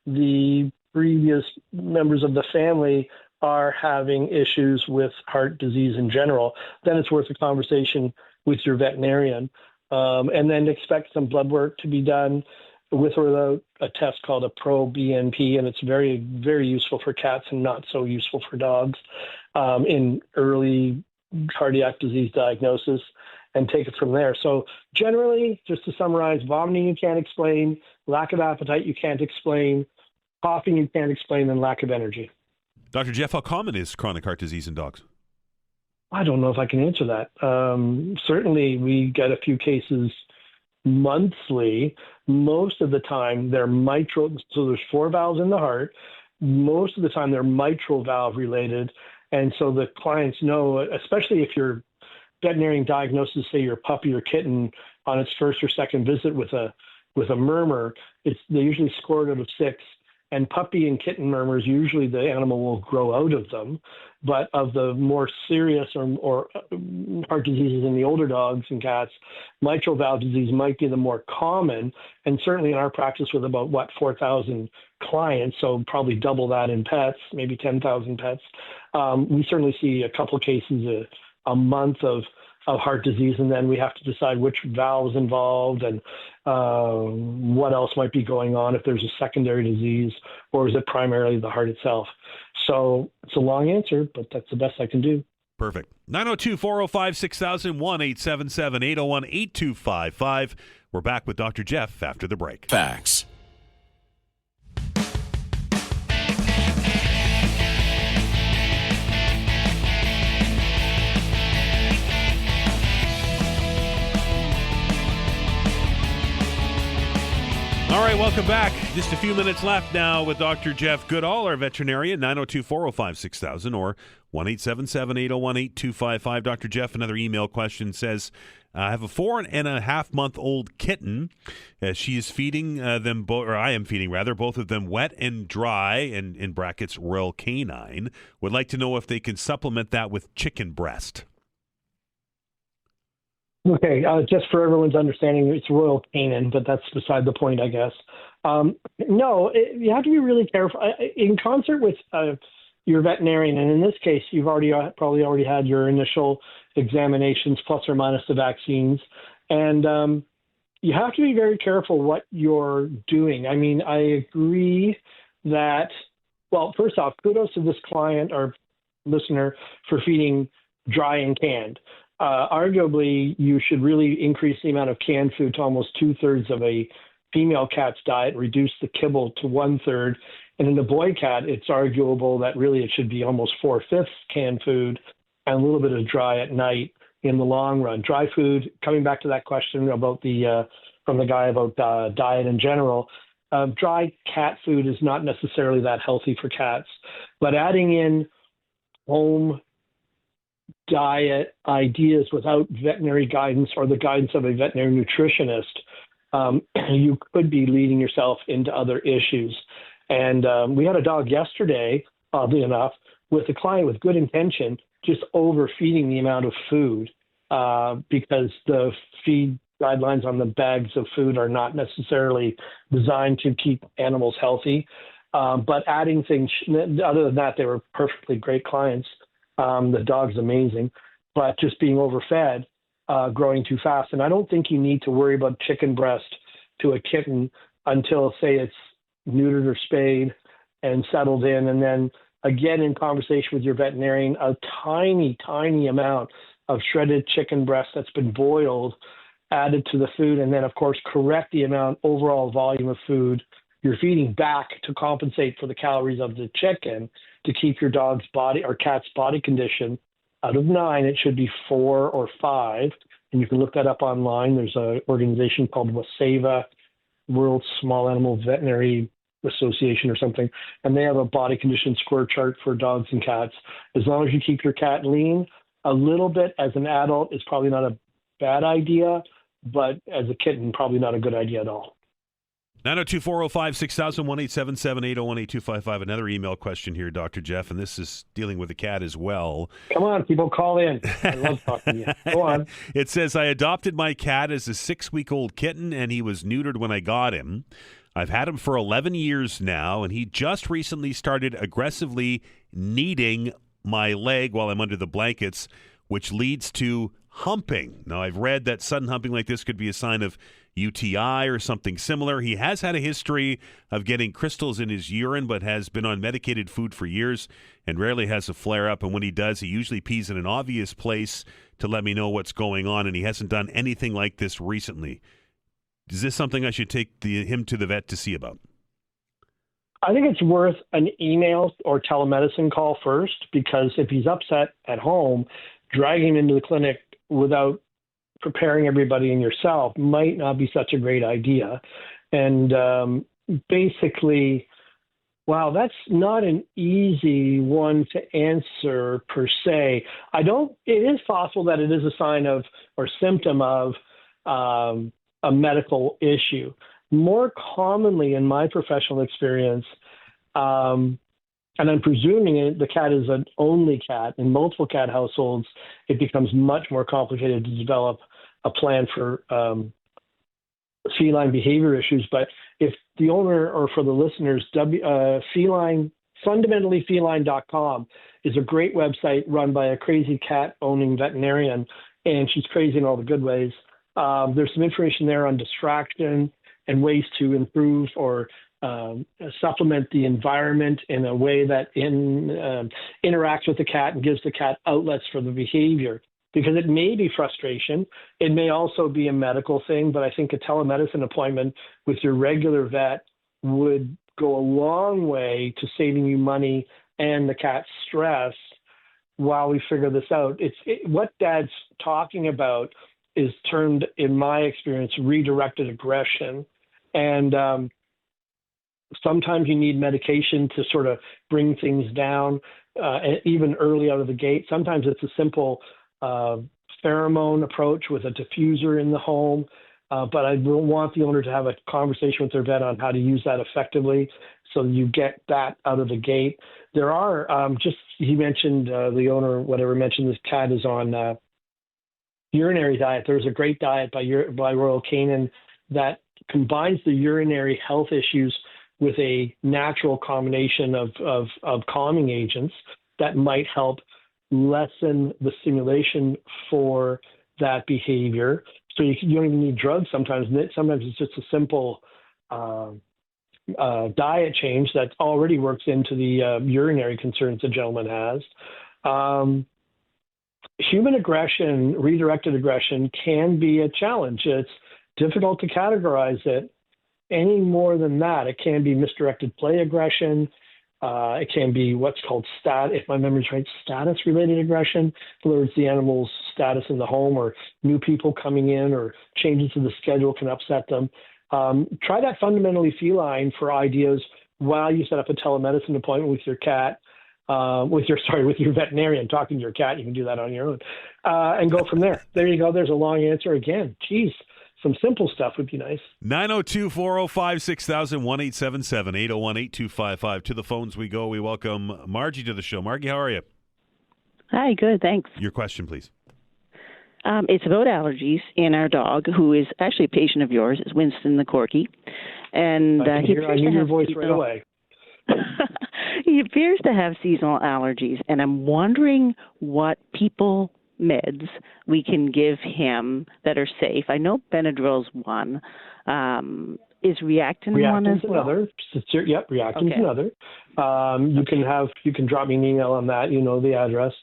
the previous members of the family are having issues with heart disease in general, then it's worth a conversation with your veterinarian. And then expect some blood work to be done with or without a test called a pro-BNP, and it's very, very useful for cats and not so useful for dogs in early cardiac disease diagnosis, and take it from there. So generally, just to summarize, vomiting you can't explain, lack of appetite you can't explain, coughing you can't explain, and lack of energy. Dr. Jeff, how common is chronic heart disease in dogs? I don't know if I can answer that. Certainly, we get a few cases monthly. Most of the time, they're mitral. So there's 4 valves in the heart. Most of the time, they're mitral valve related. And so the clients know, especially if your veterinarian diagnoses, say, your puppy or kitten on its first or second visit with a murmur, they usually score it out of 6. And puppy and kitten murmurs, usually the animal will grow out of them. But of the more serious or heart diseases in the older dogs and cats, mitral valve disease might be the more common. And certainly in our practice with about, 4,000 clients, so probably double that in pets, maybe 10,000 pets, we certainly see a couple cases a month of heart disease, and then we have to decide which valve's involved and what else might be going on, if there's a secondary disease, or is it primarily the heart itself. So it's a long answer, but that's the best I can do. Perfect. 902-405-6000, 1-877-801-8255. We're back with Dr. Jeff after the break. Facts. All right, welcome back. Just a few minutes left now with Dr. Jeff Goodall, our veterinarian, 902-405-6000 or 1-877-801-8255. Dr. Jeff, another email question says, I have a 4.5-month-old kitten. She is feeding them, or I am feeding rather, both of them wet and dry, and in brackets, Royal Canine. Would like to know if they can supplement that with chicken breast. Okay, just for everyone's understanding, it's Royal Canin, but that's beside the point, I guess. No, you have to be really careful. In concert with your veterinarian, and in this case, you've probably already had your initial examinations plus or minus the vaccines, and you have to be very careful what you're doing. I mean, I agree that, well, first off, kudos to this client or listener for feeding dry and canned. Arguably, you should really increase the amount of canned food to almost 2/3 of a female cat's diet, reduce the kibble to 1/3. And in the boy cat, it's arguable that really it should be almost 4/5 canned food and a little bit of dry at night in the long run. Dry food, coming back to that question about from the guy about diet in general, dry cat food is not necessarily that healthy for cats. But adding in home diet ideas without veterinary guidance or the guidance of a veterinary nutritionist, you could be leading yourself into other issues. And we had a dog yesterday, oddly enough, with a client with good intention, just overfeeding the amount of food. because the feed guidelines on the bags of food are not necessarily designed to keep animals healthy. But adding things, other than that, they were perfectly great clients. The dog's amazing, but just being overfed, growing too fast. And I don't think you need to worry about chicken breast to a kitten until, say, it's neutered or spayed and settled in. And then again, in conversation with your veterinarian, a tiny, tiny amount of shredded chicken breast that's been boiled added to the food. And then, of course, correct the overall volume of food you're feeding back to compensate for the calories of the chicken to keep your dog's body or cat's body condition. Out of 9, it should be 4 or 5. And you can look that up online. There's an organization called WASEVA, World Small Animal Veterinary Association or something. And they have a body condition score chart for dogs and cats. As long as you keep your cat lean, a little bit as an adult is probably not a bad idea, but as a kitten, probably not a good idea at all. 902-405-6000, 1-877-801-8255. Another email question here, Dr. Jeff, and this is dealing with a cat as well. Come on, people, call in. I love talking to you. Go on. It says, I adopted my cat as a 6-week-old kitten, and he was neutered when I got him. I've had him for 11 years now, and he just recently started aggressively kneading my leg while I'm under the blankets, which leads to humping. Now, I've read that sudden humping like this could be a sign of UTI or something similar. He has had a history of getting crystals in his urine, but has been on medicated food for years and rarely has a flare-up. And when he does, he usually pees in an obvious place to let me know what's going on, and he hasn't done anything like this recently. Is this something I should take him to the vet to see about? I think it's worth an email or telemedicine call first, because if he's upset at home, dragging him into the clinic without preparing everybody and yourself might not be such a great idea. And basically, wow, that's not an easy one to answer per se. It is possible that it is a sign of or symptom of a medical issue. More commonly in my professional experience, and I'm presuming the cat is an only cat. In multiple cat households, it becomes much more complicated to develop a plan for feline behavior issues. But if the owner, or for the listeners, fundamentally-feline.com is a great website run by a crazy cat-owning veterinarian, and she's crazy in all the good ways. There's some information there on distraction and ways to improve or supplement the environment in a way that interacts with the cat and gives the cat outlets for the behavior. Because it may be frustration. It may also be a medical thing, but I think a telemedicine appointment with your regular vet would go a long way to saving you money and the cat's stress while we figure this out. What Dad's talking about is termed, in my experience, redirected aggression. And sometimes you need medication to sort of bring things down, even early out of the gate. Sometimes it's a simple pheromone approach with a diffuser in the home. But I will want the owner to have a conversation with their vet on how to use that effectively so you get that out of the gate. There are, he mentioned, the owner, whatever, mentioned this cat is on urinary diet. There's a great diet by Royal Canin that combines the urinary health issues with a natural combination of calming agents that might help lessen the stimulation for that behavior. So you don't even need drugs sometimes. Sometimes it's just a simple diet change that already works into the urinary concerns the gentleman has. Human aggression, redirected aggression, can be a challenge. It's difficult to categorize it any more than that. It can be misdirected play aggression. It can be what's called if my memory's right, status-related aggression. In other words, the animal's status in the home or new people coming in or changes to the schedule can upset them. Try that fundamentally feline for ideas while you set up a telemedicine appointment with your cat, with your veterinarian. Talking to your cat, you can do that on your own, and go from there. There you go. There's a long answer again. Geez. Some simple stuff would be nice. 902-405-6000, 1-877-801-8255. To the phones we go. We welcome Margie to the show. Margie, how are you? Hi, good, thanks. Your question, please. It's about allergies in our dog, who is actually a patient of yours. It's Winston the Corky. And I knew your voice right away. He appears to have seasonal allergies, and I'm wondering what meds we can give him that are safe. I know Benadryl's one. Is Reactin one as well? Another. Yep, Reactin's another. You can drop me an email on that. You know the address.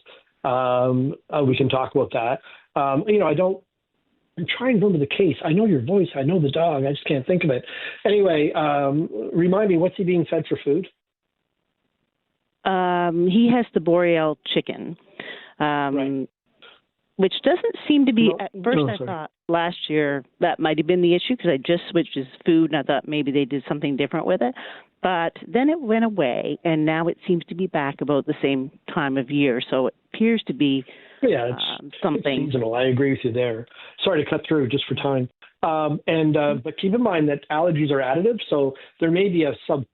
We can talk about that. I'm trying to remember the case. I know your voice. I know the dog. I just can't think of it. Anyway, remind me, what's he being fed for food? He has the Boreal chicken, right. Which doesn't seem to be, at first I thought last year that might have been the issue because I just switched his food and I thought maybe they did something different with it. But then it went away and now it seems to be back about the same time of year. So it appears to be something. It's seasonal. I agree with you there. Sorry to cut through just for time. But keep in mind that allergies are additive, so there may be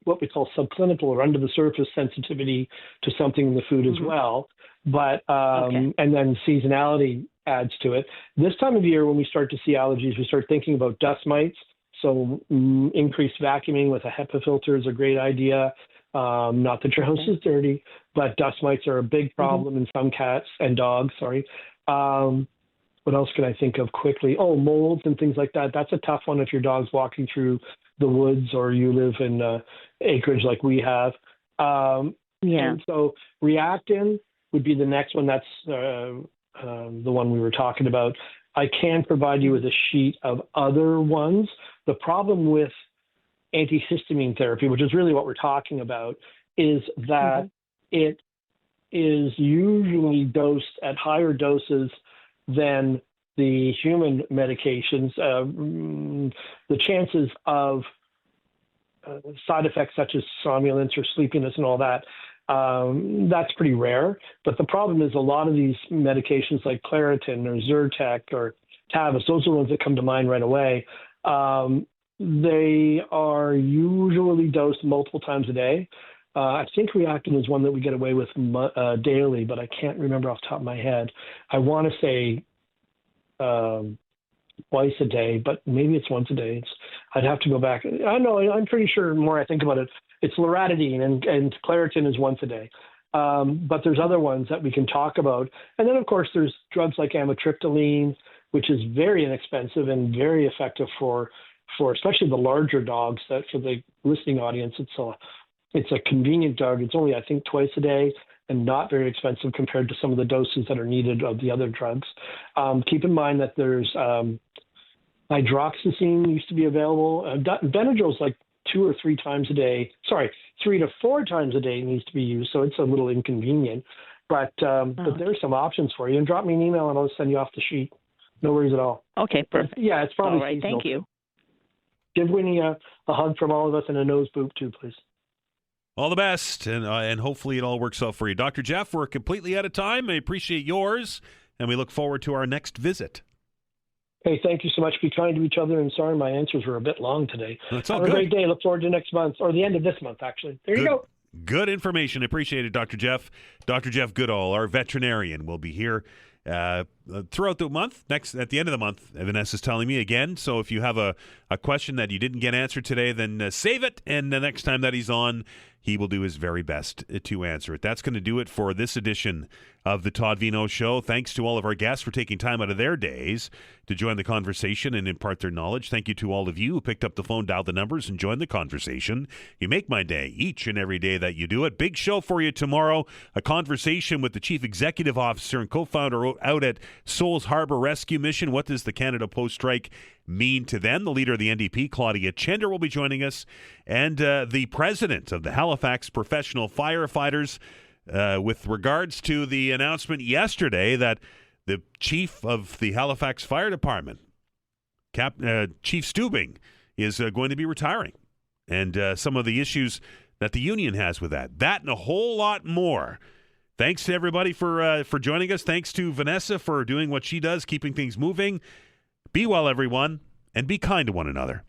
what we call subclinical or under the surface sensitivity to something in the food as well. But and then seasonality adds to it. This time of year, when we start to see allergies, we start thinking about dust mites. So increased vacuuming with a HEPA filter is a great idea. Not that your house is dirty, but dust mites are a big problem in some cats and dogs. Sorry. What else can I think of quickly? Oh, molds and things like that. That's a tough one if your dog's walking through the woods or you live in acreage like we have. And so Reactin would be the next one. That's the one we were talking about. I can provide you with a sheet of other ones. The problem with antihistamine therapy, which is really what we're talking about, is that it is usually dosed at higher doses than the human medications. The chances of side effects such as somnolence or sleepiness and all that, that's pretty rare. But the problem is a lot of these medications like Claritin or Zyrtec or Tavis, those are the ones that come to mind right away. They are usually dosed multiple times a day. I think Reactin is one that we get away with daily, but I can't remember off the top of my head. I want to say twice a day, but maybe it's once a day. I'd have to go back. I know, I'm pretty sure the more I think about it, it's loratadine and Claritin is once a day. But there's other ones that we can talk about. And then, of course, there's drugs like amitriptyline, which is very inexpensive and very effective for especially the larger dogs. That for the listening audience, it's a convenient drug. It's only, I think, twice a day and not very expensive compared to some of the doses that are needed of the other drugs. Keep in mind that there's hydroxyzine used to be available. Benadryl is like 2 or 3 times a day. Sorry, 3 to 4 times a day needs to be used, so it's a little inconvenient. But there's some options for you. And drop me an email and I'll send you off the sheet. No worries at all. Okay, perfect. Yeah, it's probably all right. seasonal. Thank you. Give Winnie a hug from all of us and a nose boop too, please. All the best, and hopefully it all works out for you. Dr. Jeff, we're completely out of time. I appreciate yours, and we look forward to our next visit. Hey, thank you so much. Be kind to each other, and sorry my answers were a bit long today. That's all Have good. a great day. Look forward to next month, or the end of this month, actually. There you go. Good information. Appreciate it, Dr. Jeff. Dr. Jeff Goodall, our veterinarian, will be here throughout the month. Next, at the end of the month, Vanessa's telling me again. So if you have a question that you didn't get answered today, then save it, and the next time that he's on, he will do his very best to answer it. That's going to do it for this edition of the Todd Veinotte Show. Thanks to all of our guests for taking time out of their days to join the conversation and impart their knowledge. Thank you to all of you who picked up the phone, dialed the numbers, and joined the conversation. You make my day each and every day that you do it. Big show for you tomorrow. A conversation with the Chief Executive Officer and co-founder out at Souls Harbor Rescue Mission. What does the Canada Post strike mean to them? The leader of the NDP, Claudia Chender, will be joining us, and the president of the Halifax Professional Firefighters, with regards to the announcement yesterday that the chief of the Halifax Fire Department, Chief Stubing, is going to be retiring, and some of the issues that the union has with that. That and a whole lot more. Thanks to everybody for joining us. Thanks to Vanessa for doing what she does, keeping things moving. Be well, everyone, and be kind to one another.